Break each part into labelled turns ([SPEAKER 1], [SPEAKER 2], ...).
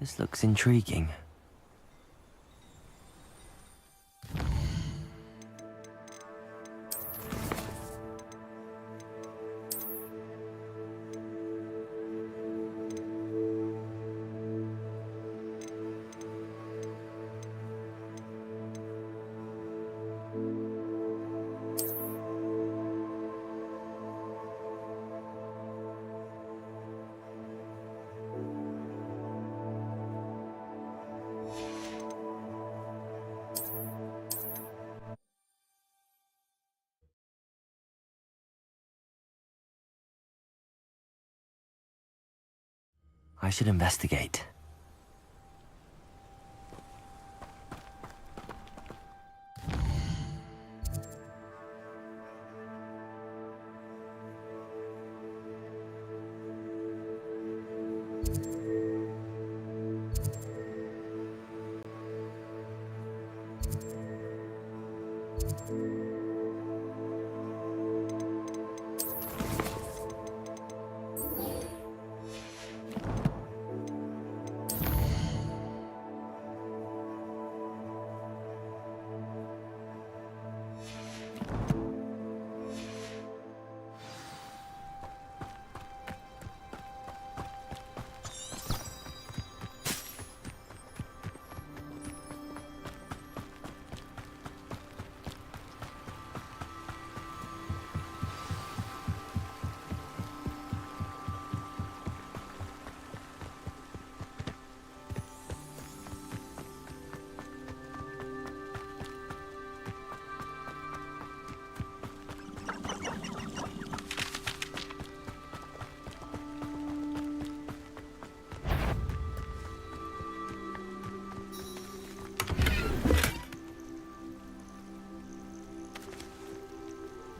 [SPEAKER 1] This looks intriguing. I should investigate.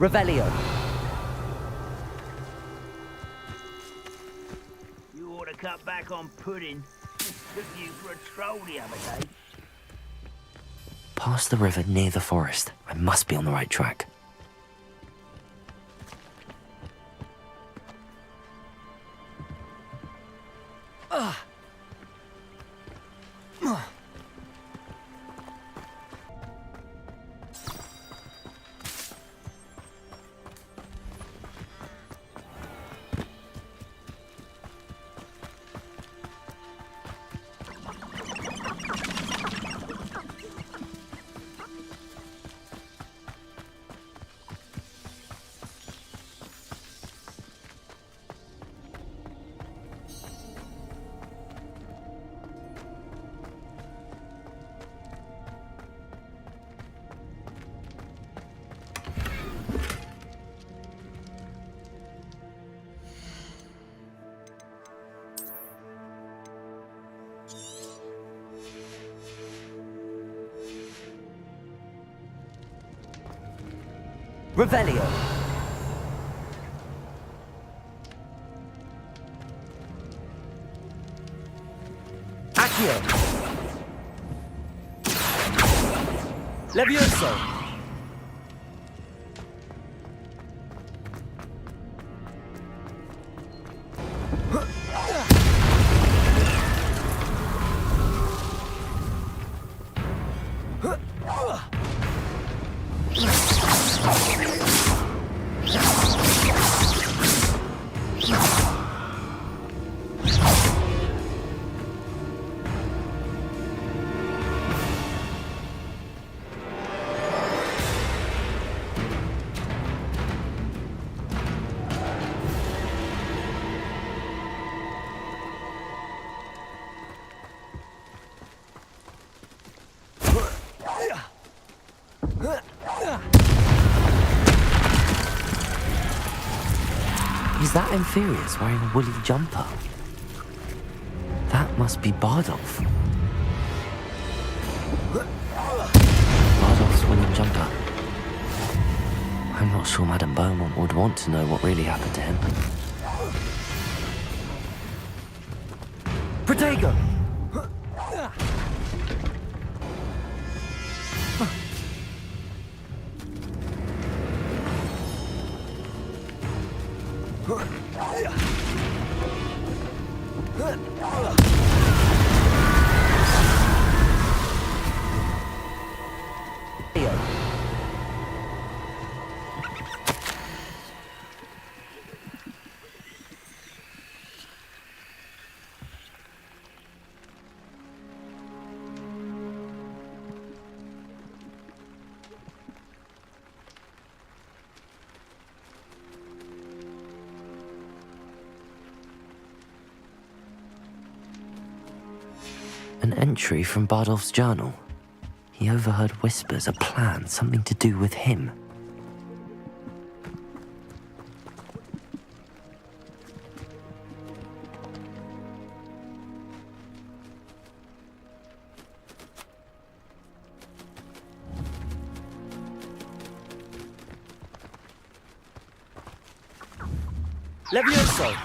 [SPEAKER 1] Revelio.
[SPEAKER 2] You ought to cut back on pudding. Took you for a troll the other day.
[SPEAKER 1] Past the river near the forest. I must be on the right track. Revelio. Accio. Levioso. Is that Amphireus wearing a woolly jumper? That must be Bardolph. Bardolph's woolly jumper. I'm not sure Madame Beaumont would want to know what really happened to him. Protego! An entry from Bardolph's journal. He overheard whispers, a plan, something to do with him.
[SPEAKER 3] Levioso!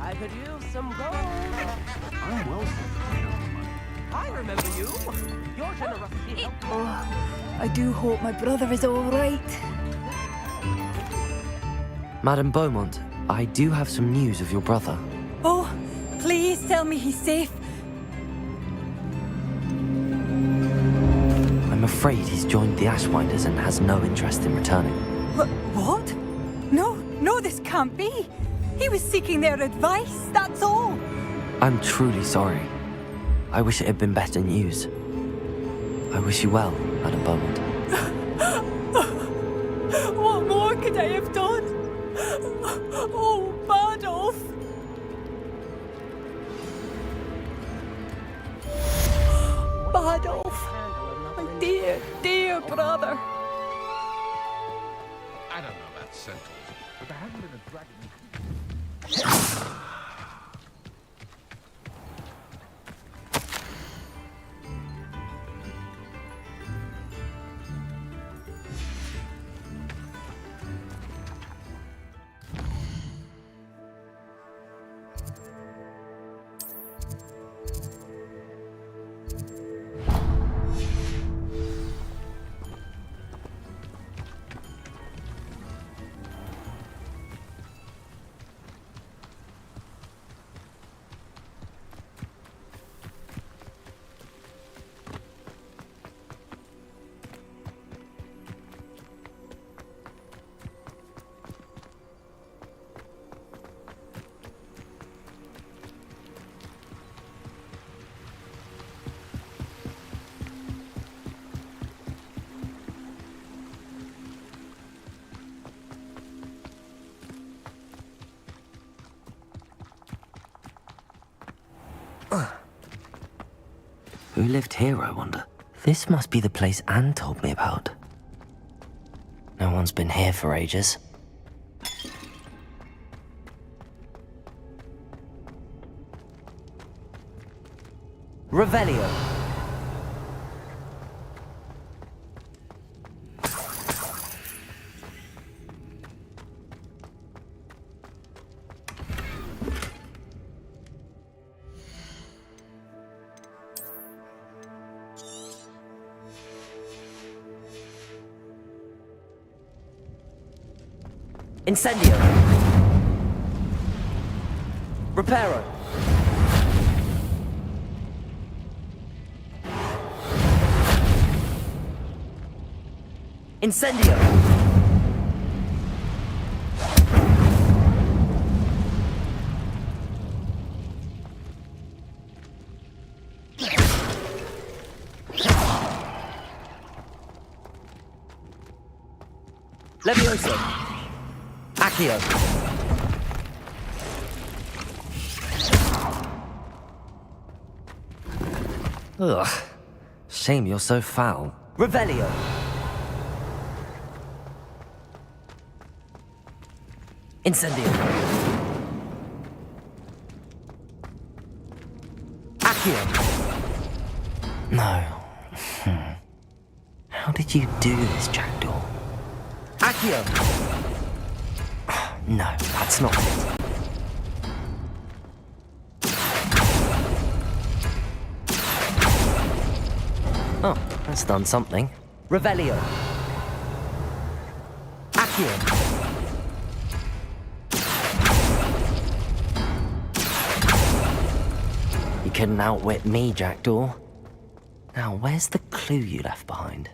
[SPEAKER 4] I could use some gold.
[SPEAKER 2] I'm well.
[SPEAKER 4] I remember you. Your generosity helped me.
[SPEAKER 5] Oh, I do hope my brother is all right.
[SPEAKER 1] Madame Beaumont, I do have some news of your brother.
[SPEAKER 5] Oh, please tell me he's safe.
[SPEAKER 1] I'm afraid he's joined the Ashwinders and has no interest in returning.
[SPEAKER 5] What? No, this can't be. He was seeking their advice, that's all.
[SPEAKER 1] I'm truly sorry. I wish it had been better news. I wish you well, Madame Beaumont.
[SPEAKER 5] What more could I have done? Oh, Bardolph. Bardolph, my dear, dear brother.
[SPEAKER 6] I don't know about Centaurs, but there hasn't been a dragon.
[SPEAKER 1] Who lived here, I wonder? This must be the place Anne told me about. No one's been here for ages.
[SPEAKER 3] Revelio. Incendio. Reparo. Incendio. Levioso. Accio.
[SPEAKER 1] Ugh. Shame you're so foul.
[SPEAKER 3] Revelio. Incendio. Accio.
[SPEAKER 1] No. How did you do this, Jackdaw?
[SPEAKER 3] Accio. Accio.
[SPEAKER 1] No, that's not it. Oh, that's done something.
[SPEAKER 3] Revelio. Accio.
[SPEAKER 1] You couldn't outwit me, Jackdaw. Now, where's the clue you left behind?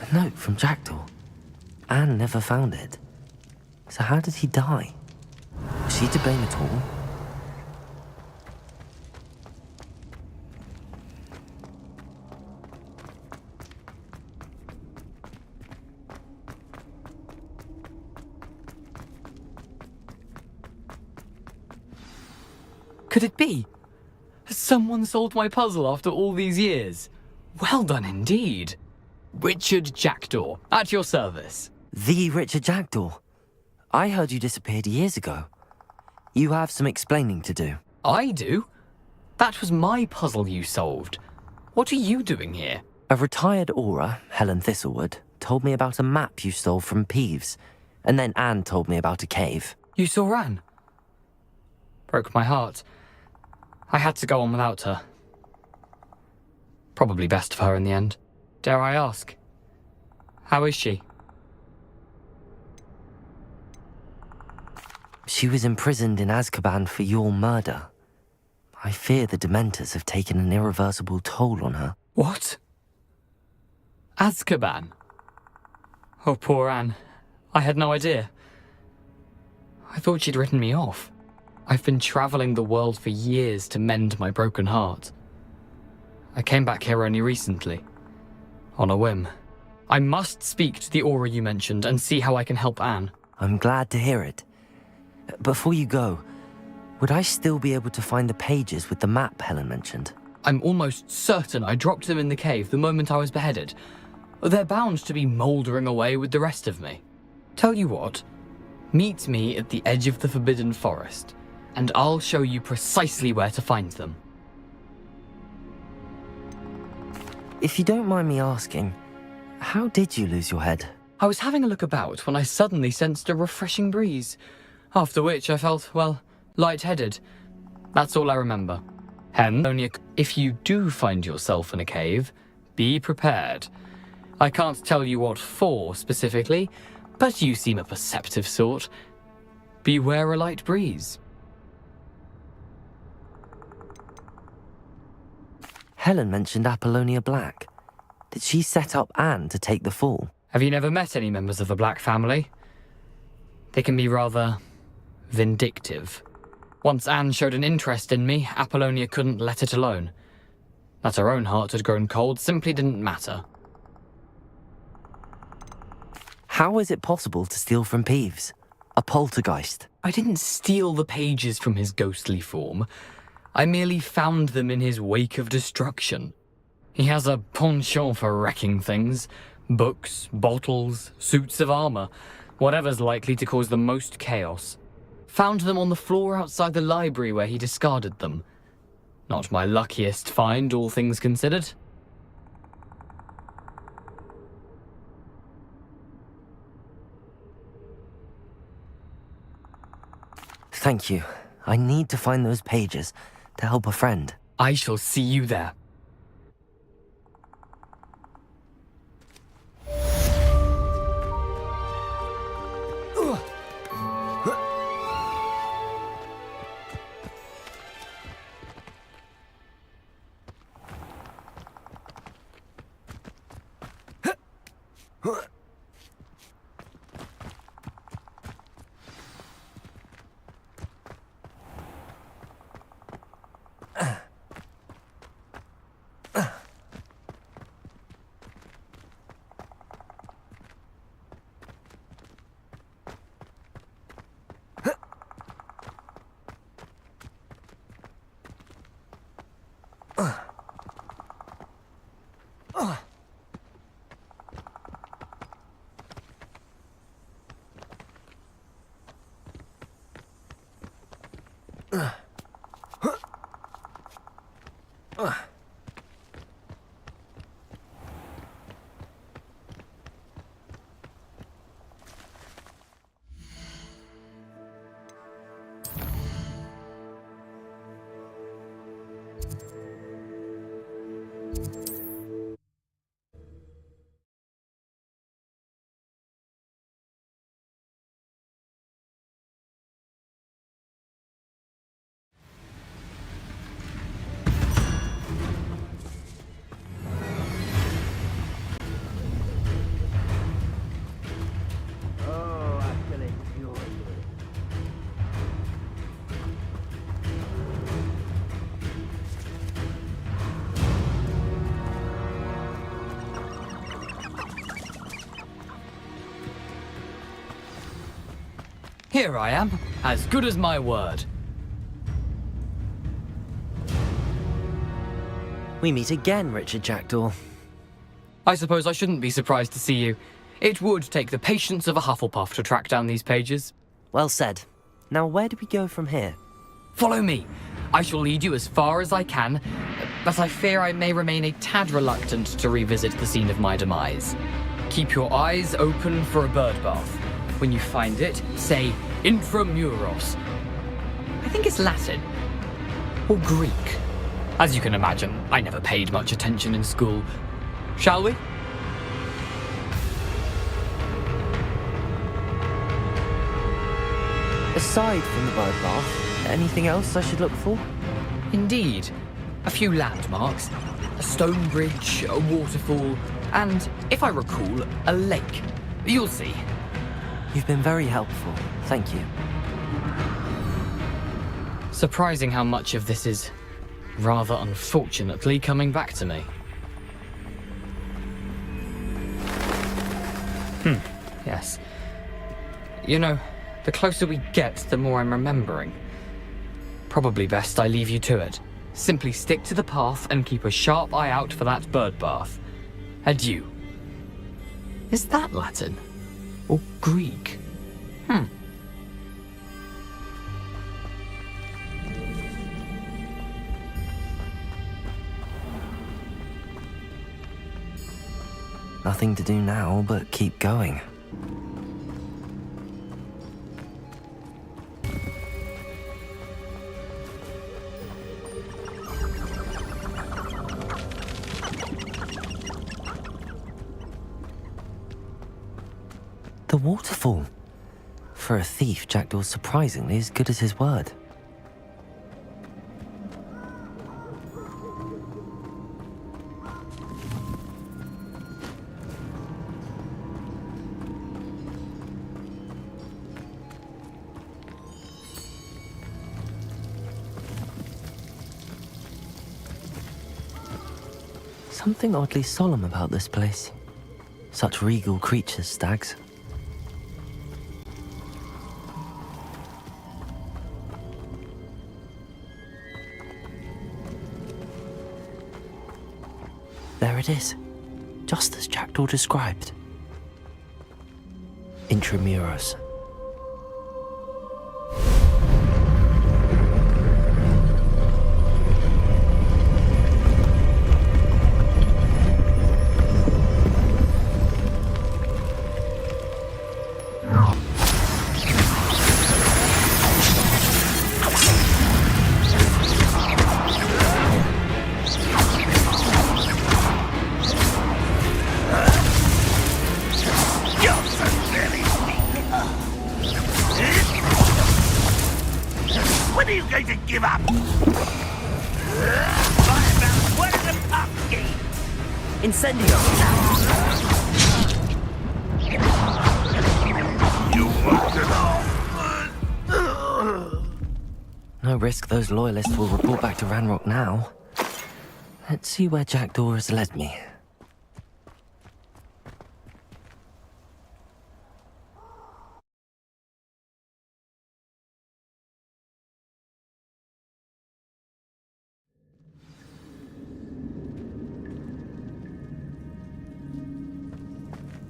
[SPEAKER 1] A note from Jackdaw. Anne never found it. So how did he die? Was she to blame at all?
[SPEAKER 7] Could it be? Has someone solved my puzzle after all these years? Well done indeed. Richard Jackdaw, at your service.
[SPEAKER 1] The Richard Jackdaw. I heard you disappeared years ago. You have some explaining to do.
[SPEAKER 7] I do? That was my puzzle you solved. What are you doing here?
[SPEAKER 1] A retired Aura, Helen Thistlewood, told me about a map you stole from Peeves, and then Anne told me about a cave.
[SPEAKER 7] You saw Anne? Broke my heart. I had to go on without her. Probably best for her in the end. Dare I ask? How is she?
[SPEAKER 1] She was imprisoned in Azkaban for your murder. I fear the Dementors have taken an irreversible toll on her.
[SPEAKER 7] What? Azkaban? Oh, poor Anne. I had no idea. I thought she'd written me off. I've been traveling the world for years to mend my broken heart. I came back here only recently. On a whim. I must speak to the Aura you mentioned and see how I can help Anne.
[SPEAKER 1] I'm glad to hear it. Before you go, would I still be able to find the pages with the map Helen mentioned?
[SPEAKER 7] I'm almost certain I dropped them in the cave the moment I was beheaded. They're bound to be mouldering away with the rest of me. Tell you what, meet me at the edge of the Forbidden Forest, and I'll show you precisely where to find them.
[SPEAKER 1] If you don't mind me asking, how did you lose your head?
[SPEAKER 7] I was having a look about when I suddenly sensed a refreshing breeze, after which I felt, well, lightheaded. That's all I remember. Hence, only if you do find yourself in a cave, be prepared. I can't tell you what for specifically, but you seem a perceptive sort. Beware a light breeze.
[SPEAKER 1] Helen mentioned Apollonia Black. Did she set up Anne to take the fall?
[SPEAKER 7] Have you never met any members of the Black family? They can be rather vindictive. Once Anne showed an interest in me, Apollonia couldn't let it alone. That her own heart had grown cold simply didn't matter.
[SPEAKER 1] How is it possible to steal from Peeves? A poltergeist?
[SPEAKER 7] I didn't steal the pages from his ghostly form. I merely found them in his wake of destruction. He has a penchant for wrecking things. Books, bottles, suits of armor, whatever's likely to cause the most chaos. Found them on the floor outside the library where he discarded them. Not my luckiest find, all things considered.
[SPEAKER 1] Thank you. I need to find those pages to help a friend.
[SPEAKER 7] I shall see you there.
[SPEAKER 2] Oh, I shall enjoy it.
[SPEAKER 7] Here I am, as good as my word.
[SPEAKER 1] We meet again, Richard Jackdaw.
[SPEAKER 7] I suppose I shouldn't be surprised to see you. It would take the patience of a Hufflepuff to track down these pages.
[SPEAKER 1] Well said. Now, where do we go from here?
[SPEAKER 7] Follow me. I shall lead you as far as I can, but I fear I may remain a tad reluctant to revisit the scene of my demise. Keep your eyes open for a bird bath. When you find it, say Intramuros. I think it's Latin. Or Greek. As you can imagine, I never paid much attention in school. Shall we?
[SPEAKER 1] Aside from the bird bath, anything else I should look for?
[SPEAKER 7] Indeed. A few landmarks. A stone bridge, a waterfall, and, if I recall, a lake. You'll see.
[SPEAKER 1] You've been very helpful. Thank you.
[SPEAKER 7] Surprising how much of this is, rather unfortunately, coming back to me. Yes. You know, the closer we get, the more I'm remembering. Probably best I leave you to it. Simply stick to the path and keep a sharp eye out for that bird bath. Adieu. Is that Latin? Or Greek?
[SPEAKER 1] Nothing to do now but keep going. The waterfall. For a thief, Jackdaw's surprisingly as good as his word. Something oddly solemn about this place. Such regal creatures, stags. There it is, just as Jackdaw described. Intramuros.
[SPEAKER 2] When are you going to give up? Fireball, what is a pumpkin?
[SPEAKER 1] Incendio! No risk those loyalists will report back to Ranrock now. Let's see where Jackdaw has led me.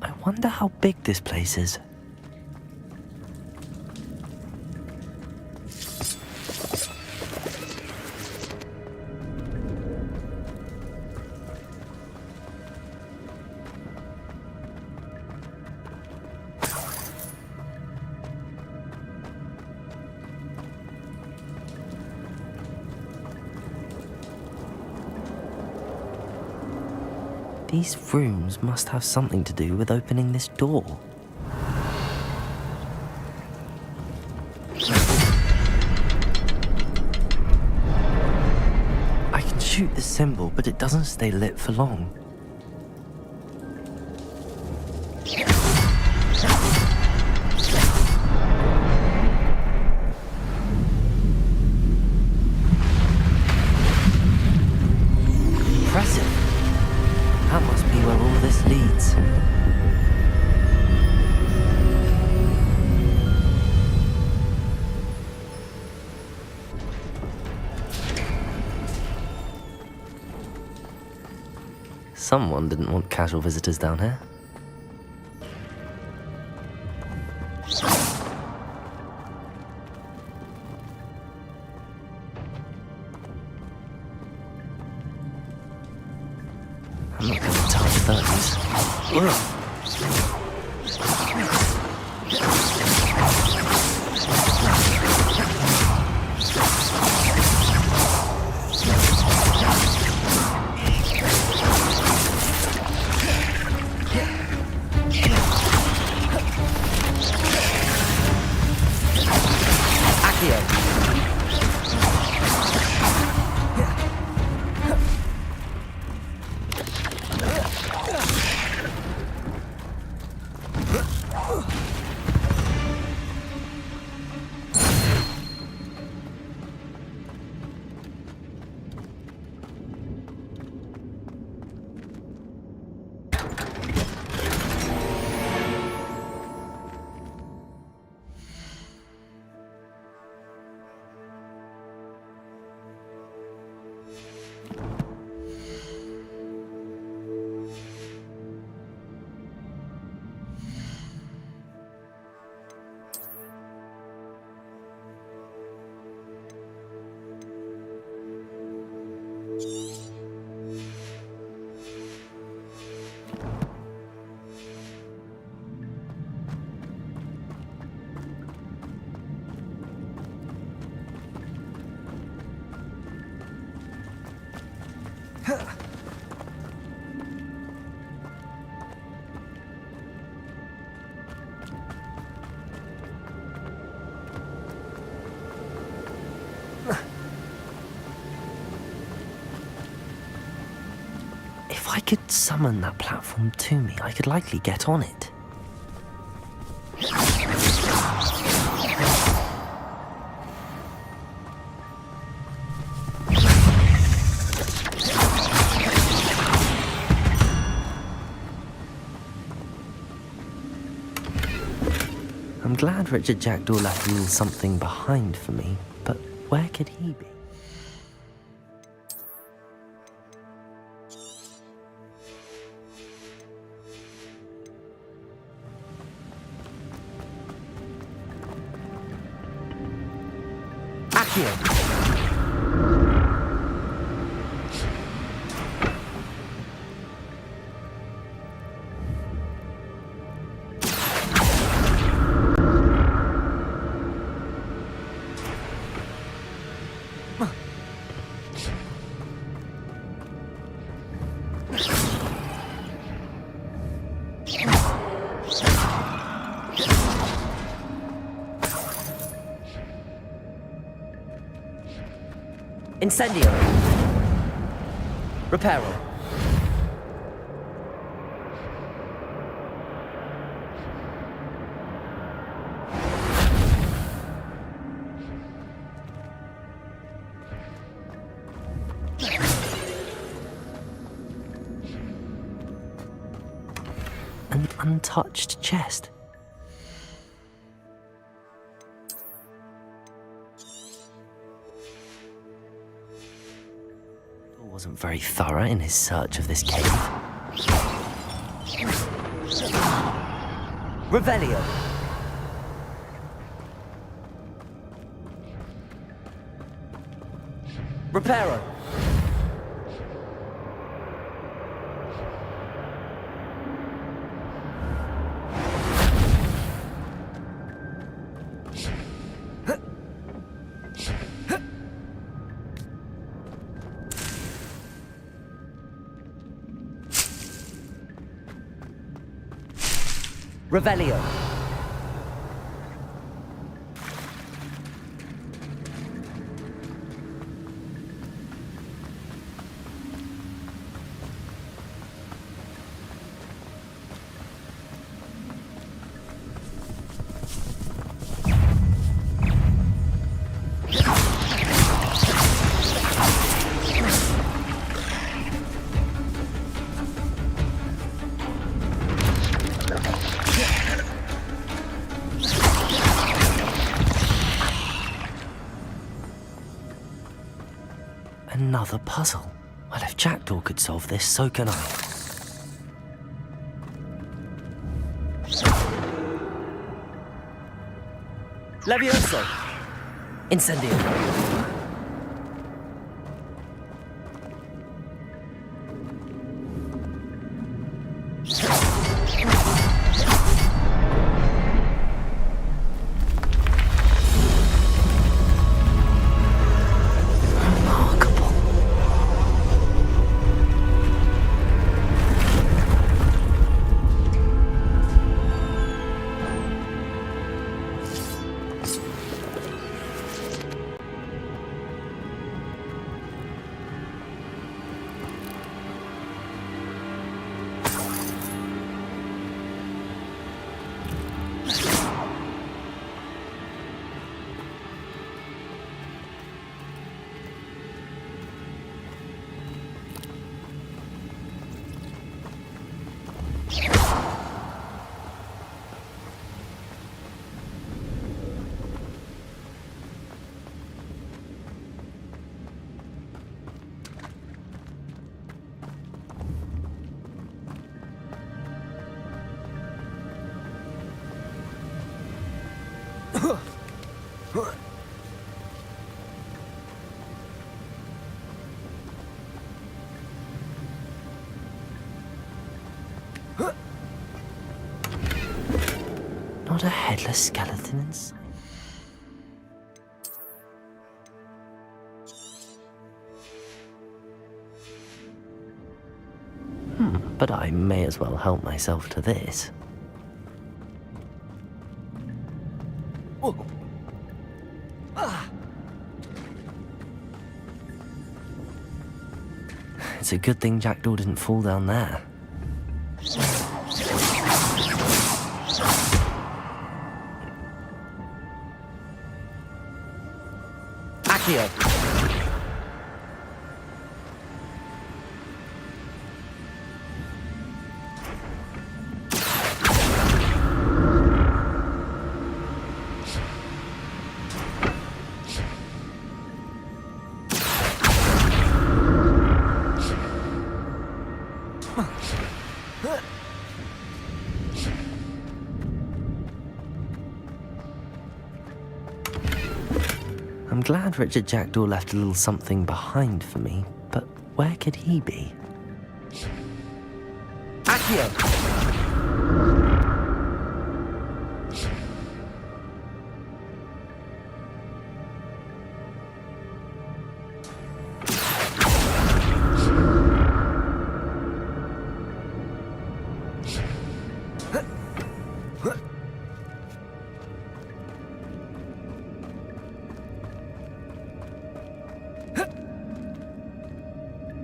[SPEAKER 1] I wonder how big this place is. These rooms must have something to do with opening this door. I can shoot the symbol, but it doesn't stay lit for long. Impressive. That must be where all this leads. Someone didn't want casual visitors down here. I'm not going to touch those. Ugh. If I could summon that platform to me, I could likely get on it. I'm glad Richard Jackdaw left a little something behind for me, but where could he be? Accio!
[SPEAKER 3] Incendio. Reparo.
[SPEAKER 1] an untouched chest. He wasn't very thorough in his search of this cave.
[SPEAKER 3] Revelio. Reparo. Revelio.
[SPEAKER 1] Another puzzle. Well, if Jackdaw could solve this, so can I.
[SPEAKER 3] Levioso. Incendio.
[SPEAKER 1] Remarkable. Not a headless skeleton inside. But I may as well help myself to this. It's a good thing Jackdaw didn't fall down there.
[SPEAKER 3] Accio.
[SPEAKER 1] I'm glad Richard Jackdaw left a little something behind for me, but where could he be?
[SPEAKER 3] Accio.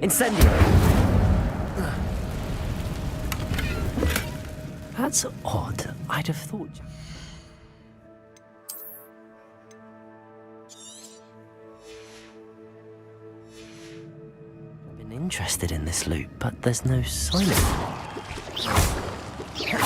[SPEAKER 3] Incendio.
[SPEAKER 1] That's odd. I'd have thought... I've been interested in this loot, but there's no sign of it.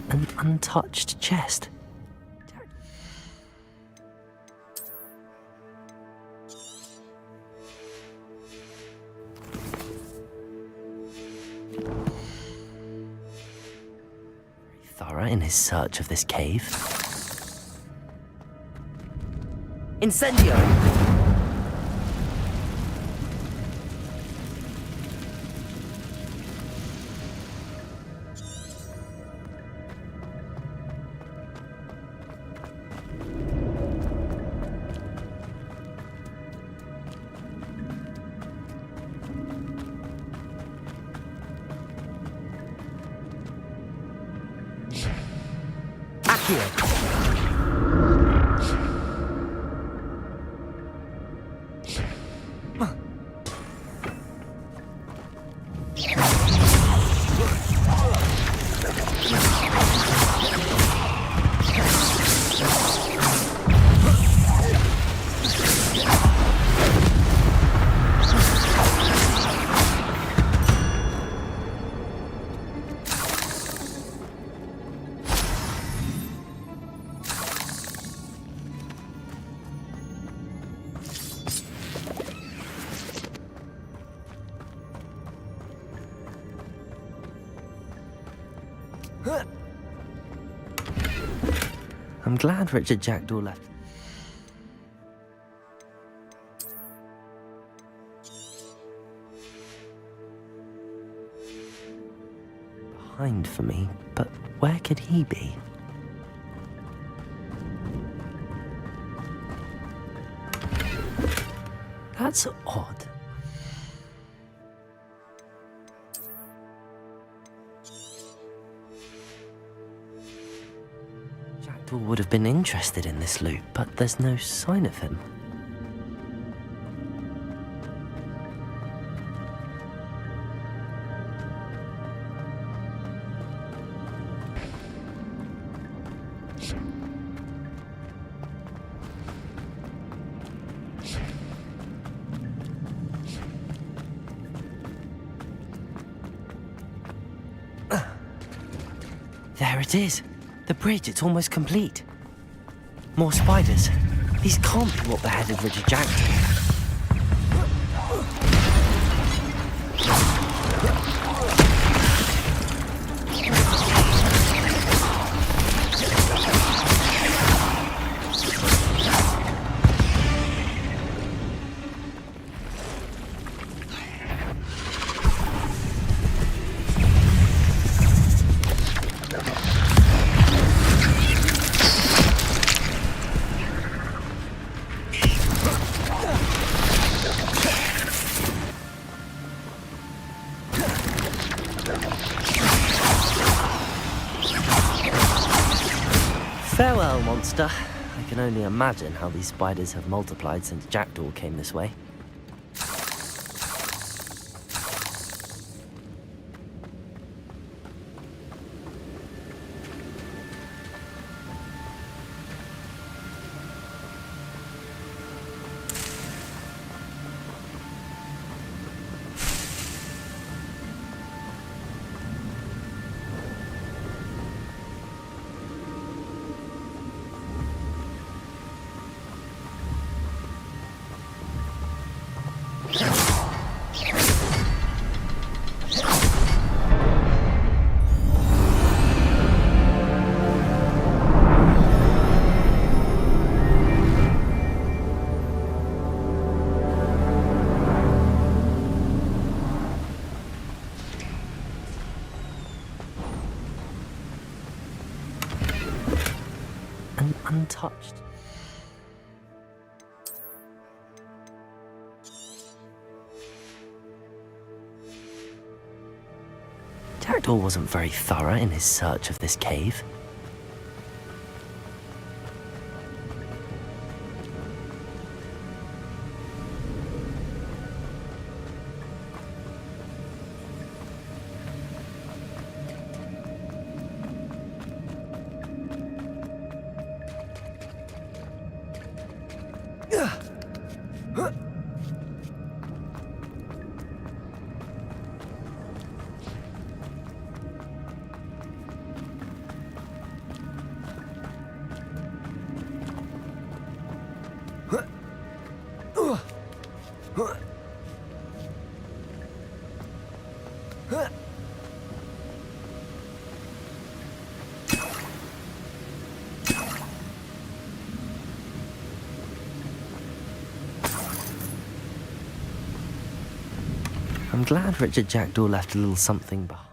[SPEAKER 1] An untouched chest. Thorough in his search of this cave.
[SPEAKER 3] Incendio! Accio!
[SPEAKER 1] I'm glad Richard Jackdaw left. Behind for me, but where could he be? That's odd. Jackdaw would have been interested in this loot, but there's no sign of him. There it is. The bridge, it's almost complete. More spiders. These can't be what beheaded Richard Jackdaw. Farewell, monster. I can only imagine how these spiders have multiplied since Jackdaw came this way. And untouched. Jackdaw wasn't very thorough in his search of this cave. I'm glad Richard Jackdaw left a little something behind.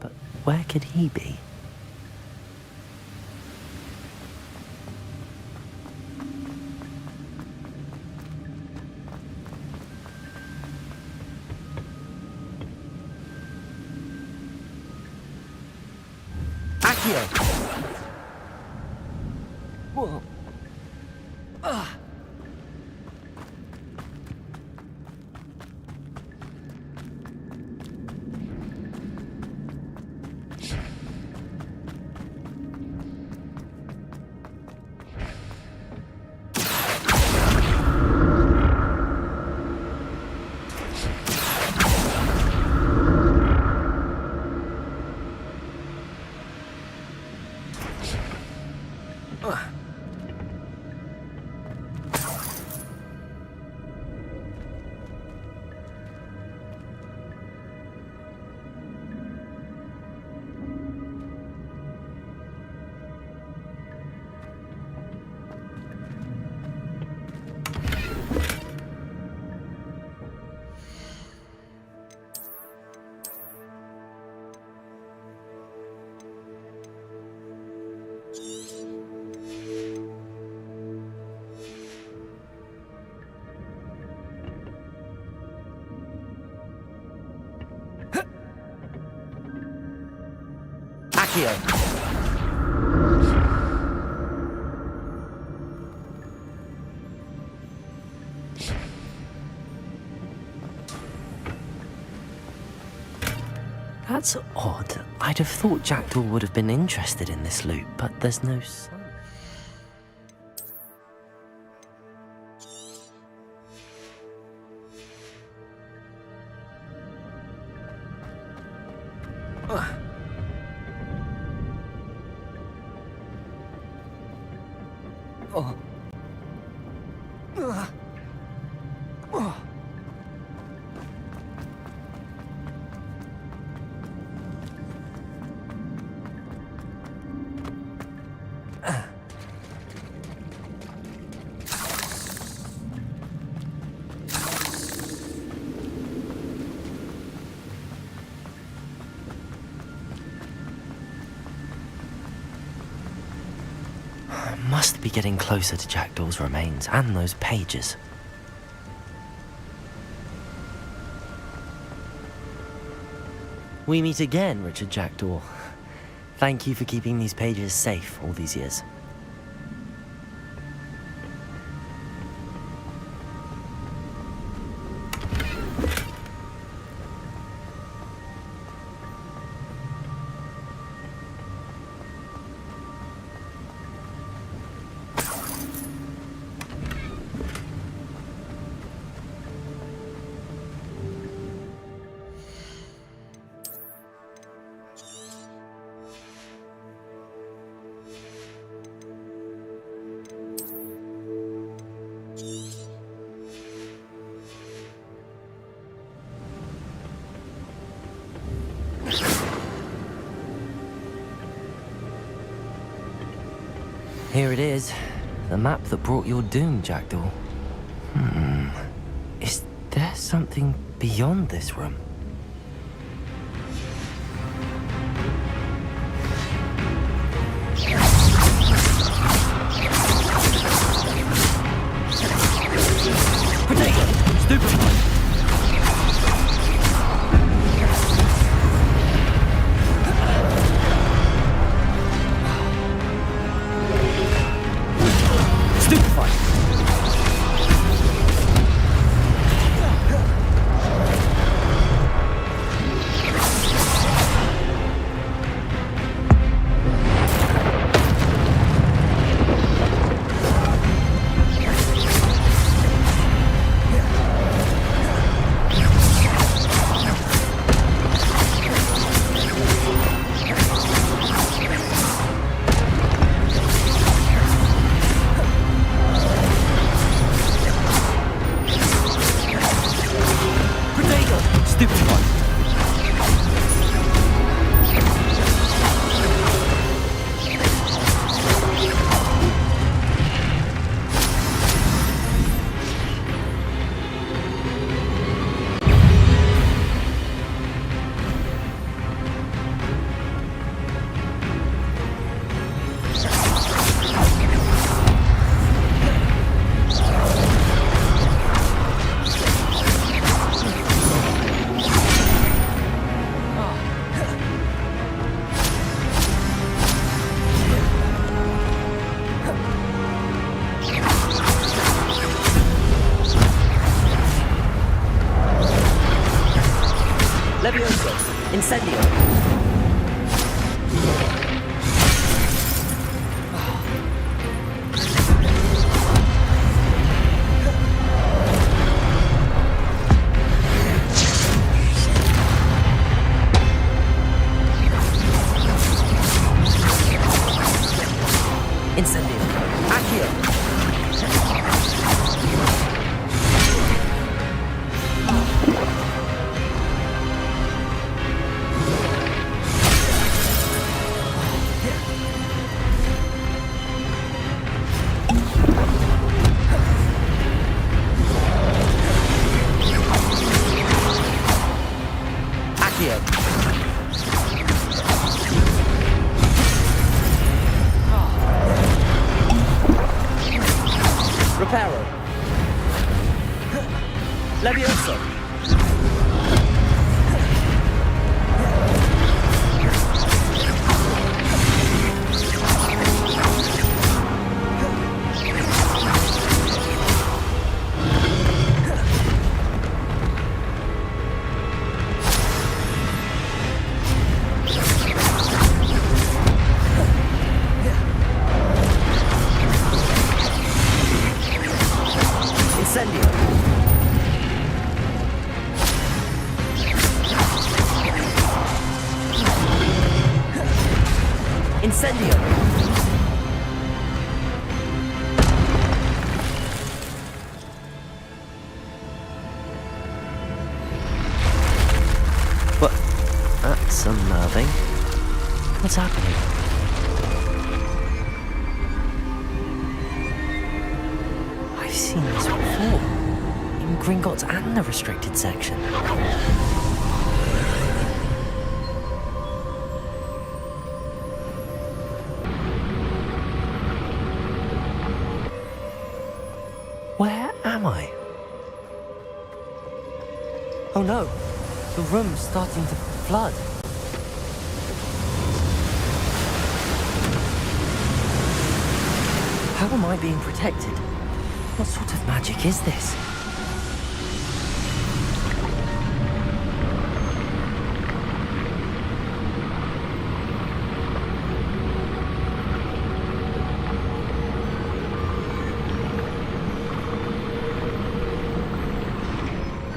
[SPEAKER 1] But where could he be? Accio! Whoa. Accio! That's odd. I'd have thought Jackdaw would have been interested in this loot, but there's no sign. Must be getting closer to Jackdaw's remains and those pages. We meet again, Richard Jackdaw. Thank you for keeping these pages safe all these years. Here it is, the map that brought your doom, Jackdaw. Is there something beyond this room? Potato! Stupefy!
[SPEAKER 3] Incendio. Incendio. Accio. Accio. Reparo. Levioso. Incendio. Incendio.
[SPEAKER 1] What? That's unnerving. What's happening? I've seen this before. In Gringotts and the restricted section. Where am I? Oh no, the room's starting to flood. How am I being protected? What sort of magic is this?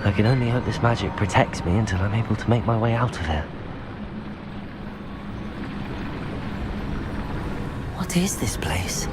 [SPEAKER 1] I can only hope this magic protects me until I'm able to make my way out of here. What is this place?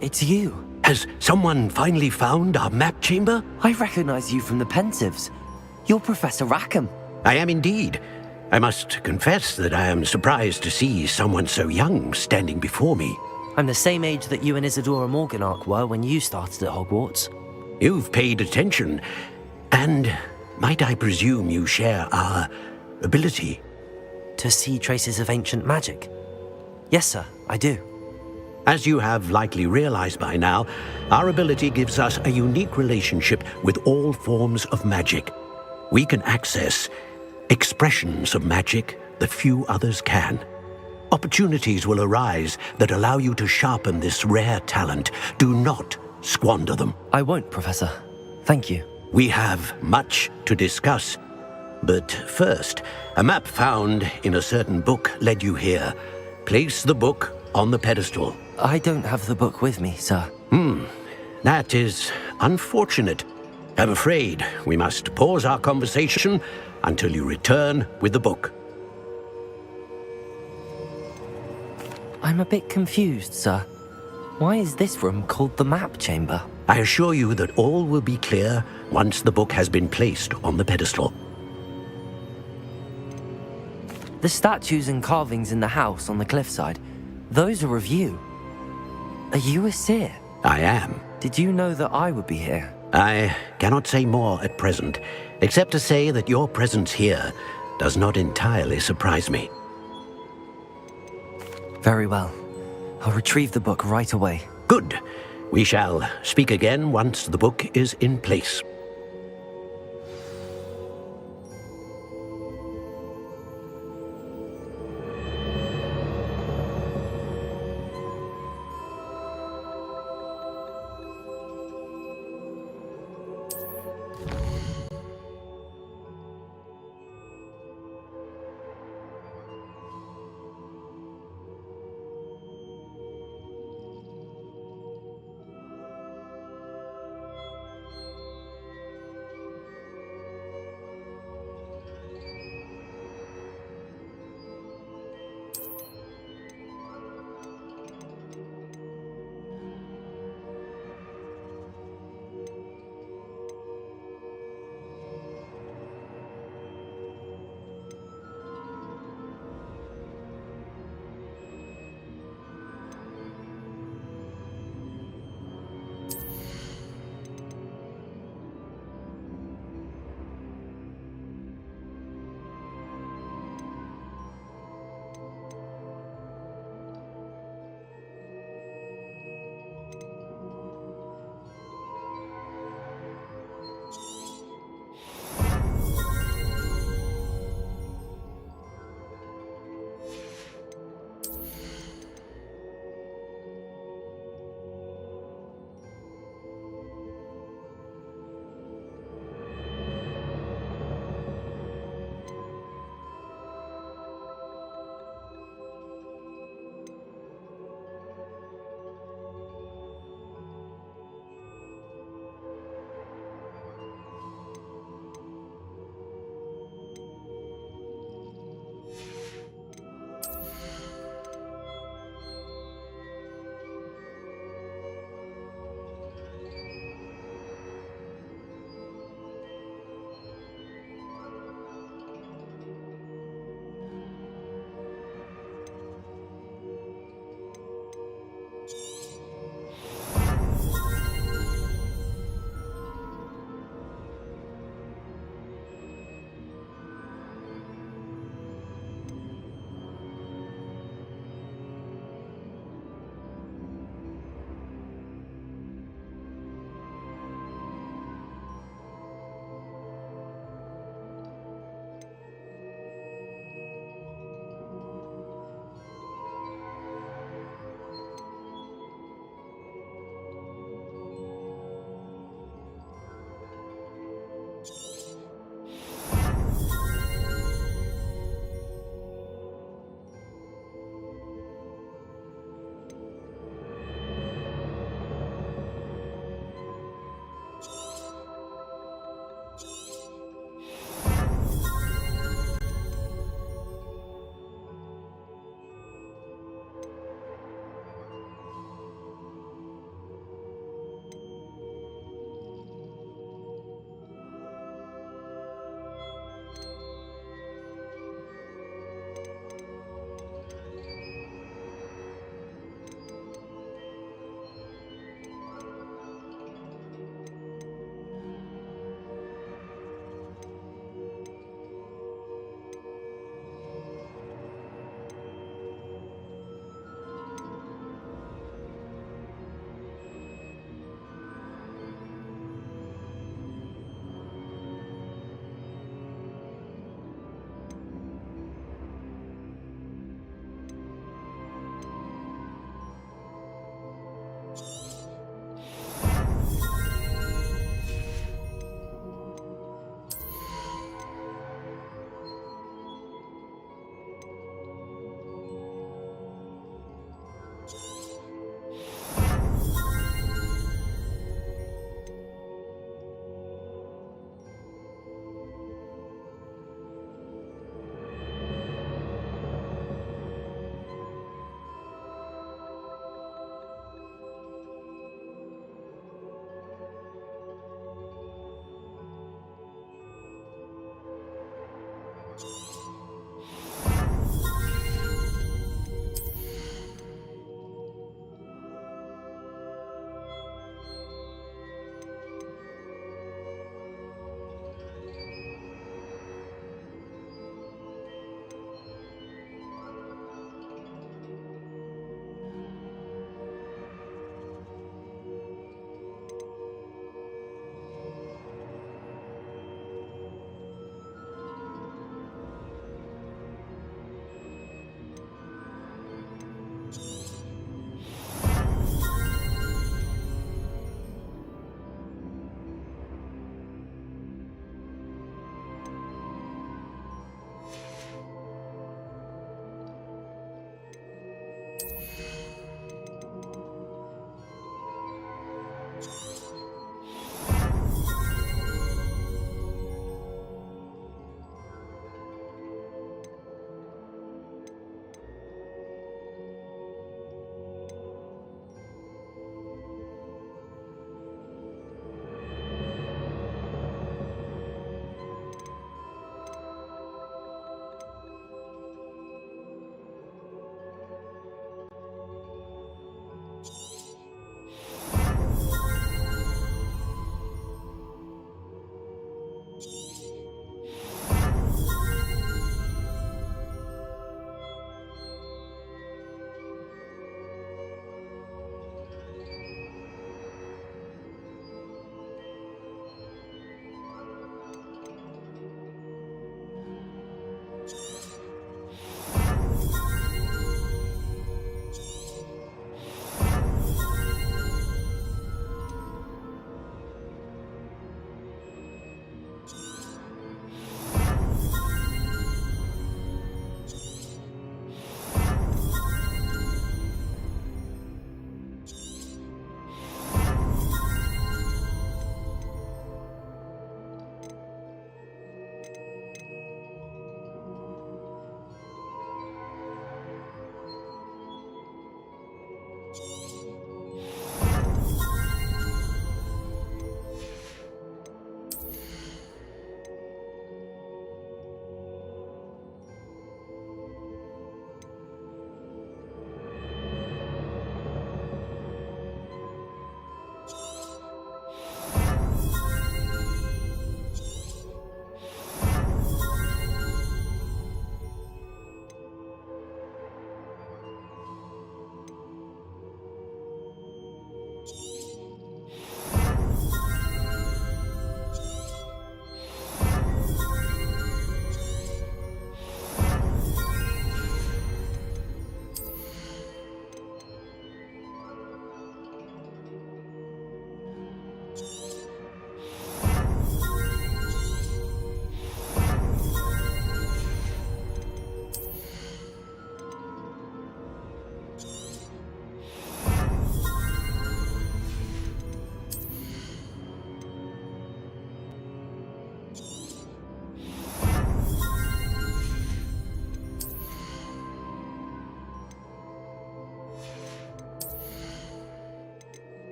[SPEAKER 1] It's you.
[SPEAKER 8] Has someone finally found our map chamber?
[SPEAKER 1] I recognize you from the Pensieves. You're Professor Rackham.
[SPEAKER 8] I am indeed. I must confess that I am surprised to see someone so young standing before me.
[SPEAKER 1] I'm the same age that you and Isadora Morganach were when you started at Hogwarts.
[SPEAKER 8] You've paid attention, and might I presume you share our ability?
[SPEAKER 1] To see traces of ancient magic? Yes, sir, I do.
[SPEAKER 8] As you have likely realized by now, our ability gives us a unique relationship with all forms of magic. We can access expressions of magic that few others can. Opportunities will arise that allow you to sharpen this rare talent. Do not squander them.
[SPEAKER 1] I won't, Professor. Thank you.
[SPEAKER 8] We have much to discuss. But first, a map found in a certain book led you here. Place the book on the pedestal.
[SPEAKER 1] I don't have the book with me, sir.
[SPEAKER 8] That is unfortunate. I'm afraid we must pause our conversation until you return with the book.
[SPEAKER 1] I'm a bit confused, sir. Why is this room called the map chamber?
[SPEAKER 8] I assure you that all will be clear once the book has been placed on the pedestal.
[SPEAKER 1] The statues and carvings in the house on the cliffside, those are of you. Are you a seer?
[SPEAKER 8] I am.
[SPEAKER 1] Did you know that I would be here?
[SPEAKER 8] I cannot say more at present, except to say that your presence here does not entirely surprise me.
[SPEAKER 1] Very well. I'll retrieve the book right away.
[SPEAKER 8] Good. We shall speak again once the book is in place.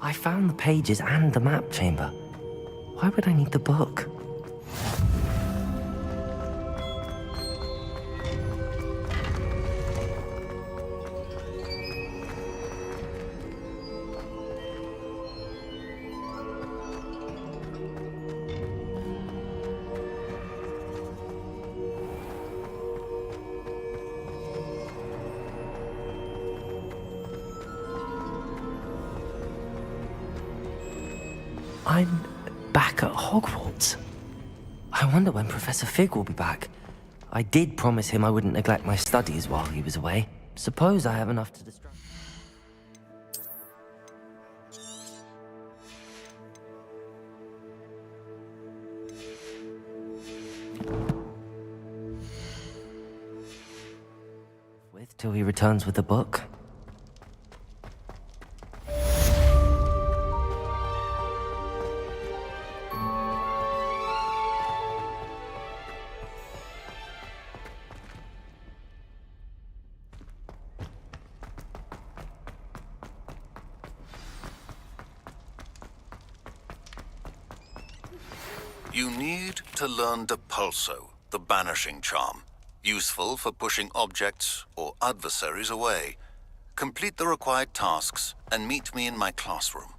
[SPEAKER 1] I found the pages and the map chamber. Why would I need the book? I'm back at Hogwarts. I wonder when Professor Fig will be back. I did promise him I wouldn't neglect my studies while he was away. Suppose I have enough to distract. With till he returns with the book.
[SPEAKER 6] You need to learn Depulso, the banishing charm. Useful for pushing objects or adversaries away. Complete the required tasks and meet me in my classroom.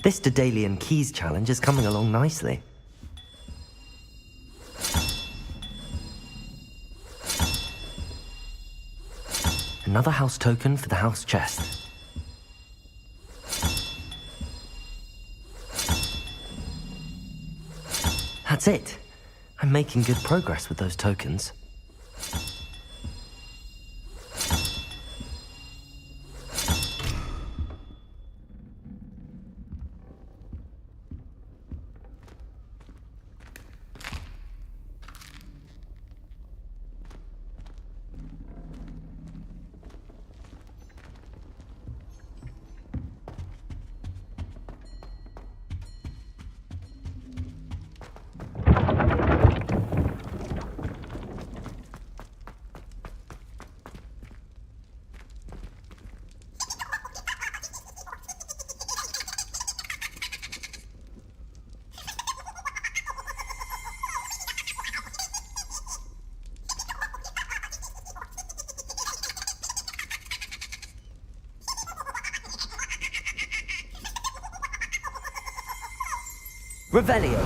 [SPEAKER 1] This Daedalian Keys challenge is coming along nicely. Another house token for the house chest. That's it. I'm making good progress with those tokens.
[SPEAKER 3] Revelio.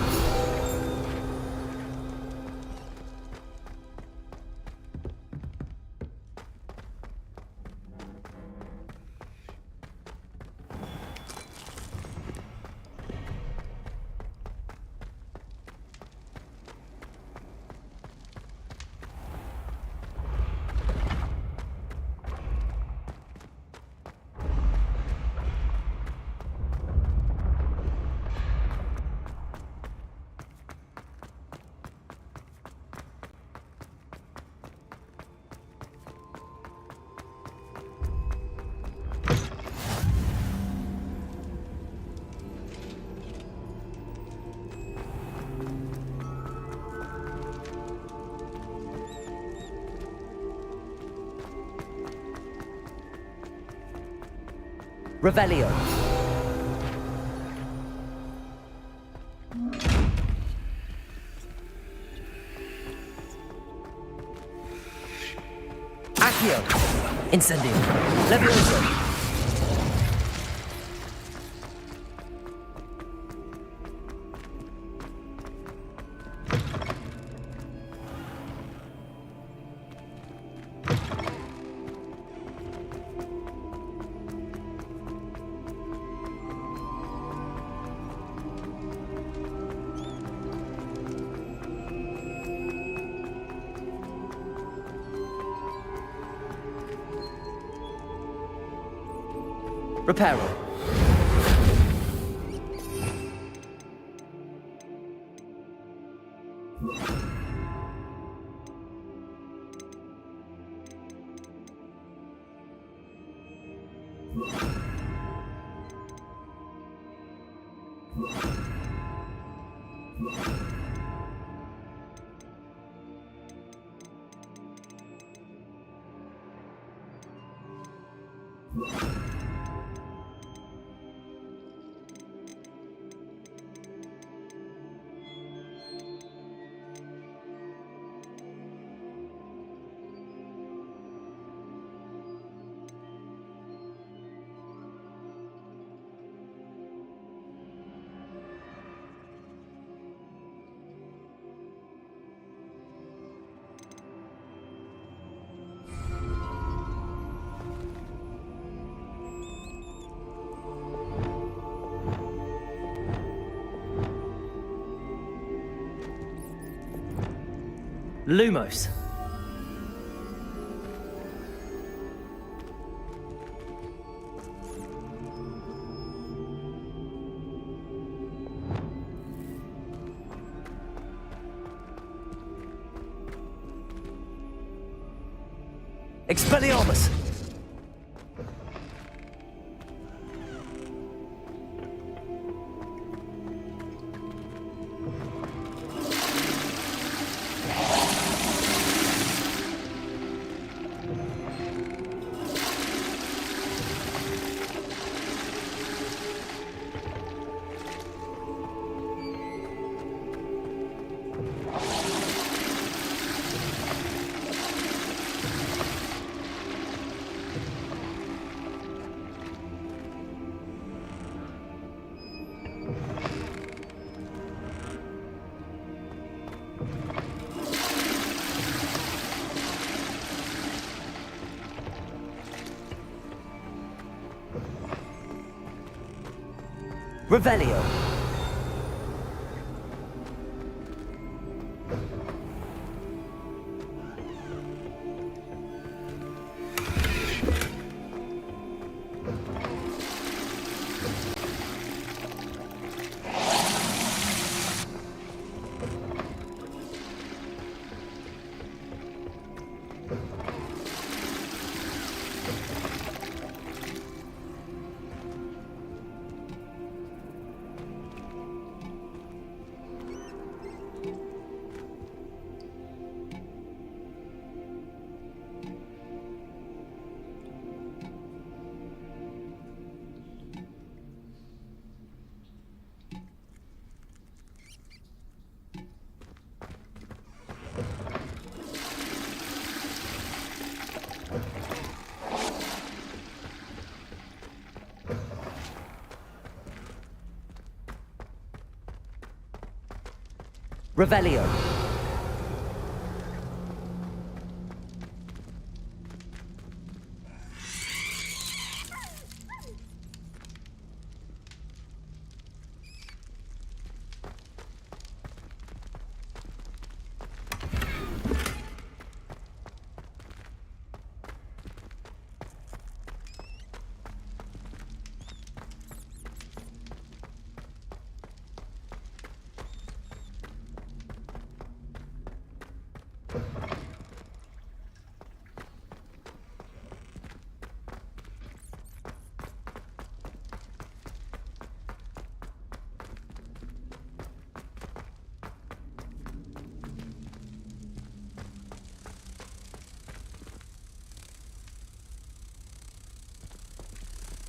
[SPEAKER 3] Revelio. Accio. Incendio. Levioso. Reparo. Lumos. Expelliarmus. Revelio. Revelio.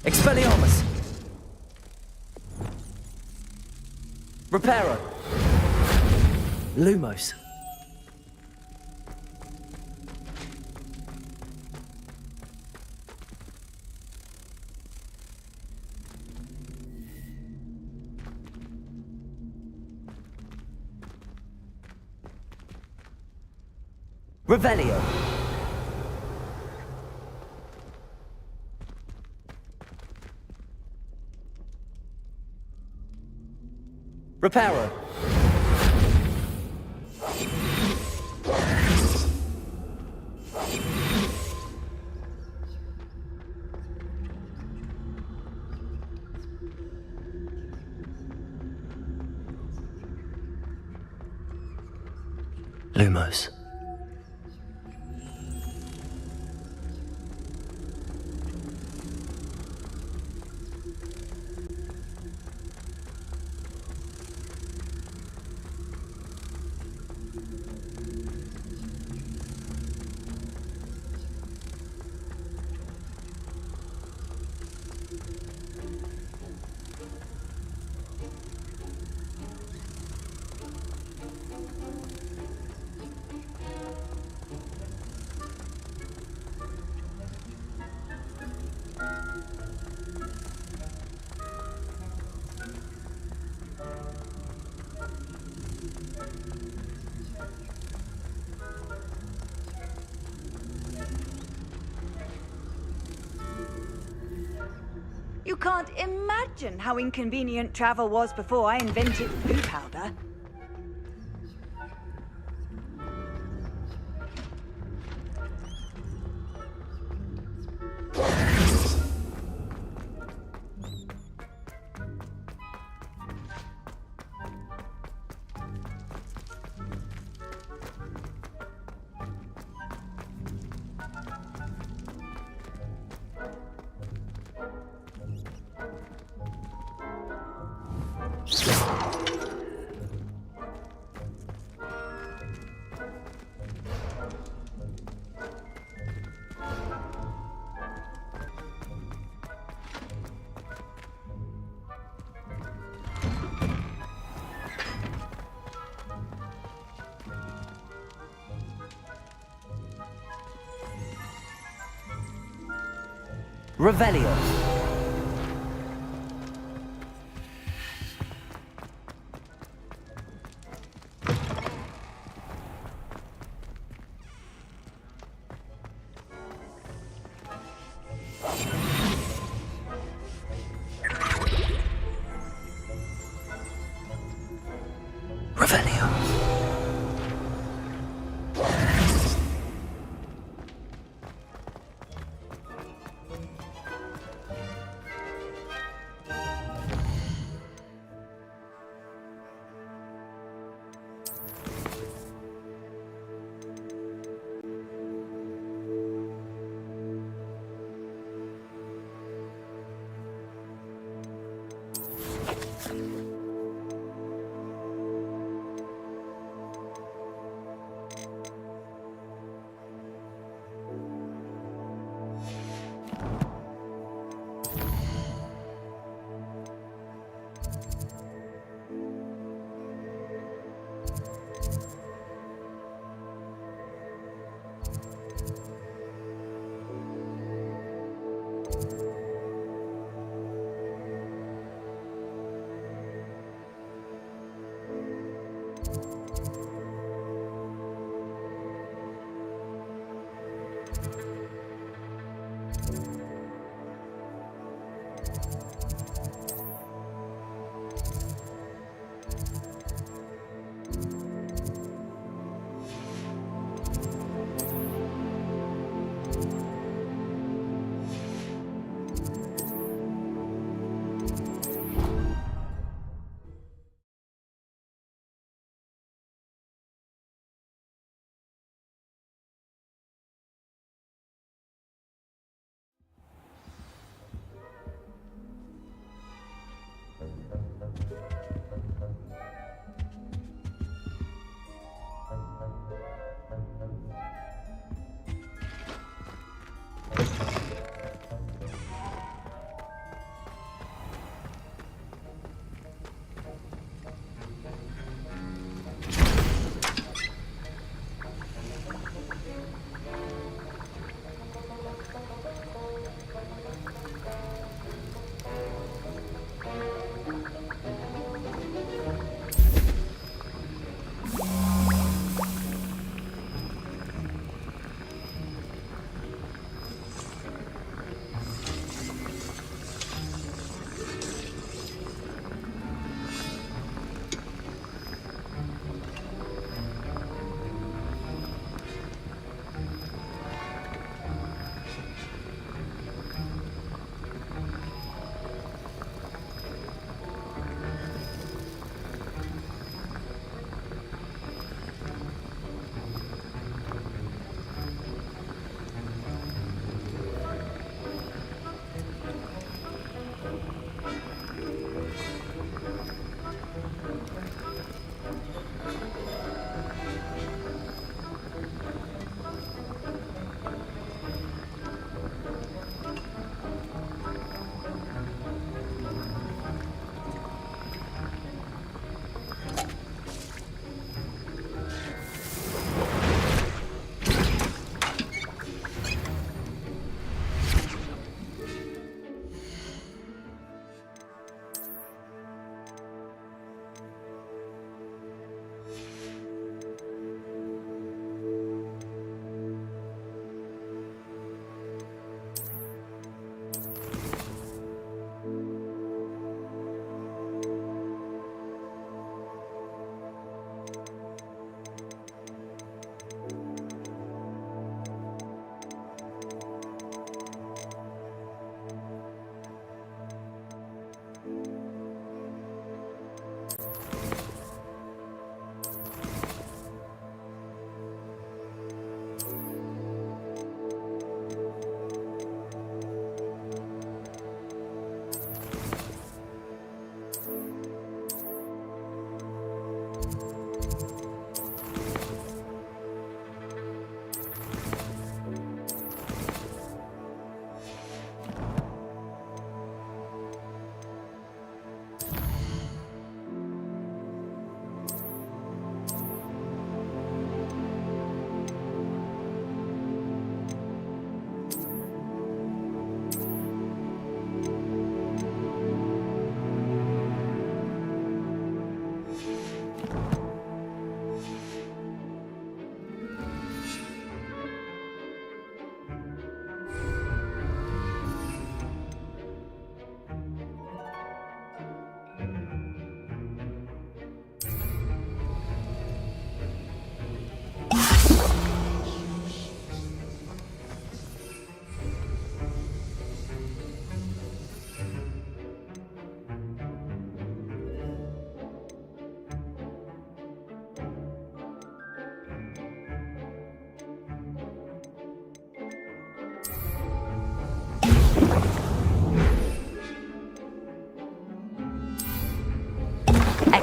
[SPEAKER 1] Expelliarmus!
[SPEAKER 3] Reparo.
[SPEAKER 1] Lumos.
[SPEAKER 3] Revelio. Reparo.
[SPEAKER 1] Lumos.
[SPEAKER 9] You can't imagine how inconvenient travel was before I invented blue powder.
[SPEAKER 3] Revelio.
[SPEAKER 1] Revelio.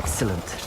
[SPEAKER 1] Excellent.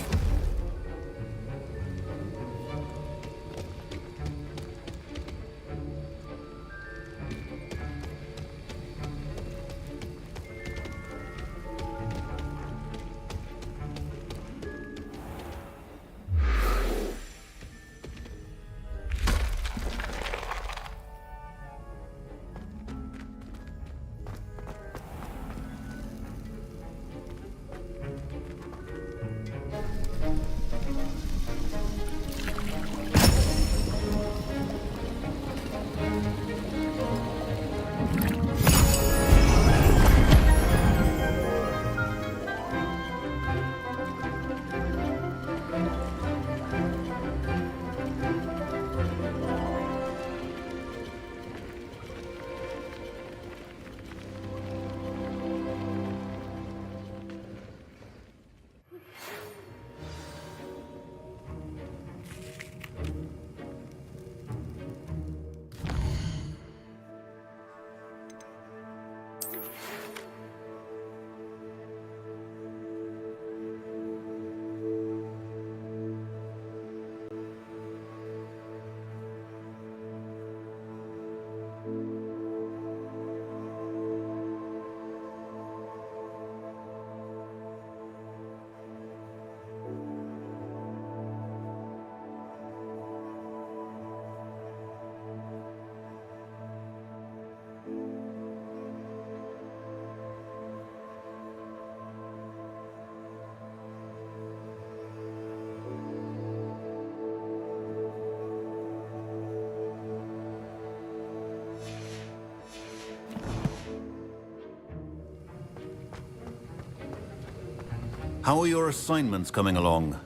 [SPEAKER 6] How are your assignments coming along?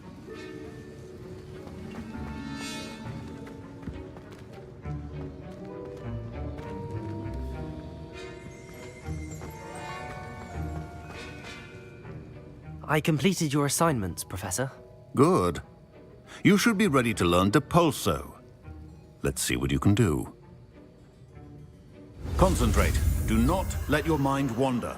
[SPEAKER 1] I completed your assignments, Professor.
[SPEAKER 6] Good. You should be ready to learn Depulso. Let's see what you can do. Concentrate. Do not let your mind wander.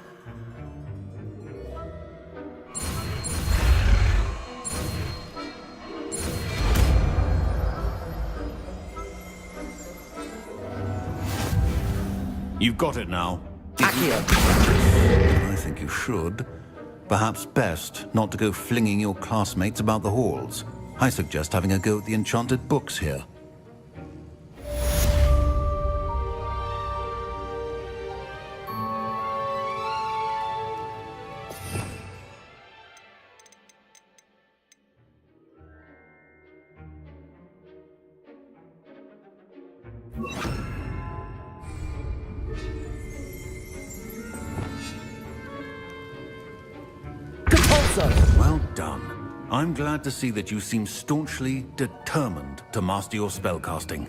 [SPEAKER 6] You've got it now.
[SPEAKER 3] Accio.
[SPEAKER 6] I think you should. Perhaps best not to go flinging your classmates about the halls. I suggest having a go at the enchanted books here. Well done. I'm glad to see that you seem staunchly determined to master your spellcasting.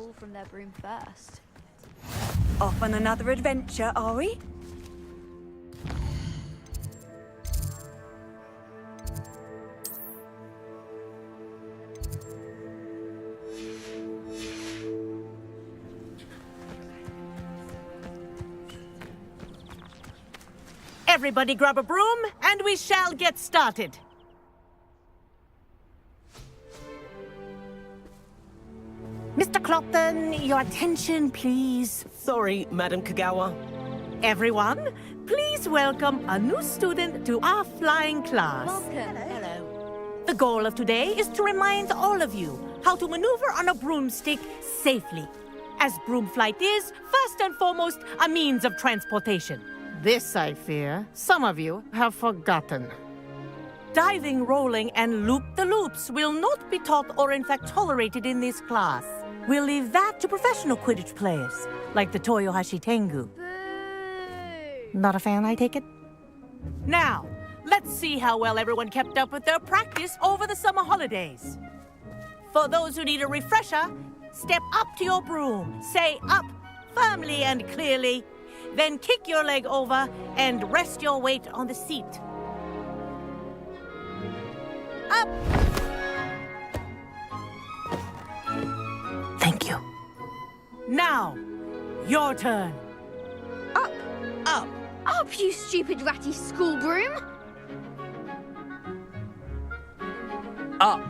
[SPEAKER 9] fall from their broom first.
[SPEAKER 5] Off on another adventure, are we?
[SPEAKER 4] Everybody grab a broom, and we shall get started. Mr. Clopton, your attention, please.
[SPEAKER 3] Sorry, Madam Kagawa.
[SPEAKER 4] Everyone, please welcome a new student to our flying class.
[SPEAKER 9] Welcome. Hello.
[SPEAKER 4] The goal of today is to remind all of you how to maneuver on a broomstick safely, as broom flight is, first and foremost, a means of transportation. This, I fear, some of you have forgotten. Diving, rolling, and loop-the-loops will not be taught or in fact tolerated in this class. We'll leave that to professional Quidditch players, like the Toyohashi Tengu.
[SPEAKER 9] Boo!
[SPEAKER 4] Not a fan, I take it? Now, let's see how well everyone kept up with their practice over the summer holidays. For those who need a refresher, step up to your broom, say up firmly and clearly, then kick your leg over and rest your weight on the seat. Up! Thank you. Now, your turn.
[SPEAKER 9] Up!
[SPEAKER 4] Up!
[SPEAKER 9] Up, you stupid ratty school broom!
[SPEAKER 3] Up.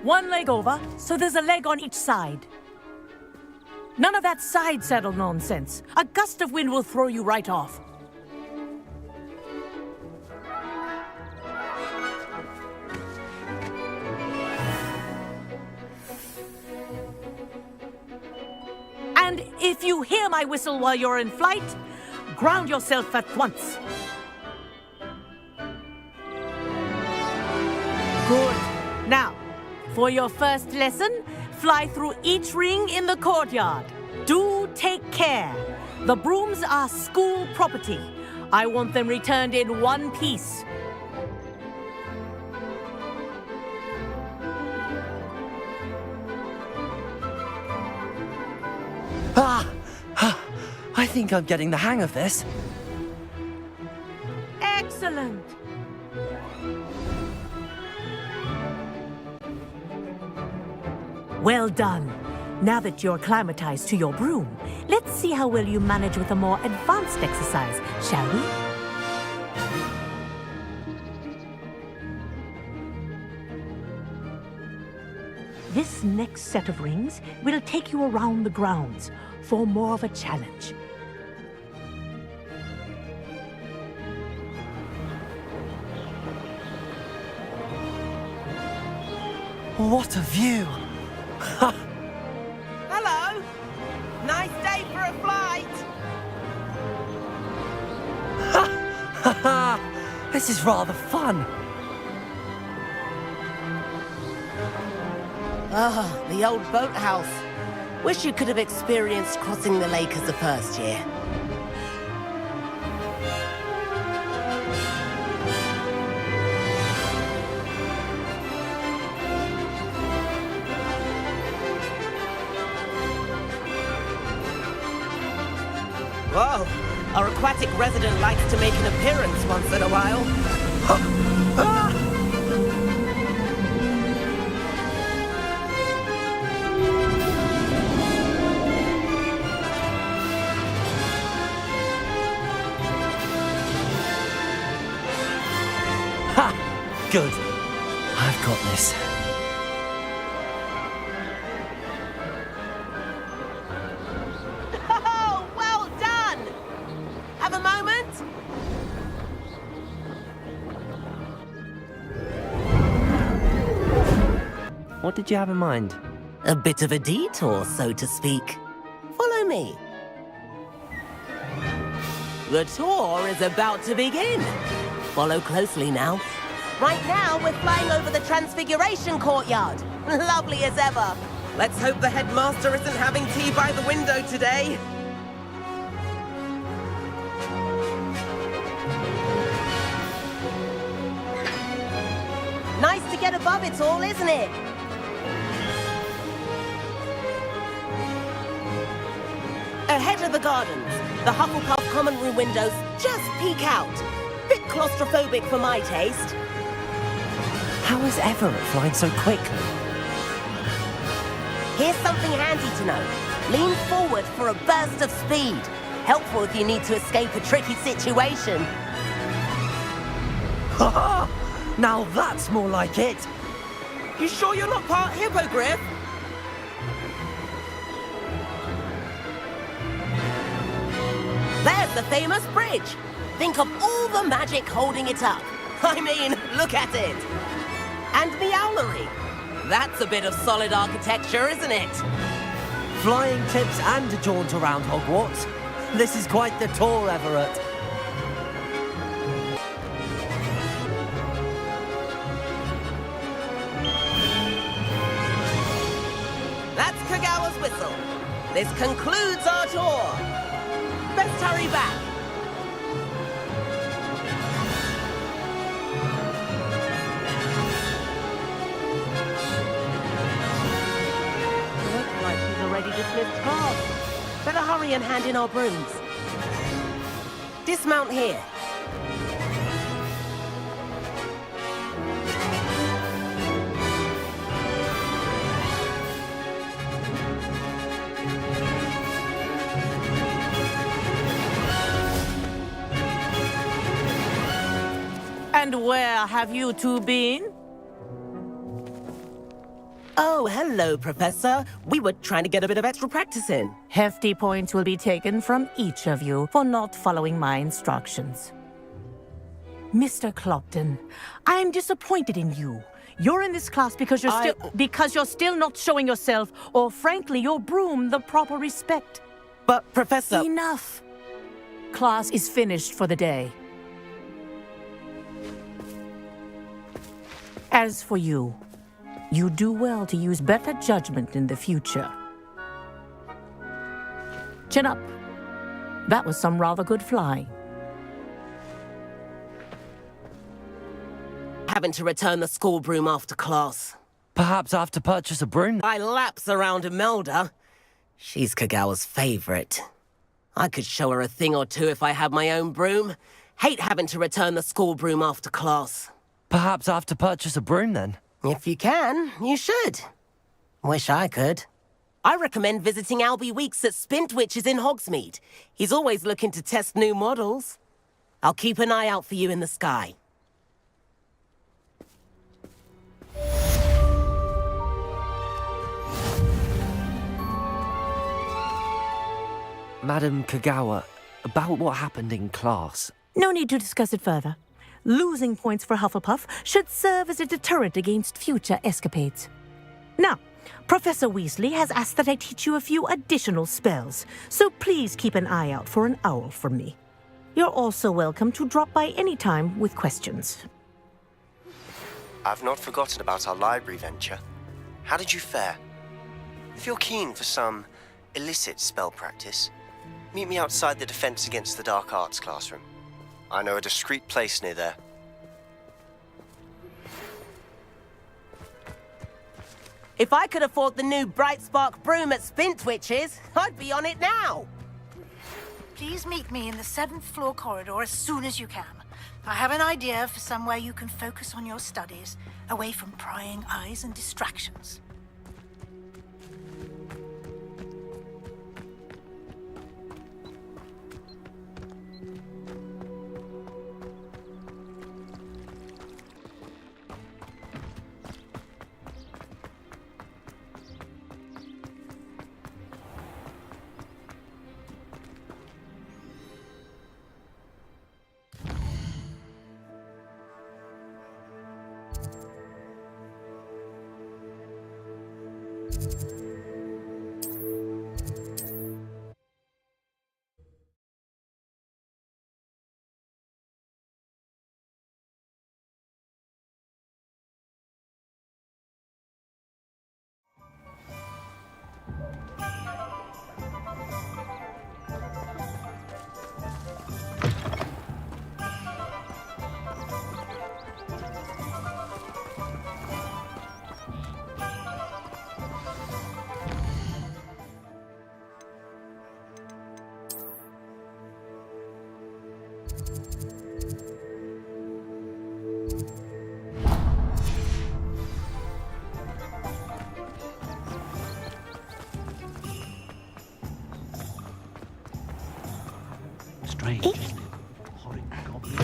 [SPEAKER 4] One leg over, so there's a leg on each side. None of that side saddle nonsense. A gust of wind will throw you right off. And if you hear my whistle while you're in flight, ground yourself at once. Good. Now, for your first lesson, fly through each ring in the courtyard. Do take care. The brooms are school property. I want them returned in one piece.
[SPEAKER 1] I think I'm getting the hang of this.
[SPEAKER 4] Excellent. Well done. Now that you're acclimatized to your broom, let's see how well you manage with a more advanced exercise, shall we? This next set of rings will take you around the grounds for more of a challenge.
[SPEAKER 1] What a view!
[SPEAKER 3] Hello. Nice day for a flight.
[SPEAKER 1] This is rather fun.
[SPEAKER 10] Ah, the old boathouse. Wish you could have experienced crossing the lake as a first year. Whoa, our aquatic resident likes to make an appearance once in a while.
[SPEAKER 1] Good. I've got this.
[SPEAKER 10] Oh, well done! Have a moment?
[SPEAKER 1] What did you have in mind?
[SPEAKER 10] A bit of a detour, so to speak. Follow me. The tour is about to begin. Follow closely now. Right now, we're flying over the Transfiguration Courtyard. Lovely as ever. Let's hope the headmaster isn't having tea by the window today. Nice to get above it all, isn't it? Ahead of the gardens, the Hufflepuff common room windows just peek out. Bit claustrophobic for my taste.
[SPEAKER 1] How is Everett flying so quickly?
[SPEAKER 10] Here's something handy to know. Lean forward for a burst of speed. Helpful if you need to escape a tricky situation.
[SPEAKER 1] Ha! Now that's more like it.
[SPEAKER 10] You sure you're not part hippogriff? There's the famous bridge. Think of all the magic holding it up. I mean, look at it. And Meowlery. That's a bit of solid architecture, isn't it?
[SPEAKER 1] Flying tips and a jaunt around Hogwarts. This is quite the tour, Everett.
[SPEAKER 10] That's Kagawa's whistle. This concludes our tour. Best hurry back. Looks like he's already dismissed class. Better hurry and hand in our brooms. Dismount here.
[SPEAKER 4] And where have you two been?
[SPEAKER 10] Oh, hello, Professor. We were trying to get a bit of extra practice in.
[SPEAKER 4] Hefty points will be taken from each of you for not following my instructions. Mr. Clopton, I am disappointed in you. You're in this class because you're still not showing yourself, or frankly, your broom, the proper respect.
[SPEAKER 10] But, Professor...
[SPEAKER 4] Enough. Class is finished for the day. As for you, you do well to use better judgment in the future. Chin up. That was some rather good flying.
[SPEAKER 10] Having to return the school broom after class.
[SPEAKER 1] Perhaps I have to purchase a broom?
[SPEAKER 10] I lapse around Imelda. She's Kagawa's favorite. I could show her a thing or two if I had my own broom. Hate having to return the school broom after class.
[SPEAKER 1] Perhaps I have to purchase a broom then?
[SPEAKER 10] If you can, you should. Wish I could. I recommend visiting Albie Weeks at Spintwitches in Hogsmeade. He's always looking to test new models. I'll keep an eye out for you in the sky.
[SPEAKER 1] Madam Kagawa, about what happened in class.
[SPEAKER 4] No need to discuss it further. Losing points for Hufflepuff should serve as a deterrent against future escapades. Now, Professor Weasley has asked that I teach you a few additional spells, so please keep an eye out for an owl from me. You're also welcome to drop by any time with questions.
[SPEAKER 11] I've not forgotten about our library venture. How did you fare? If you're keen for some illicit spell practice, meet me outside the Defense Against the Dark Arts classroom. I know a discreet place near there.
[SPEAKER 10] If I could afford the new Bright Spark broom at Spintwitches, I'd be on it now.
[SPEAKER 12] Please meet me in the 7th floor corridor as soon as you can. I have an idea for somewhere you can focus on your studies, away from prying eyes and distractions.
[SPEAKER 8] strange. Horrid goblin.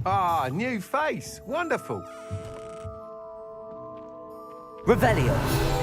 [SPEAKER 13] Ah, new face. Wonderful.
[SPEAKER 1] Revelio.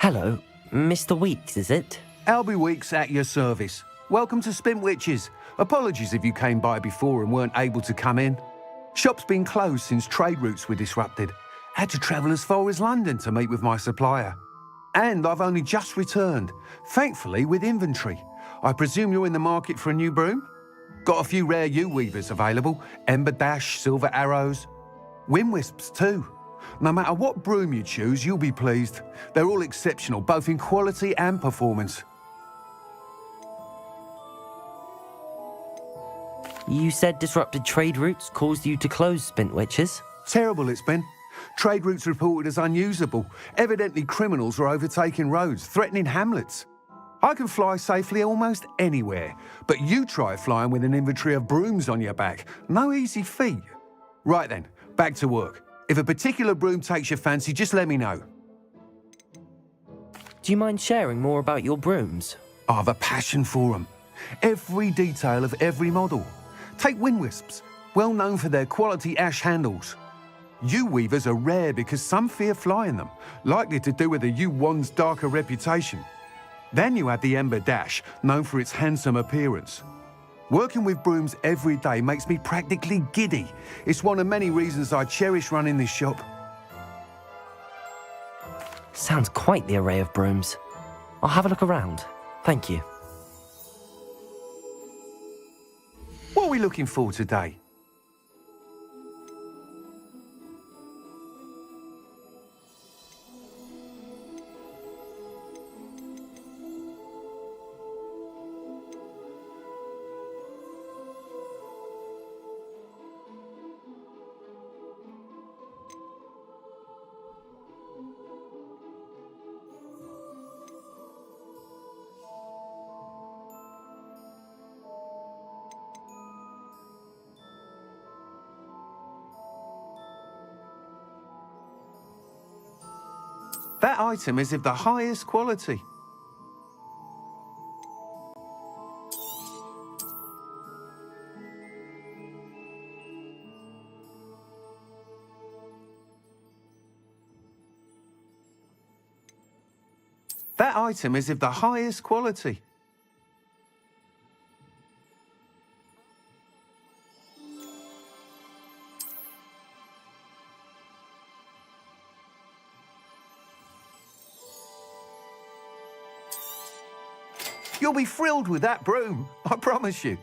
[SPEAKER 1] Hello, Mr. Weeks, is it?
[SPEAKER 13] Albie Weeks at your service. Welcome to Spintwitches. Apologies if you came by before and weren't able to come in. Shop's been closed since trade routes were disrupted. Had to travel as far as London to meet with my supplier. And I've only just returned, thankfully with inventory. I presume you're in the market for a new broom? Got a few rare U-weavers available. Ember Dash, Silver Arrows. Wind Wisps too. No matter what broom you choose, you'll be pleased. They're all exceptional, both in quality and performance.
[SPEAKER 1] You said disrupted trade routes caused you to close Spintwitches?
[SPEAKER 13] Terrible it's been. Trade routes reported as unusable. Evidently criminals are overtaking roads, threatening hamlets. I can fly safely almost anywhere, but you try flying with an inventory of brooms on your back. No easy feat. Right then, back to work. If a particular broom takes your fancy, just let me know.
[SPEAKER 1] Do you mind sharing more about your brooms?
[SPEAKER 13] I have a passion for them. Every detail of every model. Take Wind Wisps, well known for their quality ash handles. U-weavers are rare because some fear flying them, likely to do with the U-wand's darker reputation. Then you have the Ember Dash, known for its handsome appearance. Working with brooms every day makes me practically giddy. It's one of many reasons I cherish running this shop.
[SPEAKER 1] Sounds quite the array of brooms. I'll have a look around. Thank you.
[SPEAKER 13] What are we looking for today? That item is of the highest quality. That item is of the highest quality. You'll be thrilled with that broom, I promise you.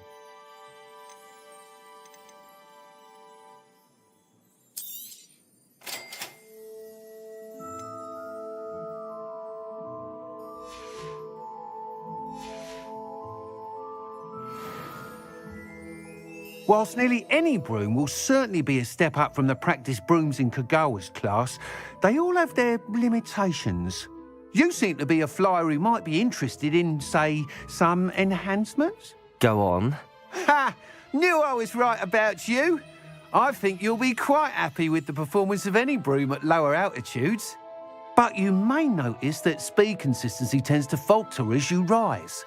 [SPEAKER 13] Whilst nearly any broom will certainly be a step up from the practice brooms in Kagawa's class, they all have their limitations. You seem to be a flyer who might be interested in, say, some enhancements?
[SPEAKER 1] Go on.
[SPEAKER 13] Ha! Knew I was right about you. I think you'll be quite happy with the performance of any broom at lower altitudes. But you may notice that speed consistency tends to falter as you rise.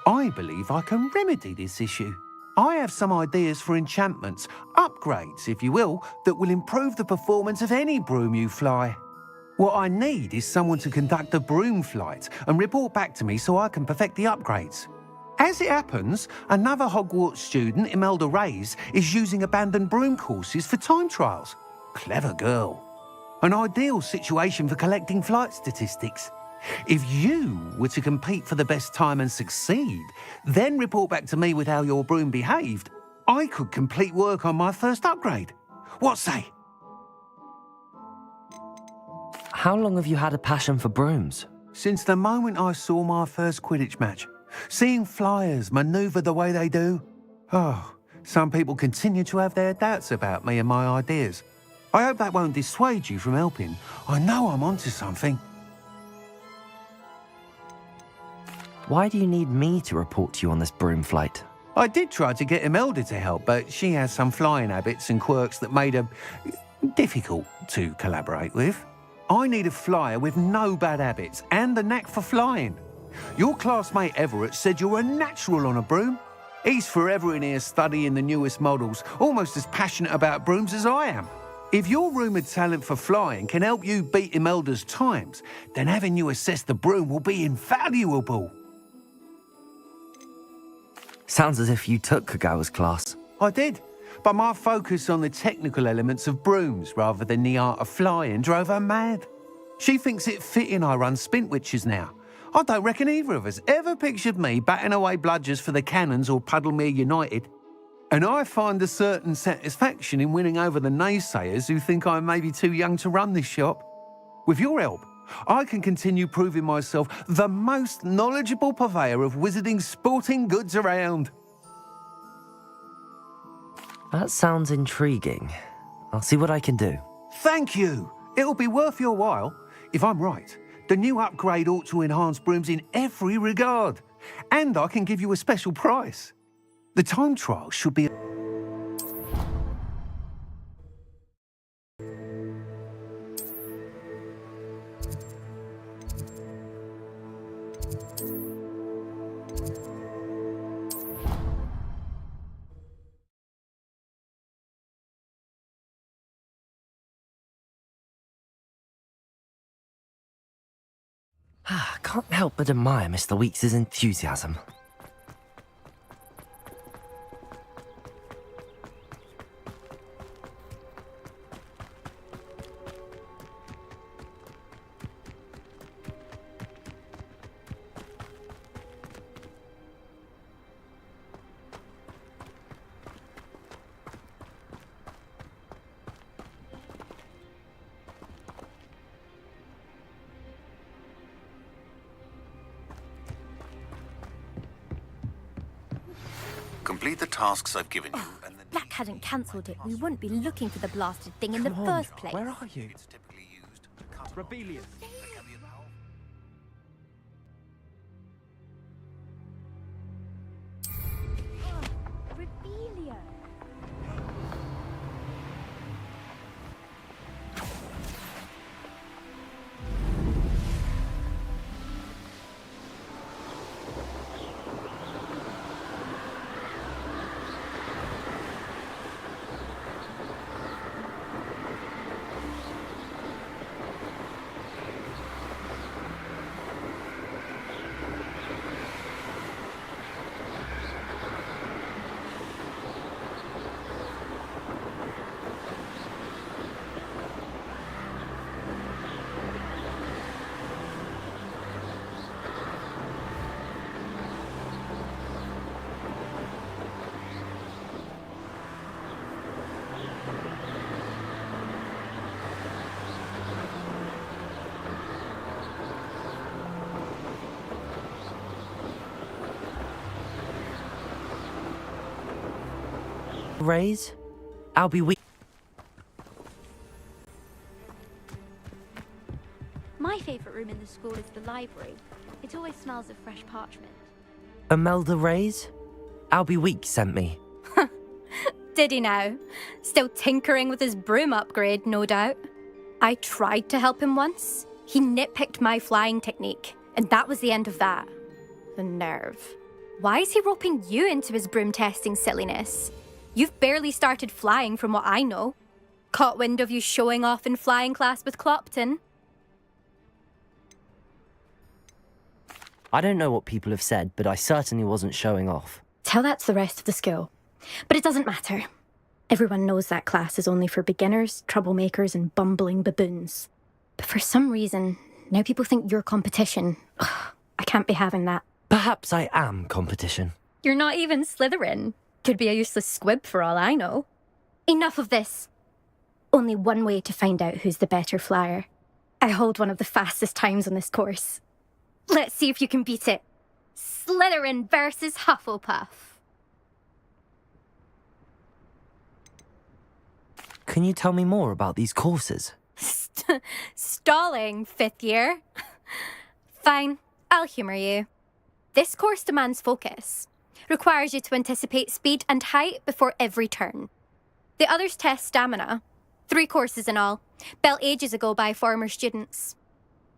[SPEAKER 13] I believe I can remedy this issue. I have some ideas for enchantments, upgrades, if you will, that will improve the performance of any broom you fly. What I need is someone to conduct a broom flight and report back to me so I can perfect the upgrades. As it happens, another Hogwarts student, Imelda Reyes, is using abandoned broom courses for time trials. Clever girl. An ideal situation for collecting flight statistics. If you were to compete for the best time and succeed, then report back to me with how your broom behaved, I could complete work on my first upgrade. What say?
[SPEAKER 1] How long have you had a passion for brooms?
[SPEAKER 13] Since the moment I saw my first Quidditch match. Seeing flyers manoeuvre the way they do. Oh, some people continue to have their doubts about me and my ideas. I hope that won't dissuade you from helping. I know I'm onto something.
[SPEAKER 1] Why do you need me to report to you on this broom flight?
[SPEAKER 13] I did try to get Imelda to help, but she has some flying habits and quirks that made her difficult to collaborate with. I need a flyer with no bad habits and the knack for flying. Your classmate Everett said you're a natural on a broom. He's forever in here studying the newest models, almost as passionate about brooms as I am. If your rumoured talent for flying can help you beat Imelda's times, then having you assess the broom will be invaluable.
[SPEAKER 1] Sounds as if you took Kagawa's class.
[SPEAKER 13] I did, but my focus on the technical elements of brooms rather than the art of flying drove her mad. She thinks it fitting I run Spintwitches now. I don't reckon either of us ever pictured me batting away bludgers for the Cannons or Puddlemere United. And I find a certain satisfaction in winning over the naysayers who think I'm maybe too young to run this shop. With your help, I can continue proving myself the most knowledgeable purveyor of wizarding sporting goods around.
[SPEAKER 1] That sounds intriguing. I'll see what I can do.
[SPEAKER 13] Thank you. It'll be worth your while. If I'm right, the new upgrade ought to enhance brooms in every regard. And I can give you a special price. The time trial should be...
[SPEAKER 1] Can't help but admire Mr. Weekes' enthusiasm.
[SPEAKER 6] Complete the tasks I've given you, and then...
[SPEAKER 14] Black hadn't cancelled it. We wouldn't be looking for the blasted thing in the first place.
[SPEAKER 1] Where are you?
[SPEAKER 6] It's typically used to cut
[SPEAKER 2] Rebellion.
[SPEAKER 14] Rebelia.
[SPEAKER 1] Raise? I'll be weak.
[SPEAKER 14] My favourite room in the school is the library. It always smells of fresh parchment.
[SPEAKER 1] Imelda Raise? Albie Week sent me.
[SPEAKER 15] Did he now? Still tinkering with his broom upgrade, no doubt. I tried to help him once. He nitpicked my flying technique, and that was the end of that. The nerve. Why is he roping you into his broom testing silliness? You've barely started flying from what I know. Caught wind of you showing off in flying class with Clopton.
[SPEAKER 1] I don't know what people have said, but I certainly wasn't showing off.
[SPEAKER 15] Tell that to the rest of the school. But it doesn't matter. Everyone knows that class is only for beginners, troublemakers, and bumbling baboons. But for some reason, Now people think you're competition. Ugh, I can't be having that.
[SPEAKER 1] Perhaps I am competition.
[SPEAKER 15] You're not even Slytherin. Could be a useless squib for all I know. Enough of this. Only one way to find out who's the better flyer. I hold one of the fastest times on this course. Let's see if you can beat it. Slytherin versus Hufflepuff.
[SPEAKER 1] Can you tell me more about these courses?
[SPEAKER 15] Stalling, 5th year. Fine, I'll humour you. This course demands focus. Requires you to anticipate speed and height before every turn. The others test stamina. 3 courses in all, built ages ago by former students.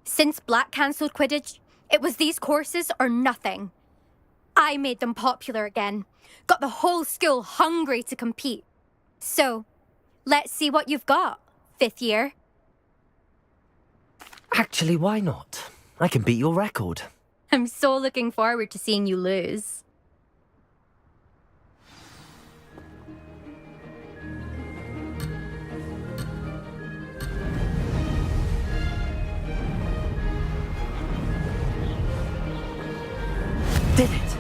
[SPEAKER 15] Since Black cancelled Quidditch, it was these courses or nothing. I made them popular again. Got the whole school hungry to compete. So, let's see what you've got, 5th year.
[SPEAKER 1] Actually, why not? I can beat your record.
[SPEAKER 15] I'm so looking forward to seeing you lose.
[SPEAKER 1] Did it!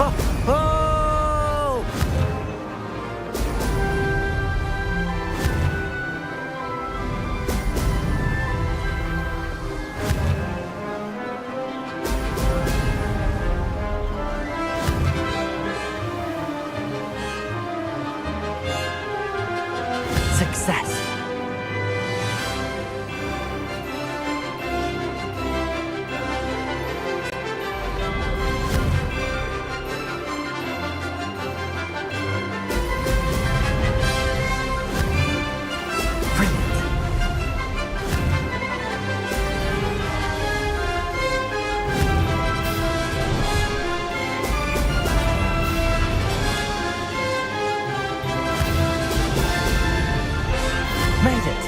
[SPEAKER 1] Oh! Success! Made it!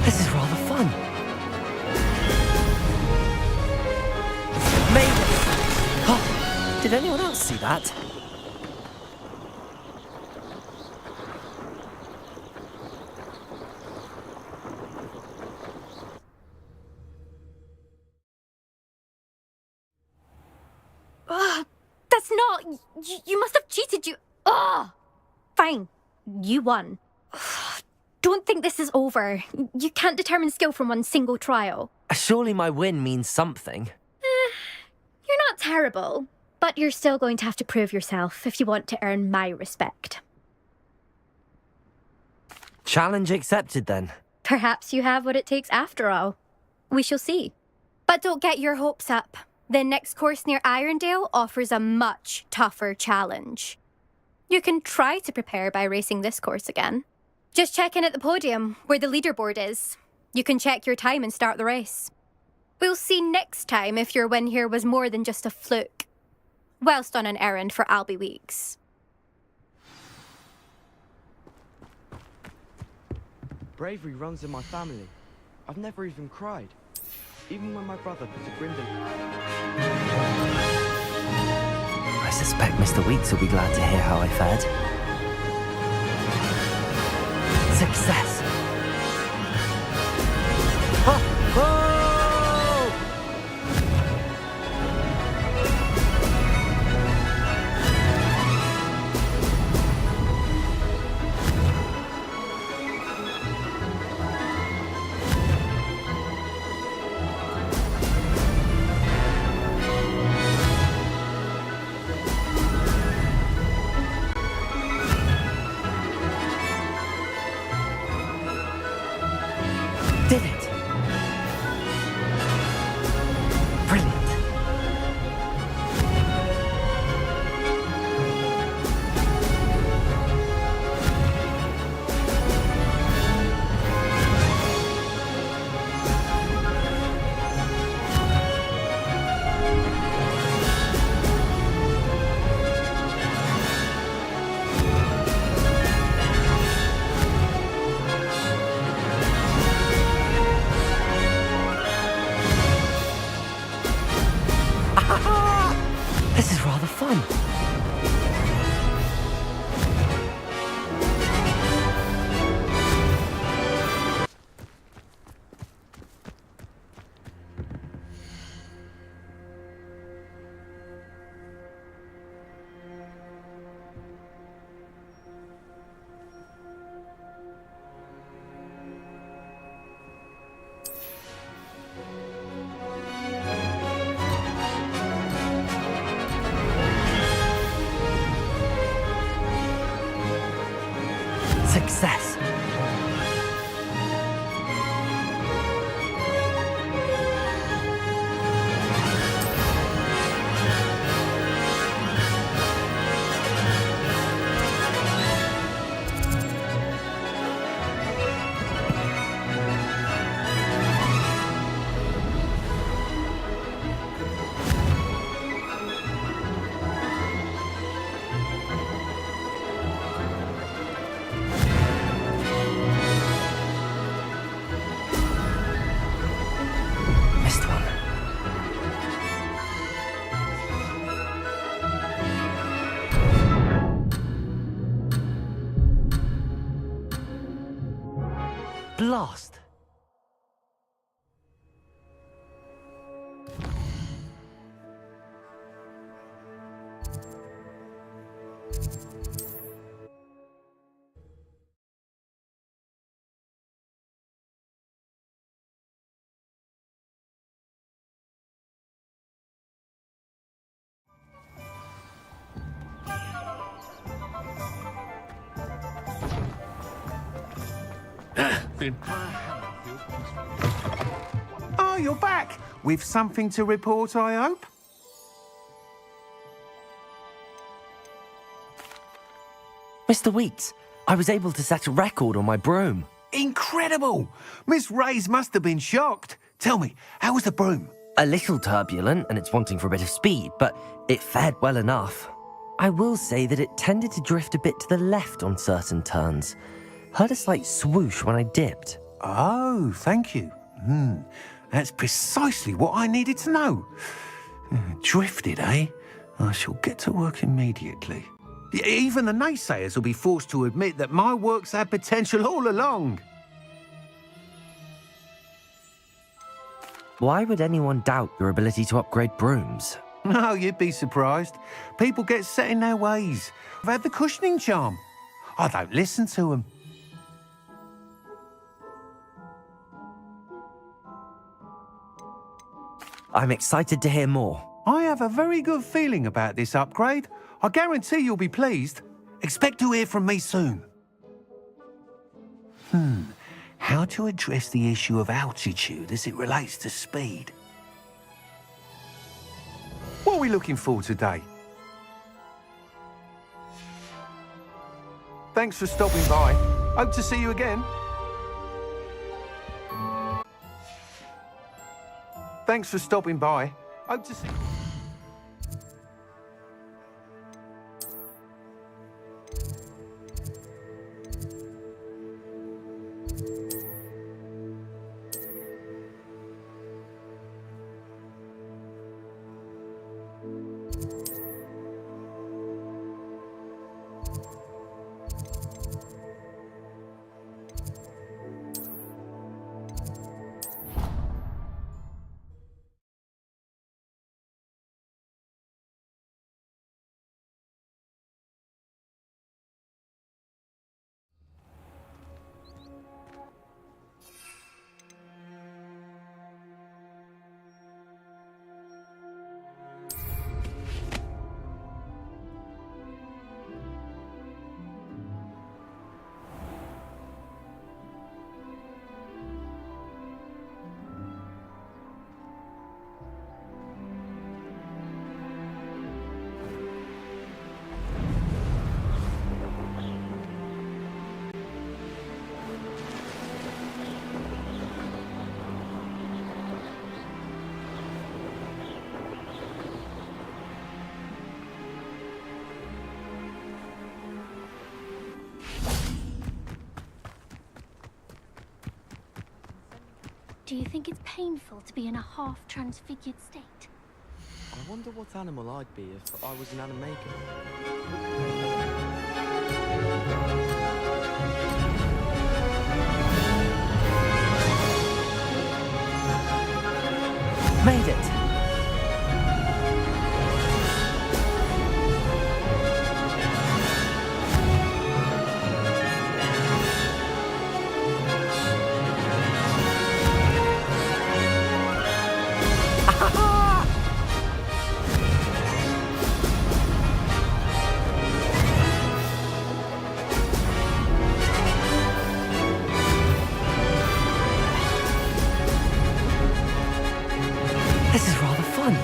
[SPEAKER 1] This is rather fun. Made it! Oh, did anyone else see that?
[SPEAKER 15] That's not... You must have cheated, you... Ugh! Fine. You won. Don't think this is over. You can't determine skill from one single trial.
[SPEAKER 1] Surely my win means something.
[SPEAKER 15] You're not terrible, but you're still going to have to prove yourself if you want to earn my respect.
[SPEAKER 1] Challenge accepted then.
[SPEAKER 15] Perhaps you have what it takes after all. We shall see. But don't get your hopes up. The next course near Irondale offers a much tougher challenge. You can try to prepare by racing this course again. Just check in at the podium, where the leaderboard is. You can check your time and start the race. We'll see next time if your win here was more than just a fluke. Whilst on an errand for Albie Weeks.
[SPEAKER 16] Bravery runs in my family. I've never even cried. Even when my brother was a Gryffindor.
[SPEAKER 1] I suspect Mr. Weeks will be glad to hear how I fared. Success! This is rather fun. Success. Missed one. Blast.
[SPEAKER 13] Oh, you're back! With something to report, I hope?
[SPEAKER 1] Mr. Weeks, I was able to set a record on my broom.
[SPEAKER 13] Incredible! Miss Reyes must have been shocked. Tell me, how was the broom?
[SPEAKER 1] A little turbulent and it's wanting for a bit of speed, but it fared well enough. I will say that it tended to drift a bit to the left on certain turns. Heard a slight swoosh when I dipped.
[SPEAKER 13] Oh, thank you. That's precisely what I needed to know. Drifted, eh? I shall get to work immediately. Even the naysayers will be forced to admit that my work's had potential all along.
[SPEAKER 1] Why would anyone doubt your ability to upgrade brooms?
[SPEAKER 13] No, you'd be surprised. People get set in their ways. I've had the cushioning charm. I don't listen to them.
[SPEAKER 1] I'm excited to hear more.
[SPEAKER 13] I have a very good feeling about this upgrade. I guarantee you'll be pleased. Expect to hear from me soon. How to address the issue of altitude as it relates to speed? What are we looking for today? Thanks for stopping by. Hope to see you again. Thanks for stopping by. Hope to see you.
[SPEAKER 14] Do you think it's painful to be in a half-transfigured state?
[SPEAKER 16] I wonder what animal I'd be if I was an animaker.
[SPEAKER 1] Made it! This is rather fun.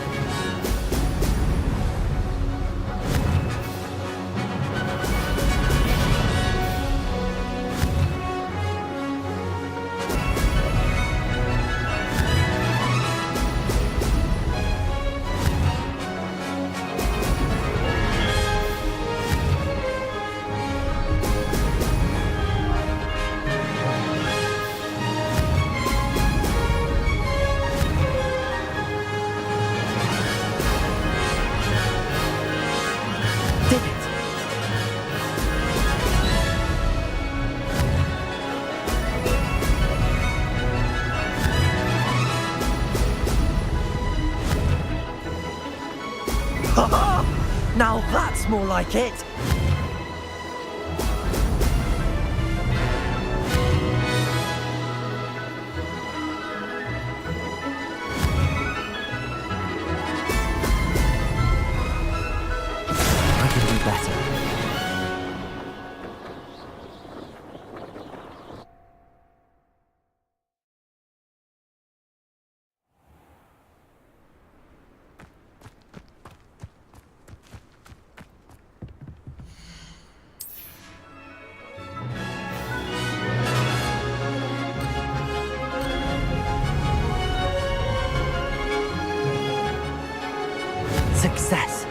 [SPEAKER 1] Did it? Now that's more like it! I can do better. Success.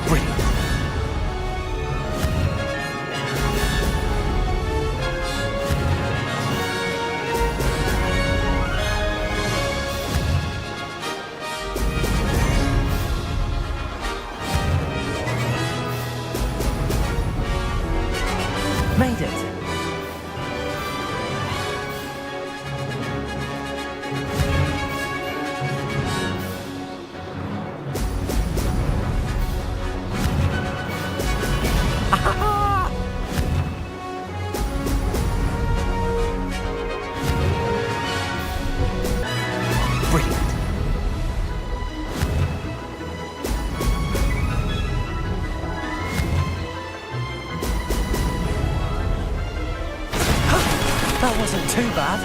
[SPEAKER 1] Brilliant. Made it. Brilliant. That wasn't too bad.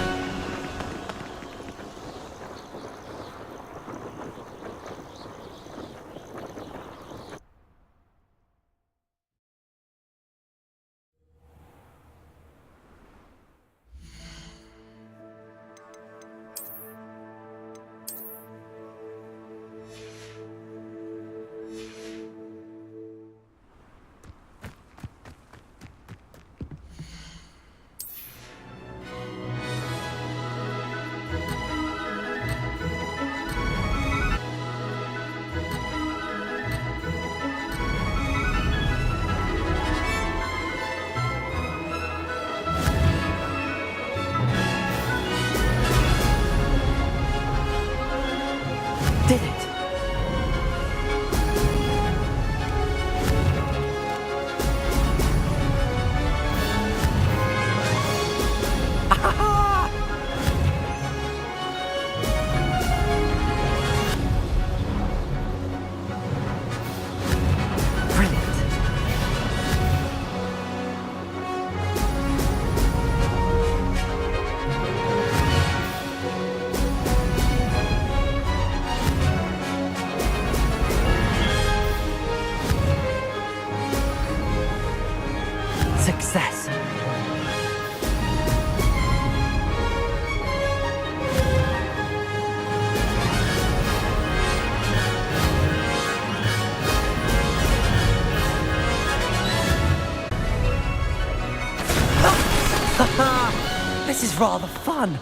[SPEAKER 1] Did it. Brilliant. Success. Haha! This is rather fun.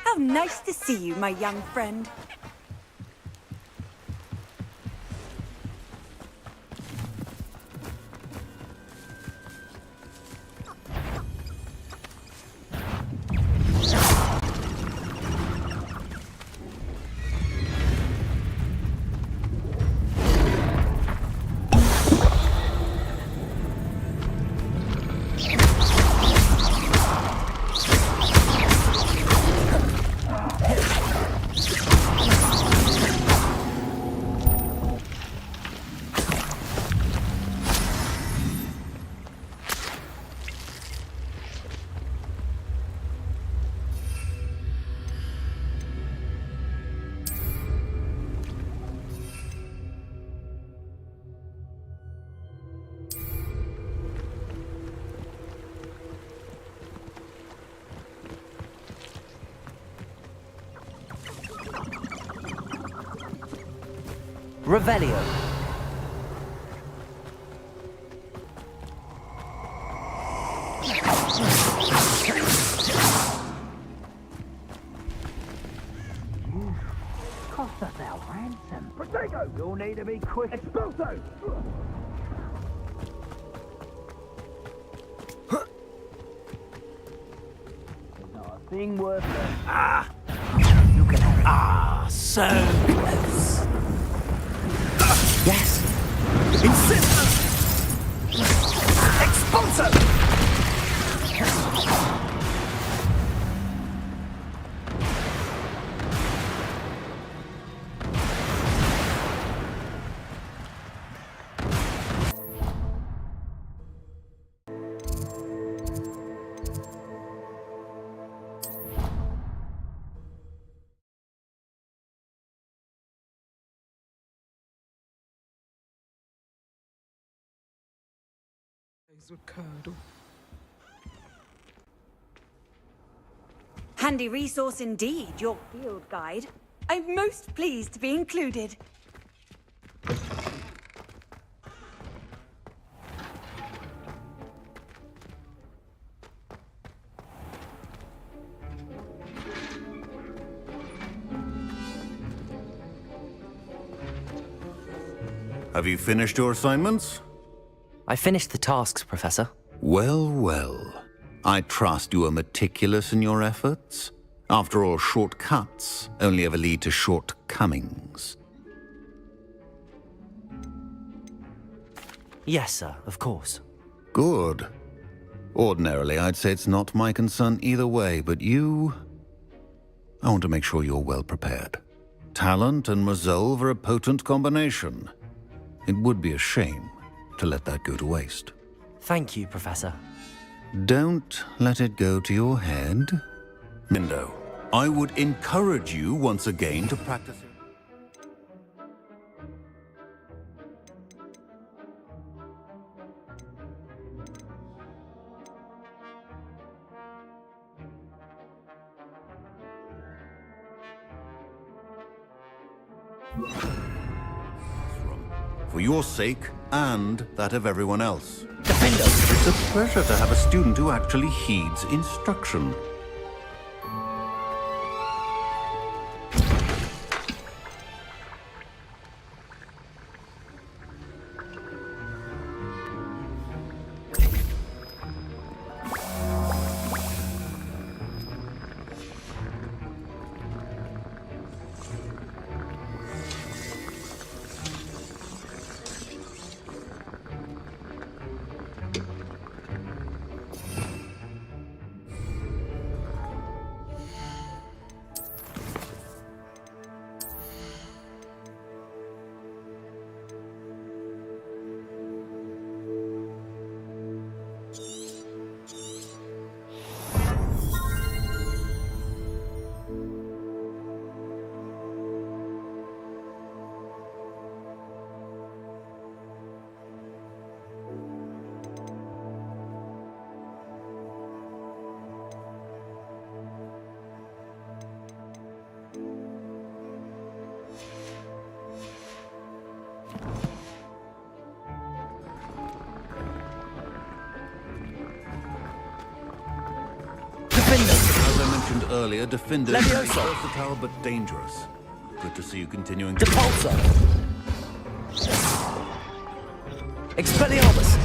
[SPEAKER 9] How nice to see you, my young friend.
[SPEAKER 1] Revelio.
[SPEAKER 2] Cost us our ransom. Protego! You'll need to be quick. Expulso! Not a thing worth it. Ah! You can have it. Ah, so close.
[SPEAKER 1] Yes.
[SPEAKER 2] Incendio! Expulso!
[SPEAKER 9] Handy resource indeed, your field guide. I'm most pleased to be included.
[SPEAKER 6] Have you finished your assignments?
[SPEAKER 1] I finished the tasks, Professor.
[SPEAKER 6] Well, well. I trust you are meticulous in your efforts. After all, shortcuts only ever lead to shortcomings.
[SPEAKER 1] Yes, sir, of course.
[SPEAKER 6] Good. Ordinarily, I'd say it's not my concern either way, but you... I want to make sure you're well prepared. Talent and resolve are a potent combination. It would be a shame to let that go to waste.
[SPEAKER 1] Thank you, Professor.
[SPEAKER 6] Don't let it go to your head. Mindo, I would encourage you once again to practice... For your sake, and that of everyone else. It's a pleasure to have a student who actually heeds instruction. As I mentioned earlier, Defender is versatile but dangerous. Good to see you continuing to...
[SPEAKER 1] Depulsor! Expelliarmus!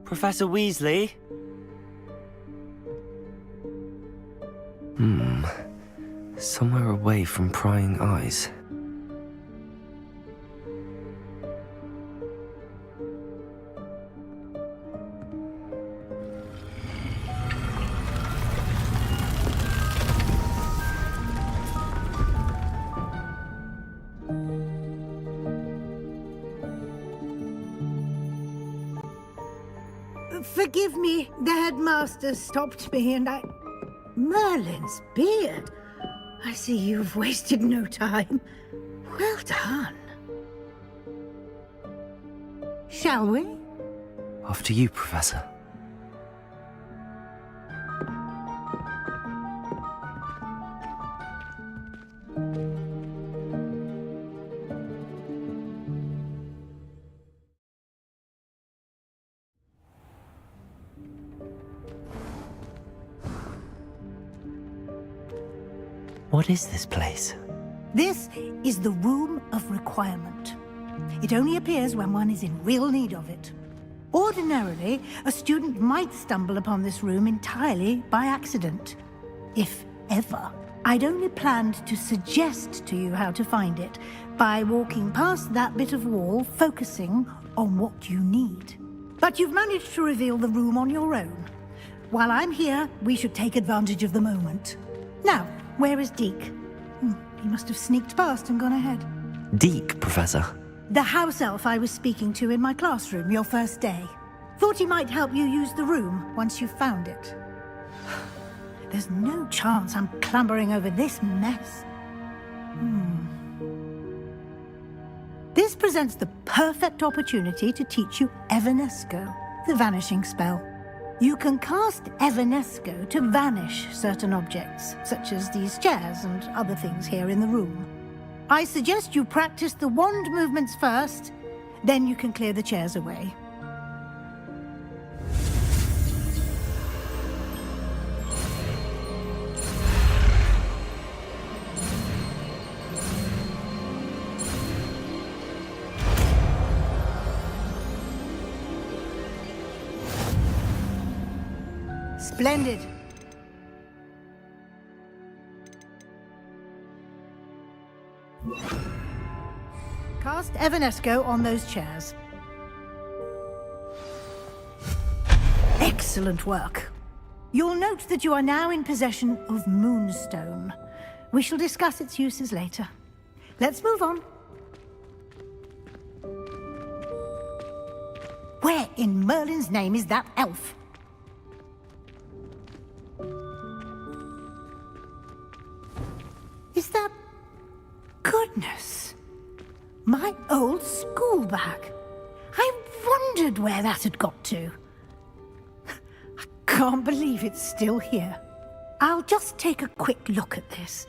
[SPEAKER 1] Professor Weasley? Somewhere away from prying eyes.
[SPEAKER 12] Forgive me, the headmaster stopped me and I... Merlin's beard. I see you've wasted no time. Well done. Shall we?
[SPEAKER 1] After you, Professor. What is this place?
[SPEAKER 12] This is the Room of Requirement. It only appears when one is in real need of it. Ordinarily, a student might stumble upon this room entirely by accident. If ever. I'd only planned to suggest to you how to find it by walking past that bit of wall, focusing on what you need. But you've managed to reveal the room on your own. While I'm here, we should take advantage of the moment. Now, where is Deke? He must have sneaked past and gone ahead.
[SPEAKER 1] Deke, Professor.
[SPEAKER 12] The house elf I was speaking to in my classroom your first day. Thought he might help you use the room once you found it. There's no chance I'm clambering over this mess. This presents the perfect opportunity to teach you Evanesco, the vanishing spell. You can cast Evanesco to vanish certain objects, such as these chairs and other things here in the room. I suggest you practice the wand movements first, then you can clear the chairs away. Splendid. Cast Evanesco on those chairs. Excellent work. You'll note that you are now in possession of Moonstone. We shall discuss its uses later. Let's move on. Where in Merlin's name is that elf? Is that... Goodness! My old school bag. I wondered where that had got to. I can't believe it's still here. I'll just take a quick look at this.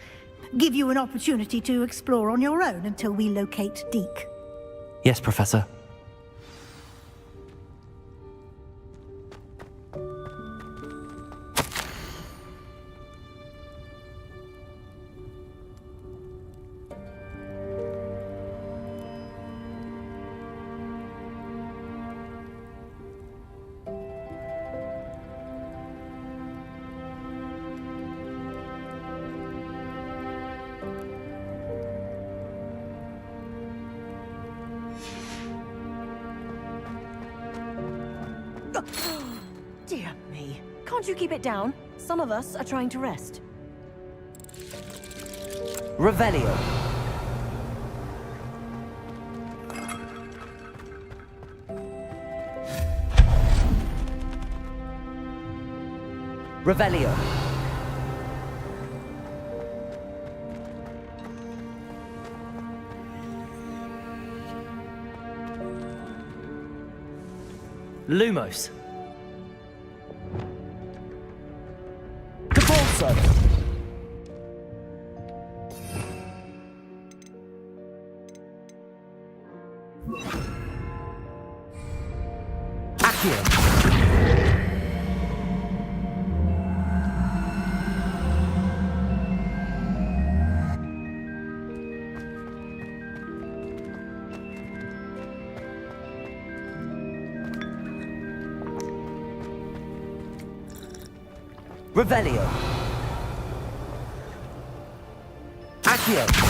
[SPEAKER 12] Give you an opportunity to explore on your own until we locate Deke.
[SPEAKER 1] Yes, Professor.
[SPEAKER 17] Dear me. Can't you keep it down? Some of us are trying to rest.
[SPEAKER 1] Revelio. Revelio. Lumos. Capulso. Accio. Revelio. Accio!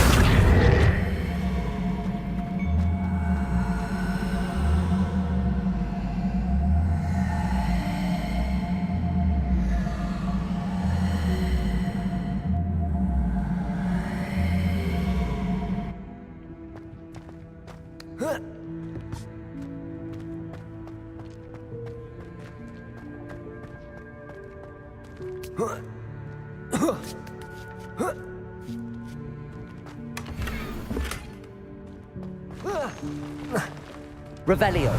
[SPEAKER 1] Revelio.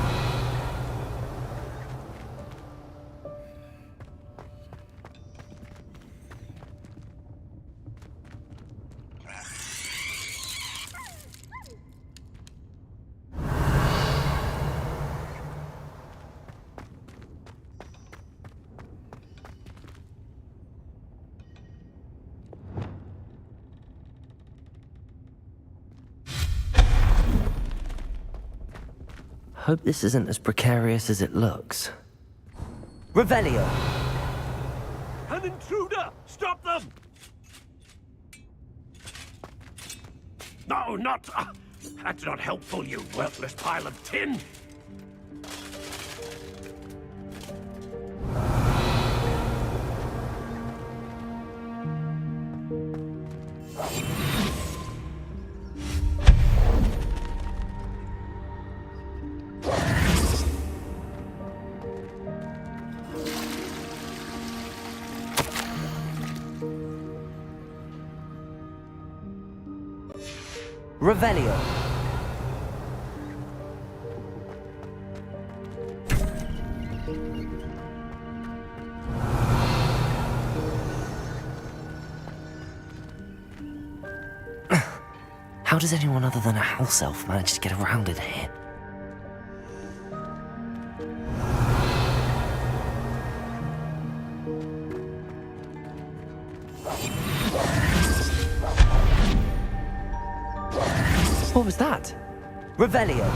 [SPEAKER 1] Hope this isn't as precarious as it looks. Revelio!
[SPEAKER 18] An intruder! Stop them! No, not... that's not helpful, you worthless pile of tin!
[SPEAKER 1] Revelio. How does anyone other than a house elf manage to get around in here? What was that? Revelio.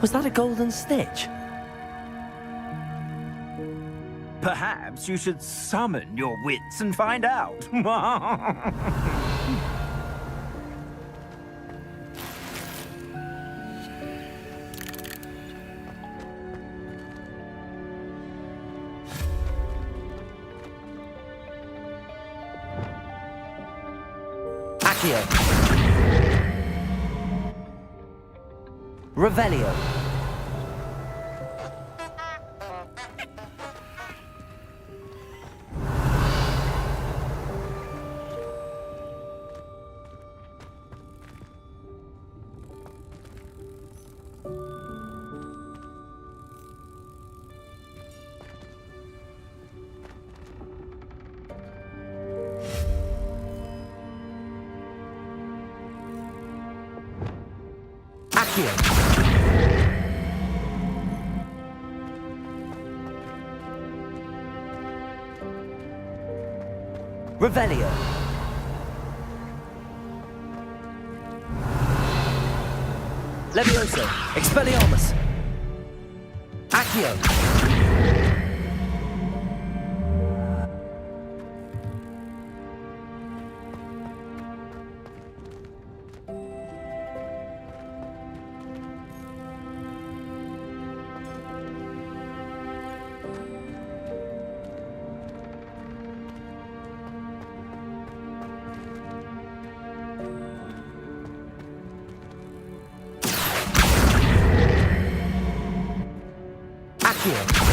[SPEAKER 1] Was that a golden snitch?
[SPEAKER 2] Perhaps you should summon your wits and find out.
[SPEAKER 1] Accio. Revelio. Accio. Revelio. Levioso. Expelliarmus. Accio. Accio.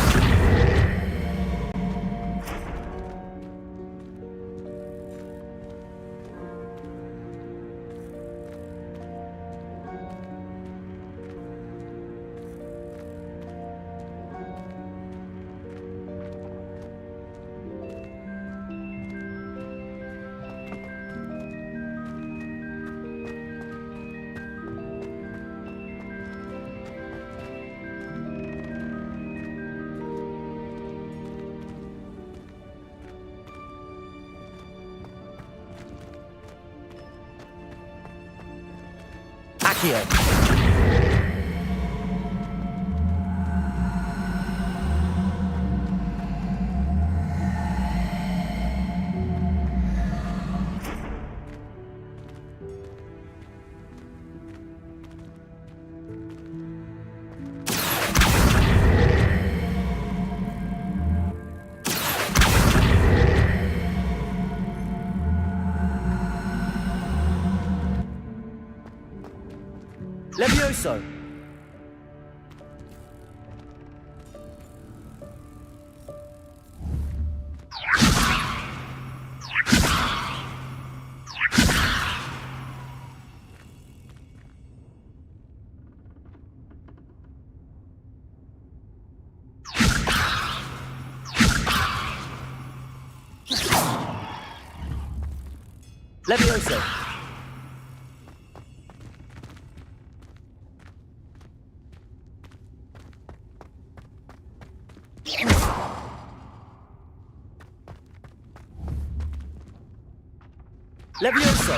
[SPEAKER 19] Levioso! Levioso! Levioso!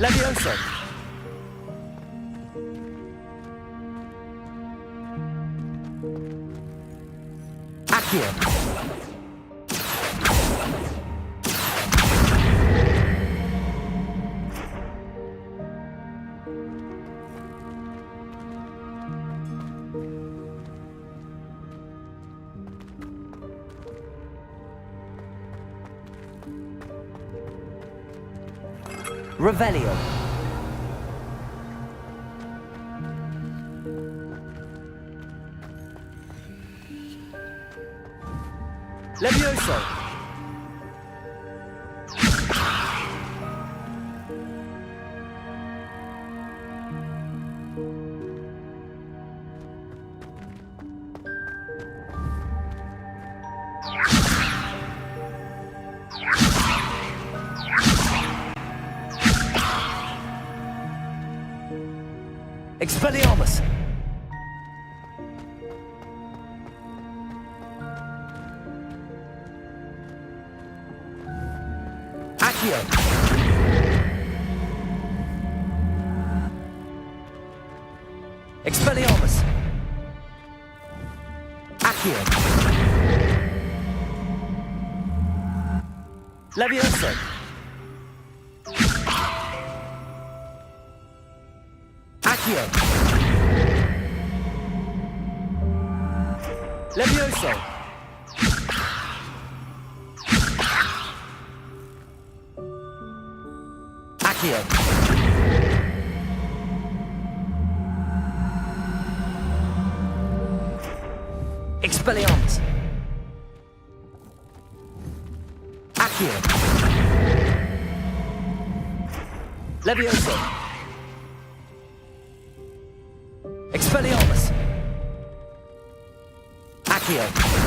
[SPEAKER 19] Levioso! Accio! Revelio. Levioso. Expelliarmus! Accio! Expelliarmus! Accio! Levioso! Accio! Levioso! Accio! Expelliarmus! Accio! Levioso! Expelliarmus! Accio!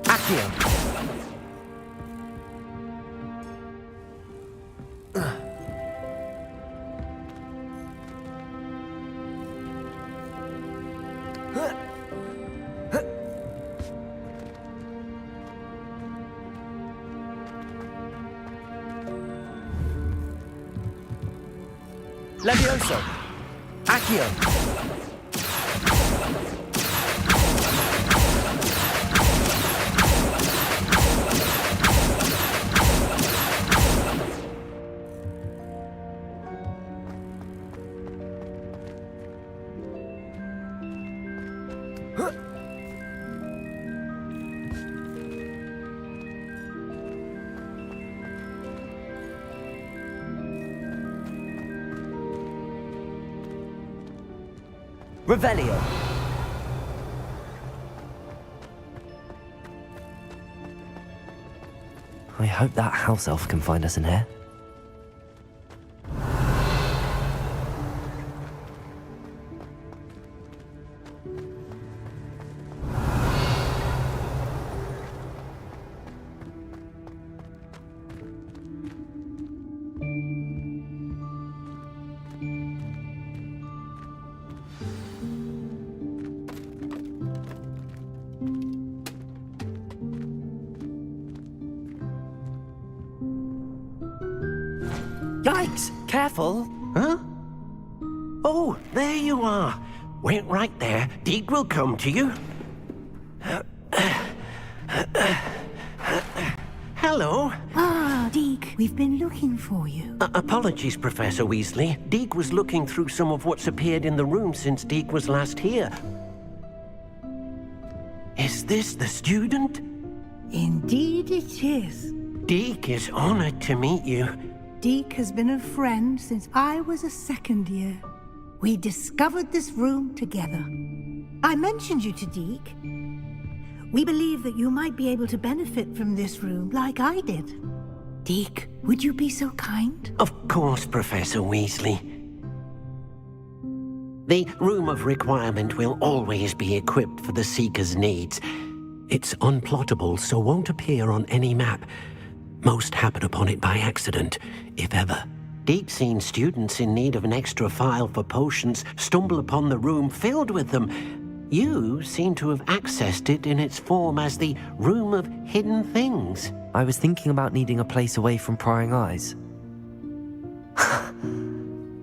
[SPEAKER 19] Accio! Levioso! Accio! Revelio.
[SPEAKER 1] I hope that house elf can find us in here. Yikes! Careful!
[SPEAKER 8] Huh? Oh, there you are. Wait right there. Deek will come to you. Hello.
[SPEAKER 12] Ah, Deek, we've been looking for you.
[SPEAKER 8] Apologies, Professor Weasley. Deek was looking through some of what's appeared in the room since Deek was last here. Is this the student?
[SPEAKER 12] Indeed it is.
[SPEAKER 8] Deek is honored to meet you.
[SPEAKER 12] Deek has been a friend since I was a second year. We discovered this room together. I mentioned you to Deek. We believe that you might be able to benefit from this room like I did. Deek, would you be so kind?
[SPEAKER 8] Of course, Professor Weasley. The Room of Requirement will always be equipped for the Seeker's needs. It's unplottable, so won't appear on any map. Most happen upon it by accident, if ever. Deek's seen students in need of an extra file for potions stumble upon the room filled with them. You seem to have accessed it in its form as the Room of Hidden Things.
[SPEAKER 1] I was thinking about needing a place away from prying eyes.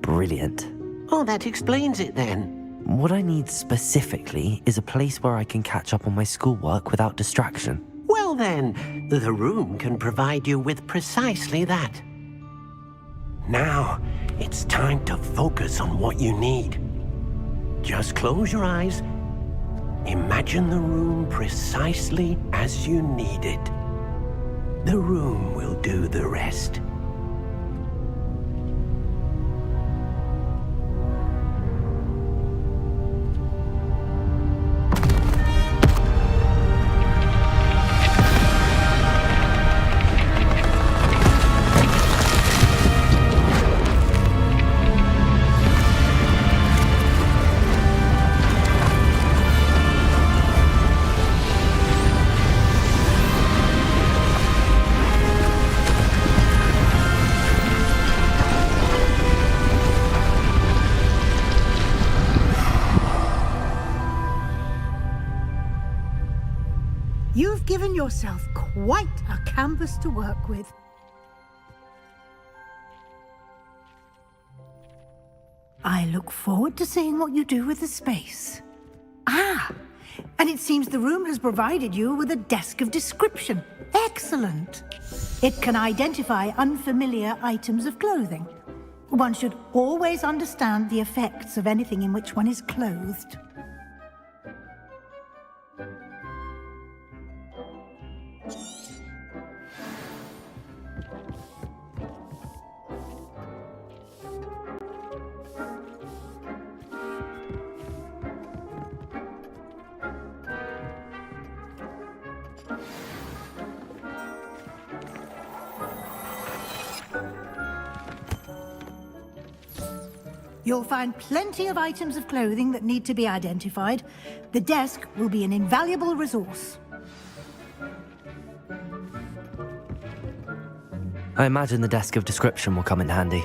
[SPEAKER 1] Brilliant.
[SPEAKER 8] Oh, that explains it then.
[SPEAKER 1] What I need specifically is a place where I can catch up on my schoolwork without distraction.
[SPEAKER 8] Well then, the room can provide you with precisely that. Now, it's time to focus on what you need. Just close your eyes. Imagine the room precisely as you need it. The room will do the rest.
[SPEAKER 12] You've given yourself quite a canvas to work with. I look forward to seeing what you do with the space. Ah, and it seems the room has provided you with a desk of description. Excellent. It can identify unfamiliar items of clothing. One should always understand the effects of anything in which one is clothed. You'll find plenty of items of clothing that need to be identified. The desk will be an invaluable resource.
[SPEAKER 1] I imagine the desk of description will come in handy.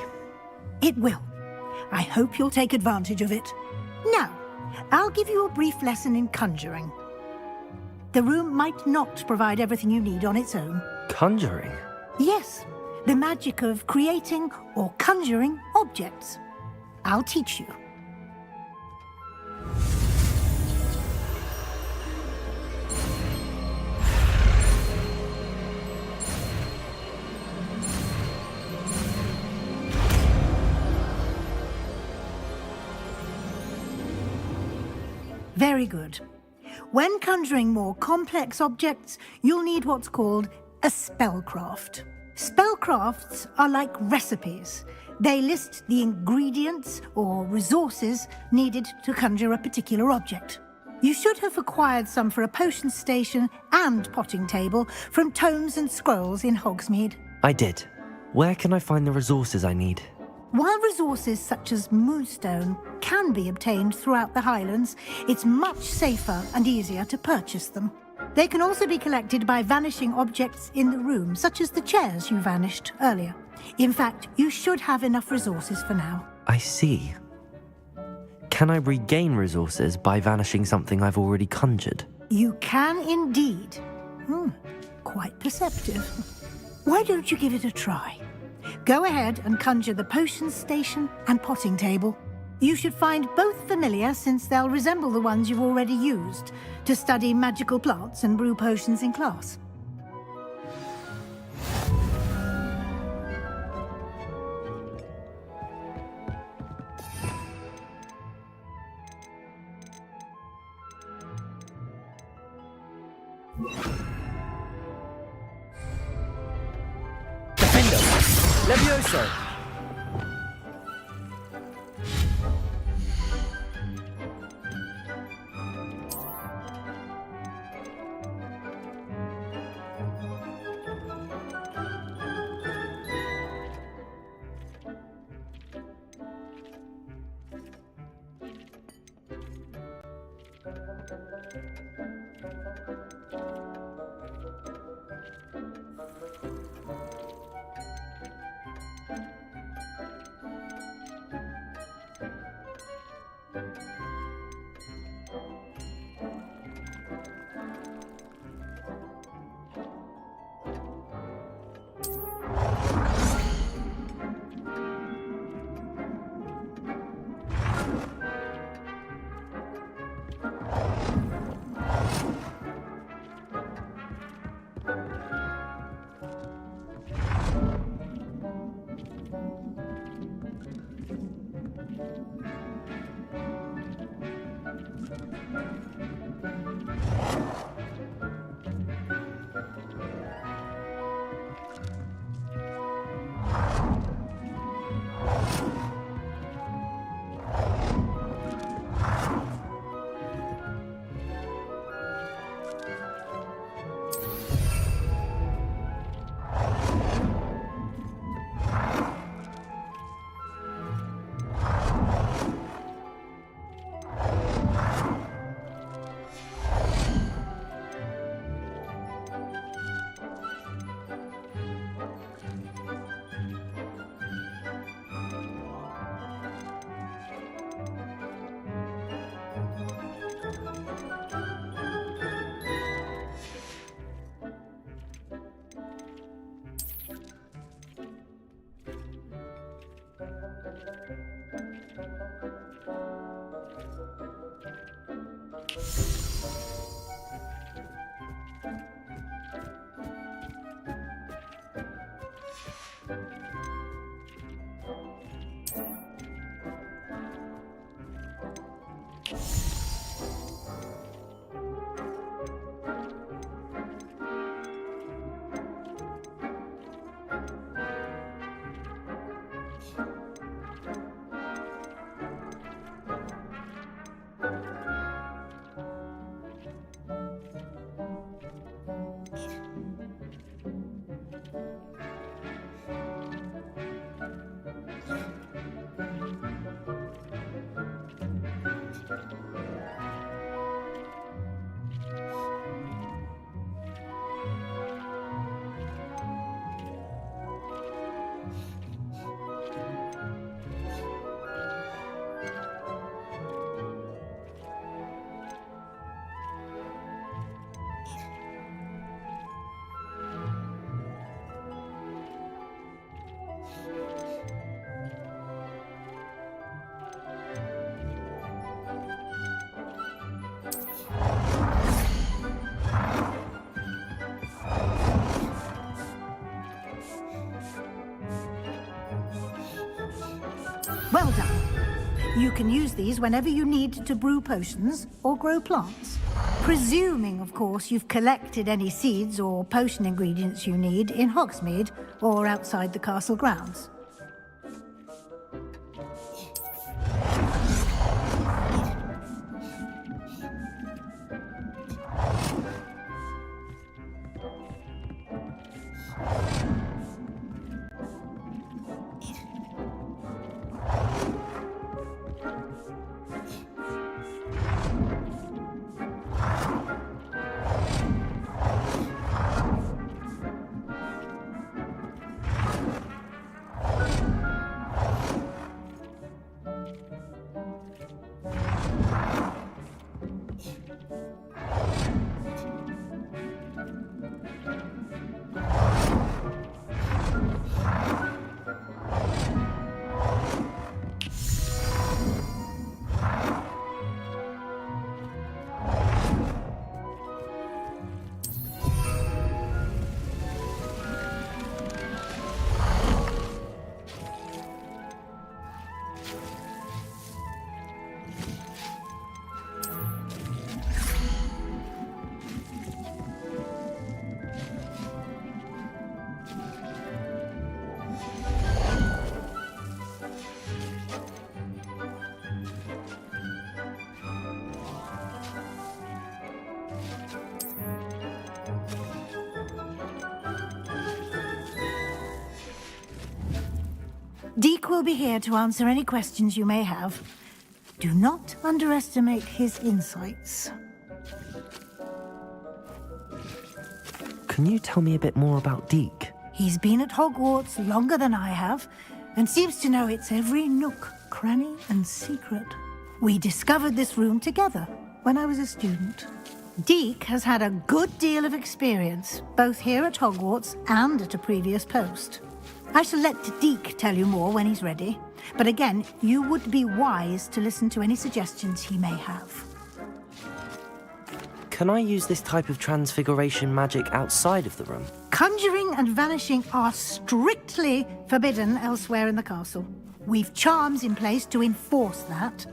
[SPEAKER 12] It will. I hope you'll take advantage of it. Now, I'll give you a brief lesson in conjuring. The room might not provide everything you need on its own.
[SPEAKER 1] Conjuring?
[SPEAKER 12] Yes, the magic of creating or conjuring objects. I'll teach you. Very good. When conjuring more complex objects, you'll need what's called a spellcraft. Spellcrafts are like recipes. They list the ingredients or resources needed to conjure a particular object. You should have acquired some for a potion station and potting table from Tomes and Scrolls in Hogsmeade.
[SPEAKER 1] I did. Where can I find the resources I need?
[SPEAKER 12] While resources such as Moonstone can be obtained throughout the Highlands, it's much safer and easier to purchase them. They can also be collected by vanishing objects in the room, such as the chairs you vanished earlier. In fact, you should have enough resources for now.
[SPEAKER 1] I see. Can I regain resources by vanishing something I've already conjured?
[SPEAKER 12] You can indeed. Quite perceptive. Why don't you give it a try? Go ahead and conjure the potions station and potting table. You should find both familiar, since they'll resemble the ones you've already used to study magical plants and brew potions in class.
[SPEAKER 19] Defender! Levioso!
[SPEAKER 12] Well done. You can use these whenever you need to brew potions or grow plants. Presuming, of course, you've collected any seeds or potion ingredients you need in Hogsmeade or outside the castle grounds. Deke will be here to answer any questions you may have. Do not underestimate his insights.
[SPEAKER 1] Can you tell me a bit more about Deke?
[SPEAKER 12] He's been at Hogwarts longer than I have, and seems to know its every nook, cranny, and secret. We discovered this room together when I was a student. Deke has had a good deal of experience, both here at Hogwarts and at a previous post. I shall let Deke tell you more when he's ready, but again, you would be wise to listen to any suggestions he may have.
[SPEAKER 1] Can I use this type of transfiguration magic outside of the room?
[SPEAKER 12] Conjuring and vanishing are strictly forbidden elsewhere in the castle. We've charms in place to enforce that.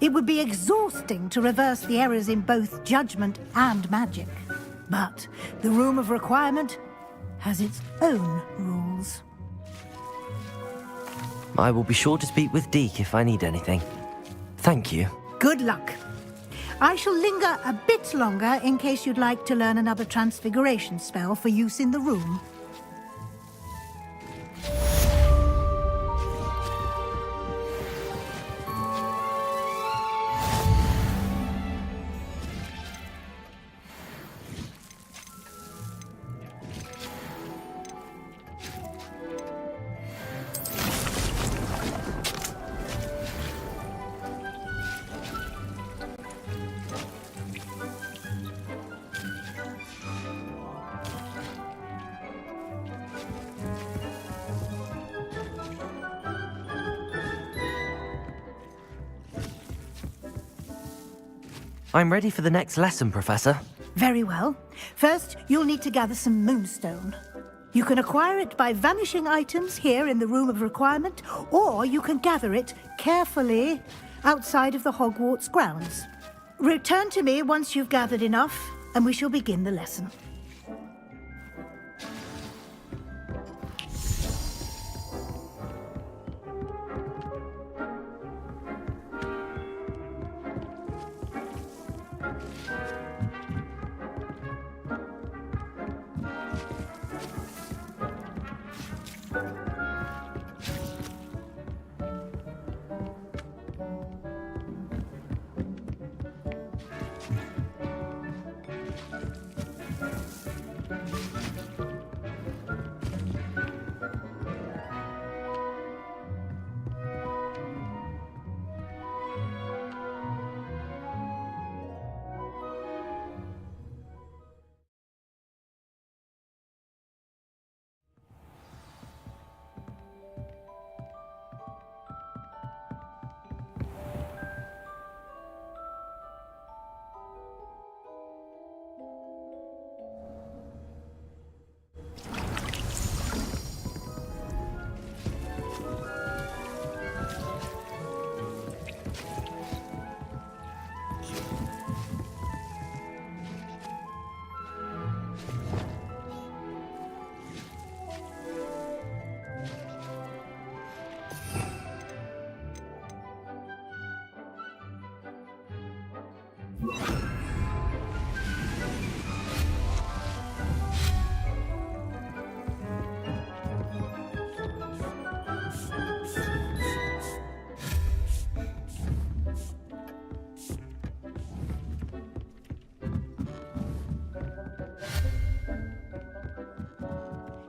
[SPEAKER 12] It would be exhausting to reverse the errors in both judgment and magic. But the Room of Requirement has its own rules.
[SPEAKER 1] I will be sure to speak with Deke if I need anything. Thank you.
[SPEAKER 12] Good luck. I shall linger a bit longer in case you'd like to learn another transfiguration spell for use in the room.
[SPEAKER 1] I'm ready for the next lesson, Professor.
[SPEAKER 12] Very well. First, you'll need to gather some moonstone. You can acquire it by vanishing items here in the Room of Requirement, or you can gather it carefully outside of the Hogwarts grounds. Return to me once you've gathered enough, and we shall begin the lesson.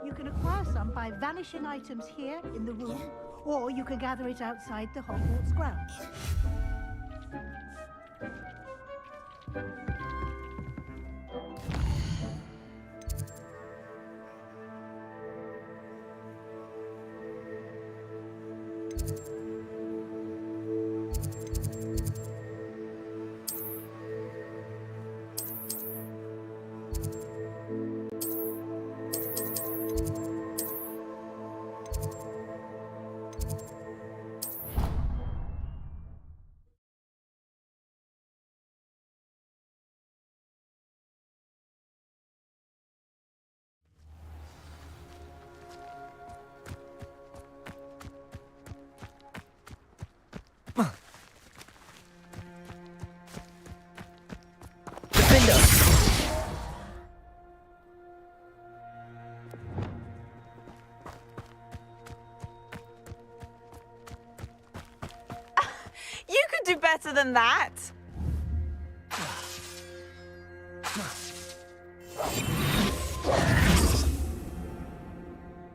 [SPEAKER 12] You can acquire some by vanishing items here in the room, or you can gather it outside the Hogwarts grounds.
[SPEAKER 3] do better than that.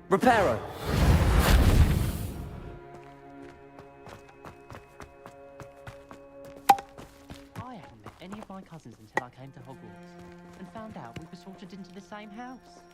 [SPEAKER 19] Reparo.
[SPEAKER 20] I hadn't met any of my cousins until I came to Hogwarts and found out we were sorted into the same house.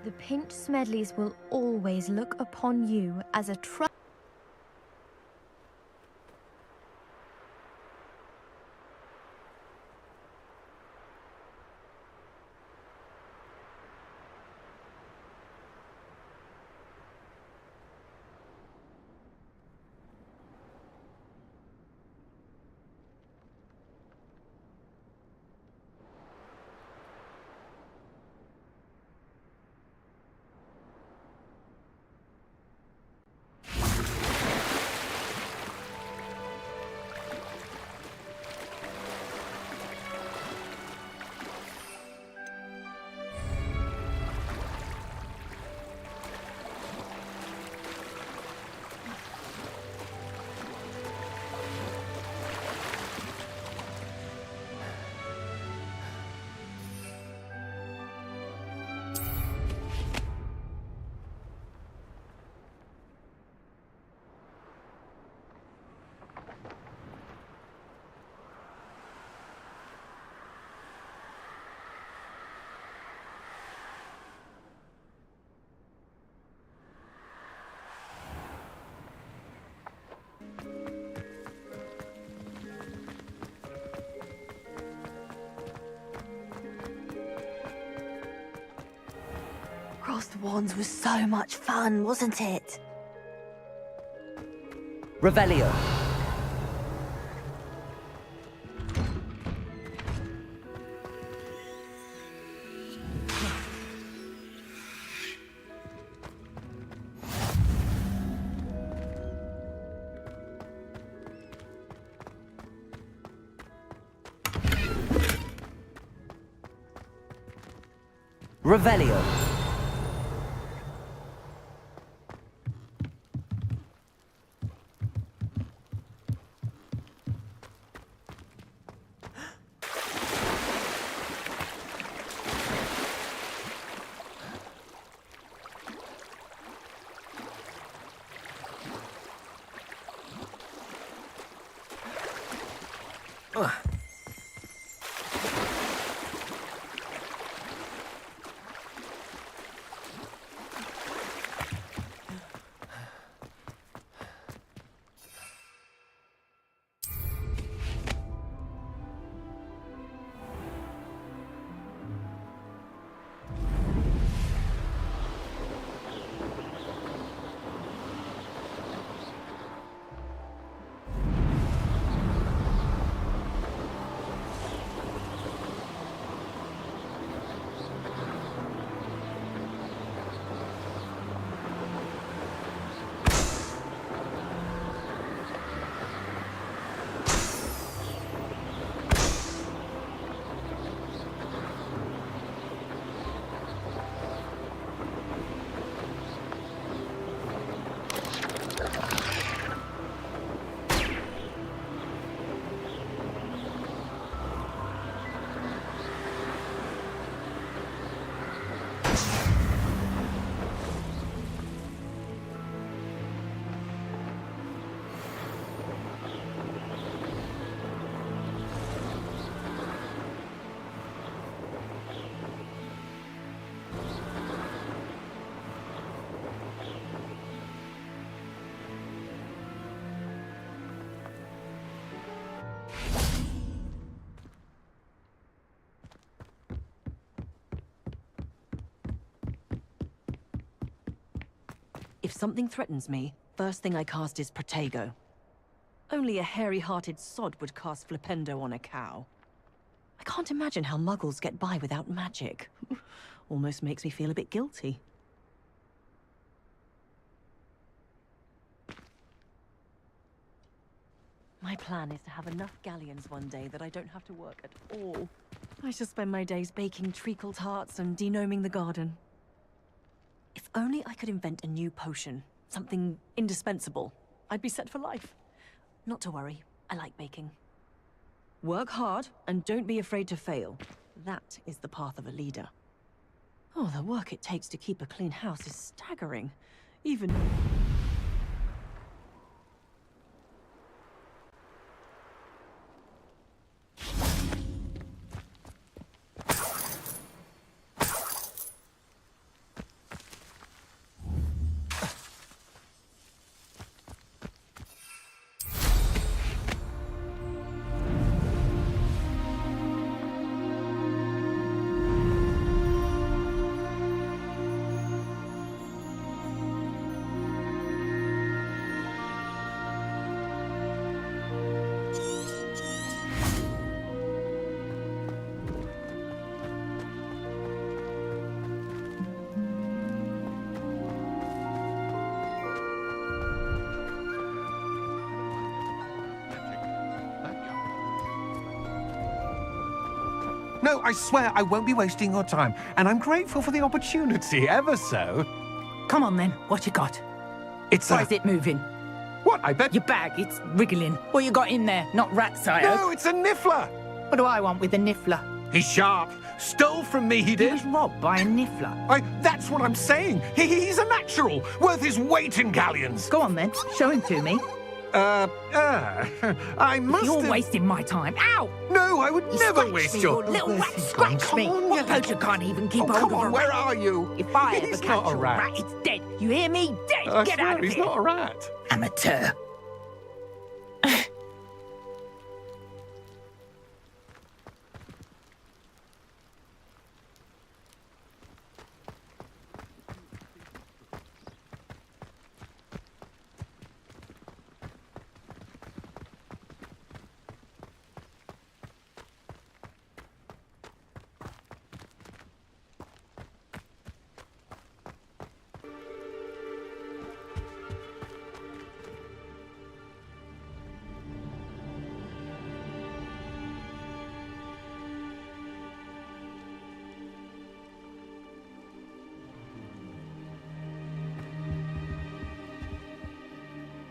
[SPEAKER 14] The Pinch Smedleys will always look upon you as a
[SPEAKER 17] Crossed Wands was so much fun, wasn't it?
[SPEAKER 19] Revelio. Revelio.
[SPEAKER 17] If something threatens me, first thing I cast is Protego. Only a hairy-hearted sod would cast Flipendo on a cow. I can't imagine how muggles get by without magic. Almost makes me feel a bit guilty. My plan is to have enough galleons one day that I don't have to work at all. I shall spend my days baking treacle tarts and denoming the garden. If only I could invent a new potion, something indispensable, I'd be set for life. Not to worry, I like baking. Work hard and don't be afraid to fail. That is the path of a leader. Oh, the work it takes to keep a clean house is staggering. Even...
[SPEAKER 13] No, I swear I won't be wasting your time, and I'm grateful for the opportunity, ever so.
[SPEAKER 4] Come on then, what you got?
[SPEAKER 13] It's
[SPEAKER 4] Why is it moving?
[SPEAKER 13] What, I bet...
[SPEAKER 4] Your bag, it's wriggling. What you got in there? Not rats, I hope.
[SPEAKER 13] No, it's a niffler!
[SPEAKER 4] What do I want with a niffler?
[SPEAKER 13] He's sharp. Stole from me, he did.
[SPEAKER 4] He was robbed by a niffler.
[SPEAKER 13] That's what I'm saying. He's a natural, worth his weight in galleons.
[SPEAKER 4] Go on then, show him to me.
[SPEAKER 13] I must
[SPEAKER 4] You're
[SPEAKER 13] have...
[SPEAKER 4] wasting my time. Ow!
[SPEAKER 13] No, I would never waste your...
[SPEAKER 4] little rat scratched me. What poacher can't even keep hold
[SPEAKER 13] come
[SPEAKER 4] of a
[SPEAKER 13] on,
[SPEAKER 4] rat?
[SPEAKER 13] where are you?
[SPEAKER 4] If I
[SPEAKER 13] He's
[SPEAKER 4] ever
[SPEAKER 13] not
[SPEAKER 4] catch
[SPEAKER 13] a
[SPEAKER 4] a
[SPEAKER 13] rat.
[SPEAKER 4] rat, it's dead. You hear me? Dead.
[SPEAKER 13] I
[SPEAKER 4] Get
[SPEAKER 13] swear,
[SPEAKER 4] out of
[SPEAKER 13] he's
[SPEAKER 4] here.
[SPEAKER 13] not a rat.
[SPEAKER 4] Amateur.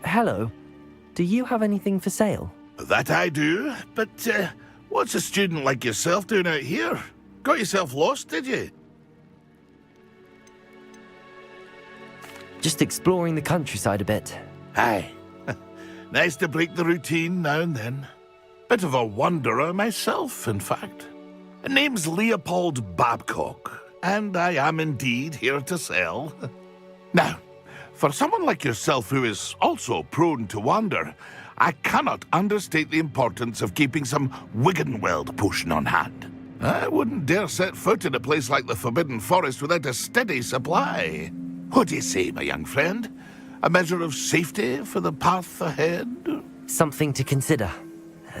[SPEAKER 1] Hello. Do you have anything for sale?
[SPEAKER 18] That I do, but what's a student like yourself doing out here? Got yourself lost, did you?
[SPEAKER 1] Just exploring the countryside a bit.
[SPEAKER 18] Aye. Nice to break the routine now and then. Bit of a wanderer myself, in fact. Name's Leopold Babcock, and I am indeed here to sell. Now, for someone like yourself who is also prone to wander, I cannot understate the importance of keeping some Wiggenweld potion on hand. I wouldn't dare set foot in a place like the Forbidden Forest without a steady supply. What do you say, my young friend? A measure of safety for the path ahead?
[SPEAKER 1] Something to consider.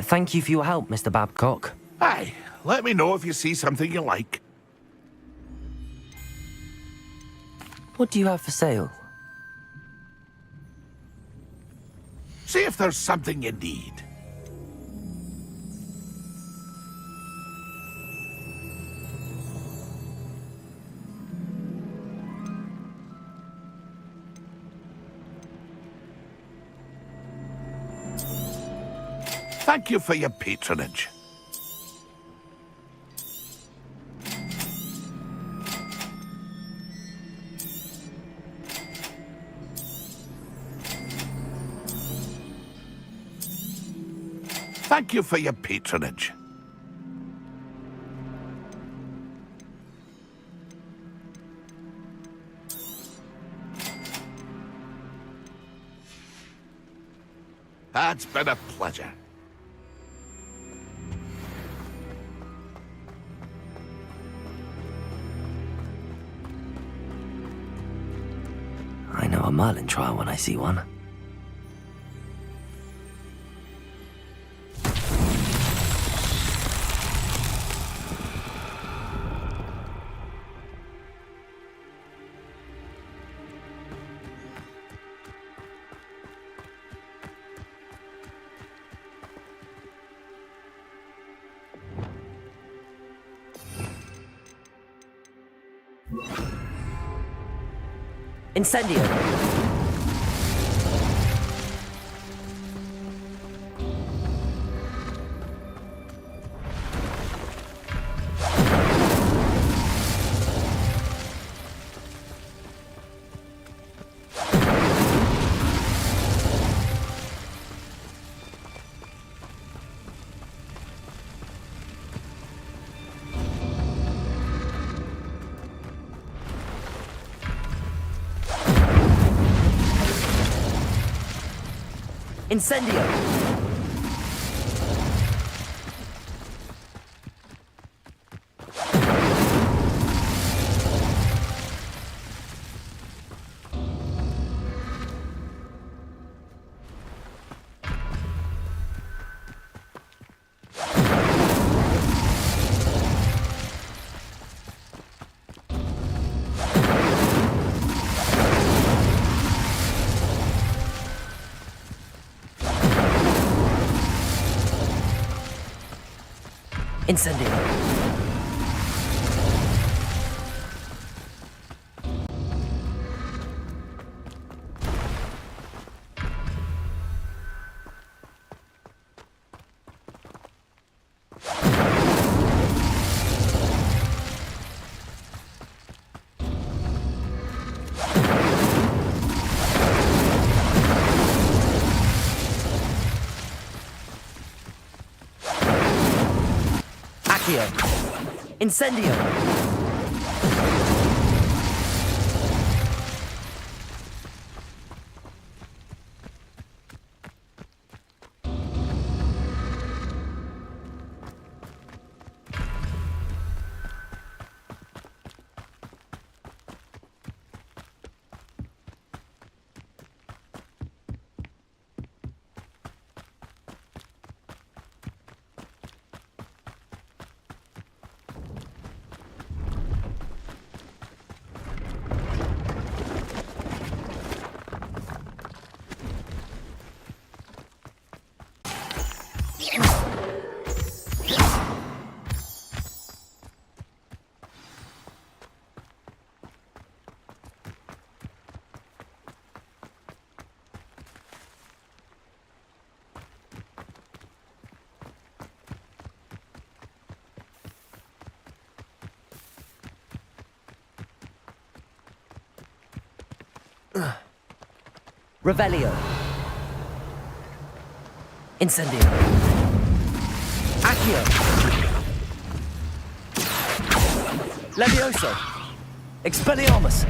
[SPEAKER 1] Thank you for your help, Mr. Babcock.
[SPEAKER 18] Aye, let me know if you see something you like.
[SPEAKER 1] What do you have for sale?
[SPEAKER 18] See if there's something you need. Thank you for your patronage. Thank you for your patronage. It's been a pleasure.
[SPEAKER 1] I know a a Merlin trial when I see one. Incendio! Incendio! Incendio! Incendio! Revelio. Incendio. Accio. Levioso. Expelliarmus.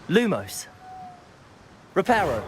[SPEAKER 1] Lumos. Reparo.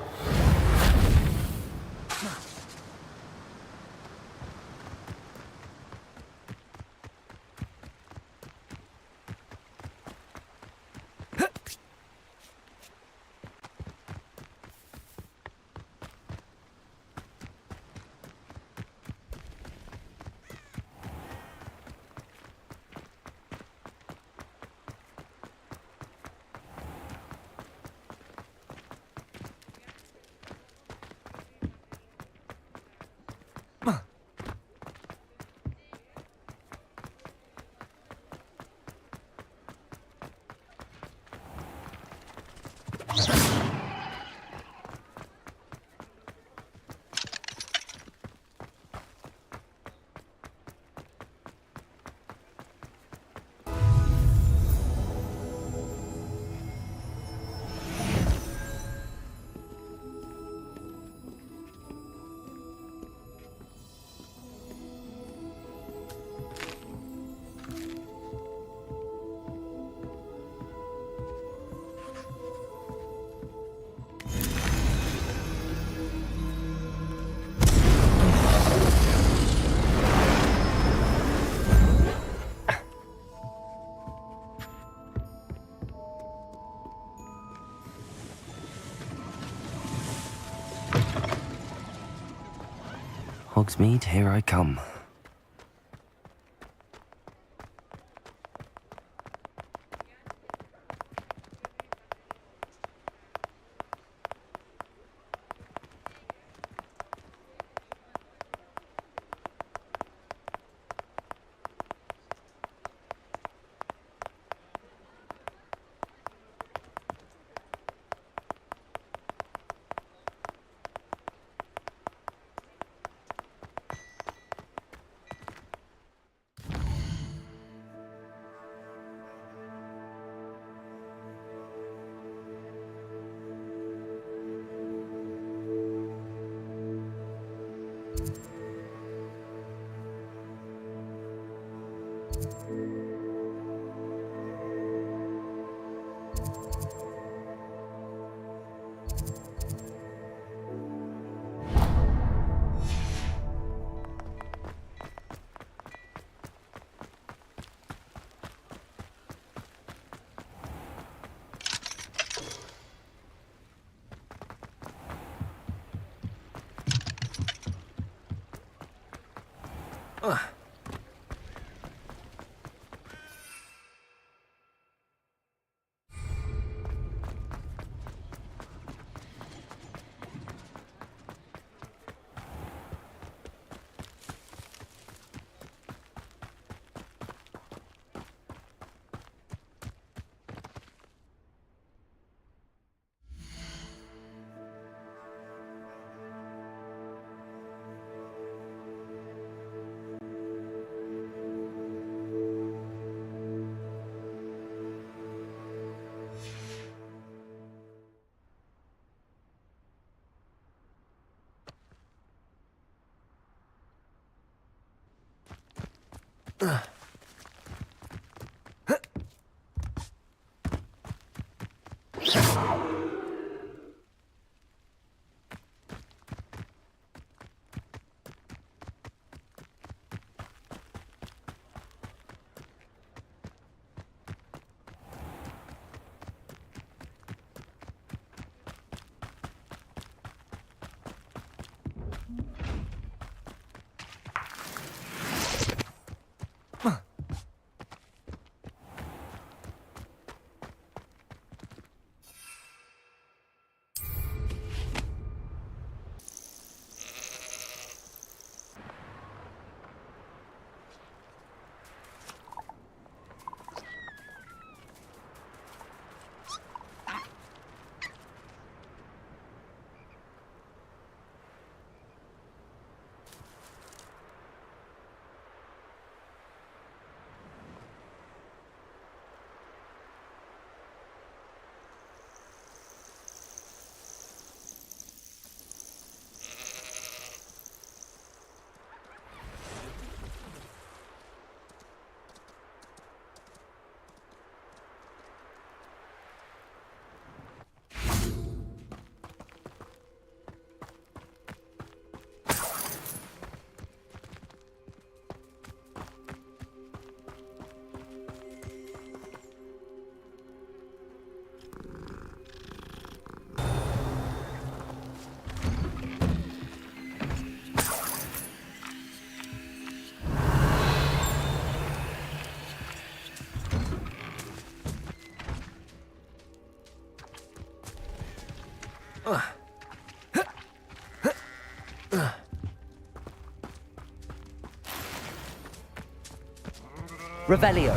[SPEAKER 1] Hogsmeade, here I come.
[SPEAKER 19] Revelio.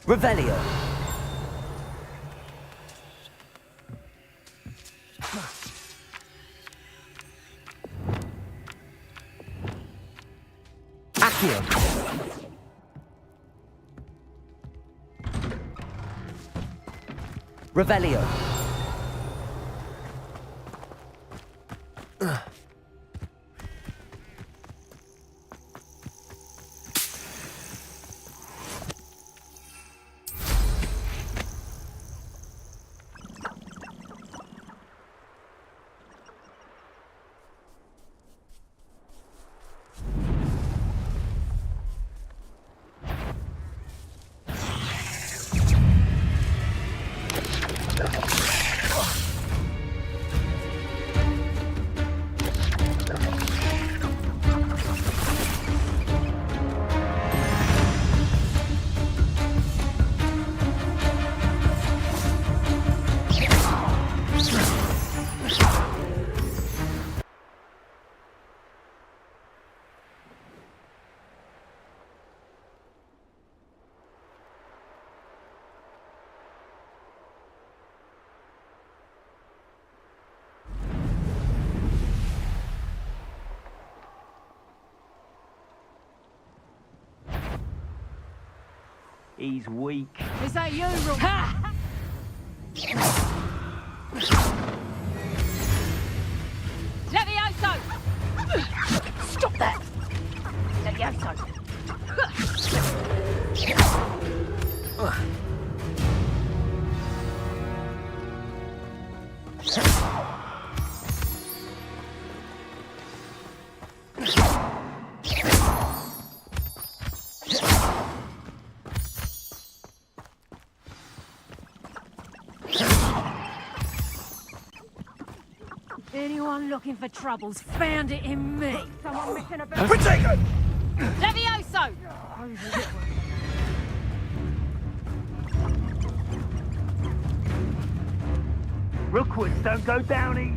[SPEAKER 19] Revelio. Accio. Revelio.
[SPEAKER 2] He's weak.
[SPEAKER 5] Is that you, Ha! Levioso! Stop that! Levioso! Anyone looking for trouble's found it in me. Someone missing a bit.
[SPEAKER 18] Protego!
[SPEAKER 5] Levioso!
[SPEAKER 2] Rookwoods don't go down easy.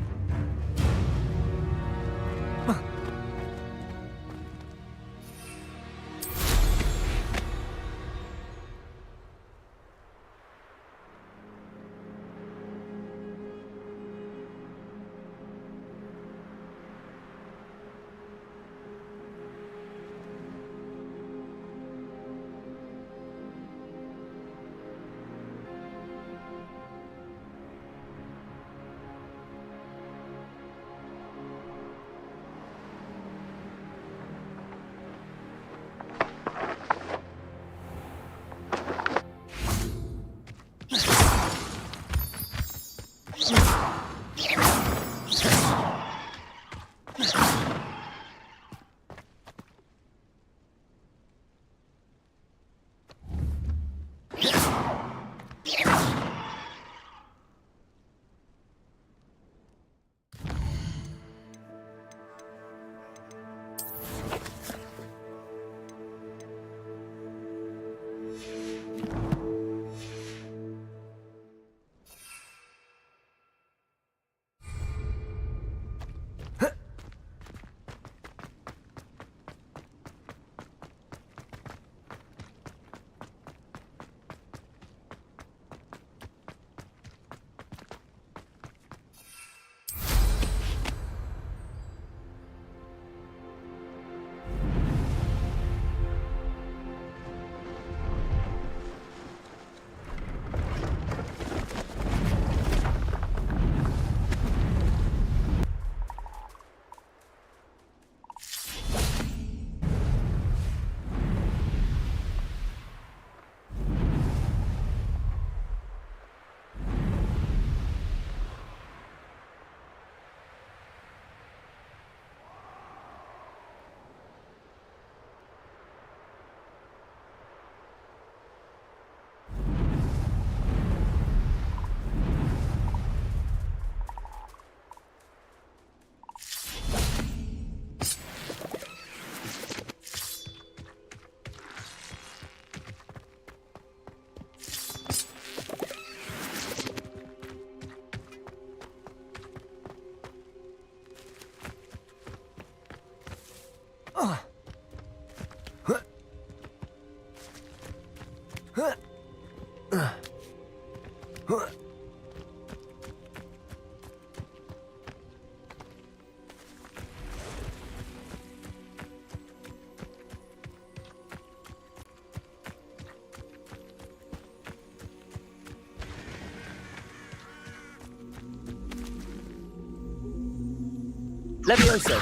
[SPEAKER 19] Levioso!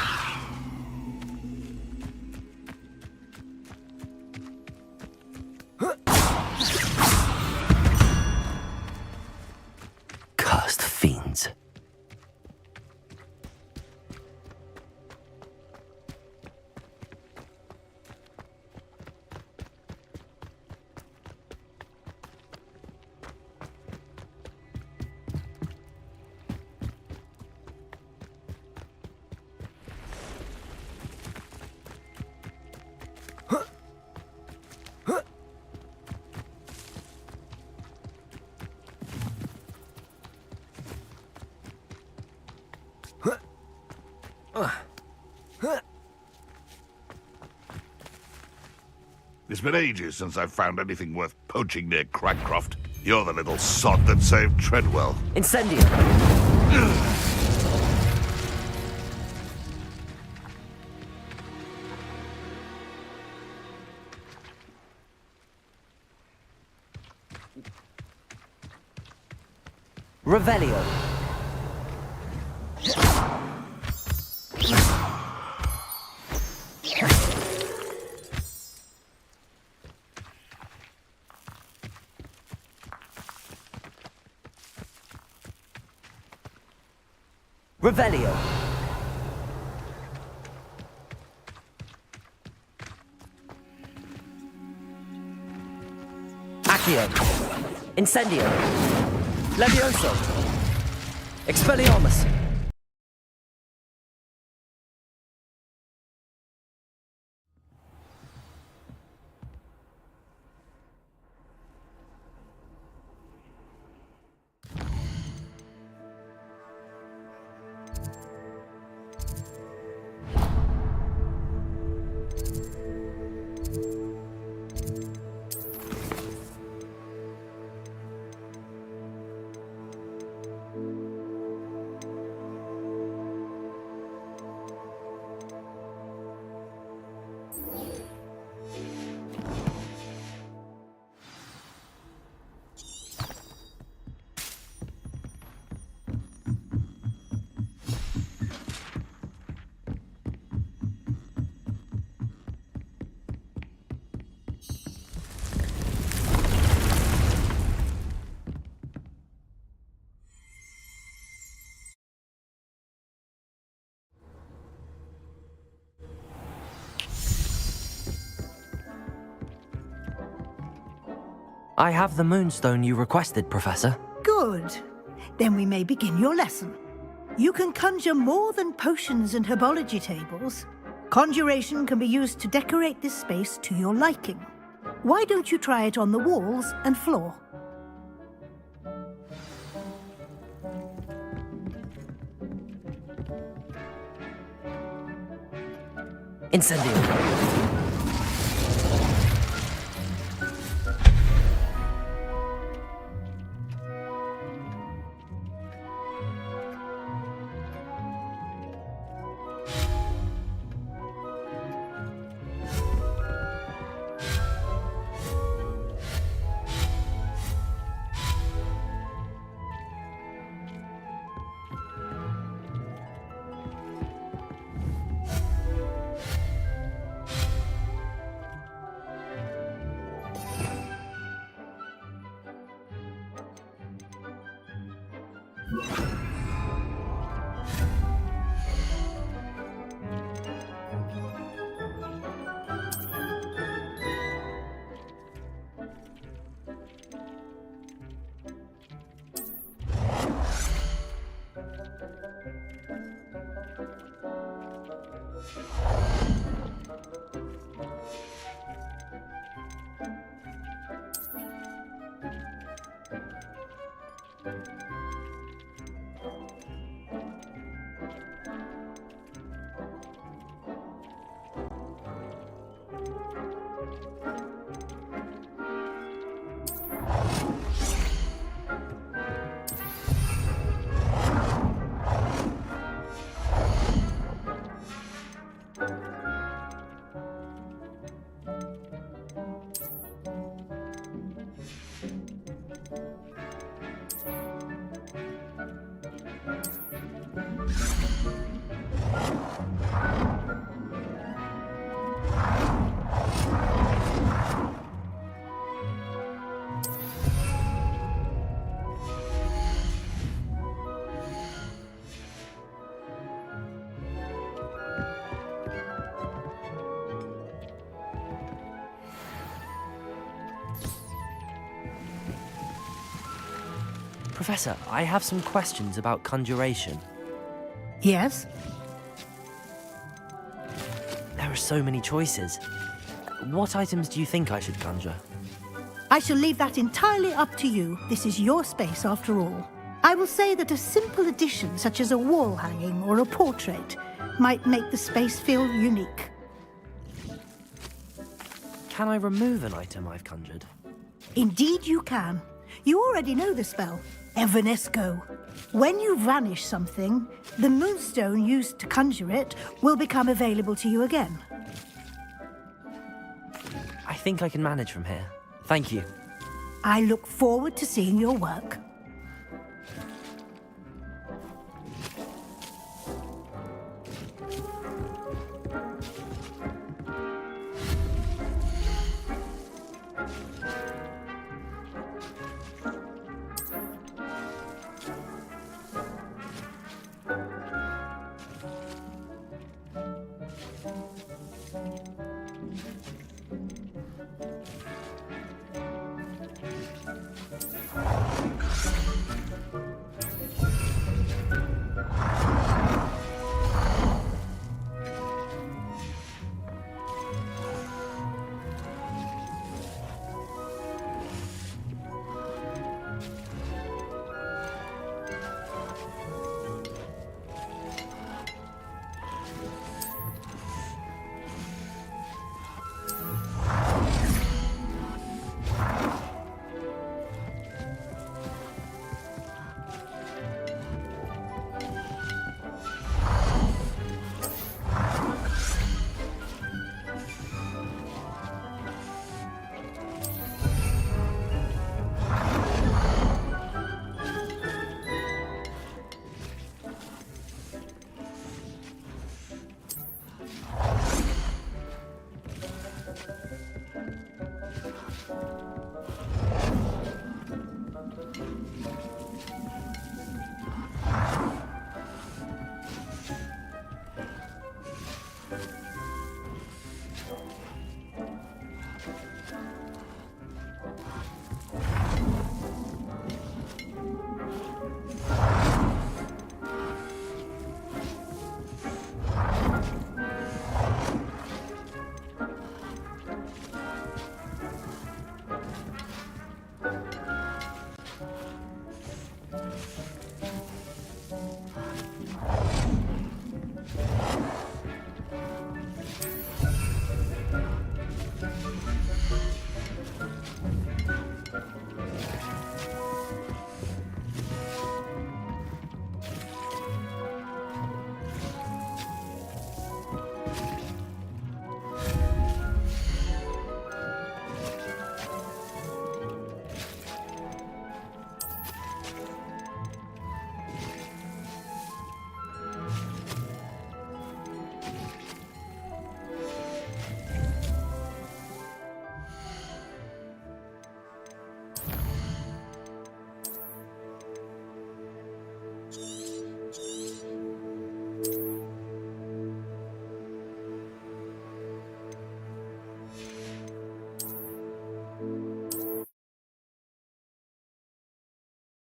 [SPEAKER 1] Cursed fiends.
[SPEAKER 18] It's been ages since I've found anything worth poaching near Cragcroft. You're the little sod that saved Treadwell.
[SPEAKER 19] Incendio! Revelio. Revelio. Accio. Incendio. Levioso. Expelliarmus. I have the moonstone you requested, Professor.
[SPEAKER 12] Good. Then we may begin your lesson. You can conjure more than potions and herbology tables. Conjuration can be used to decorate this space to your liking. Why don't you try it on the walls and floor?
[SPEAKER 1] Incendio. Professor, I have some questions about conjuration.
[SPEAKER 12] Yes?
[SPEAKER 1] There are so many choices. What items do you think I should conjure?
[SPEAKER 12] I shall leave that entirely up to you. This is your space after all. I will say that a simple addition such as a wall hanging or a portrait might make the space feel unique.
[SPEAKER 1] Can I remove an item I've conjured?
[SPEAKER 12] Indeed you can. You already know the spell, Evanesco. When you vanish something, the moonstone used to conjure it will become available to you again.
[SPEAKER 1] I think I can manage from here. Thank you.
[SPEAKER 12] I look forward to seeing your work.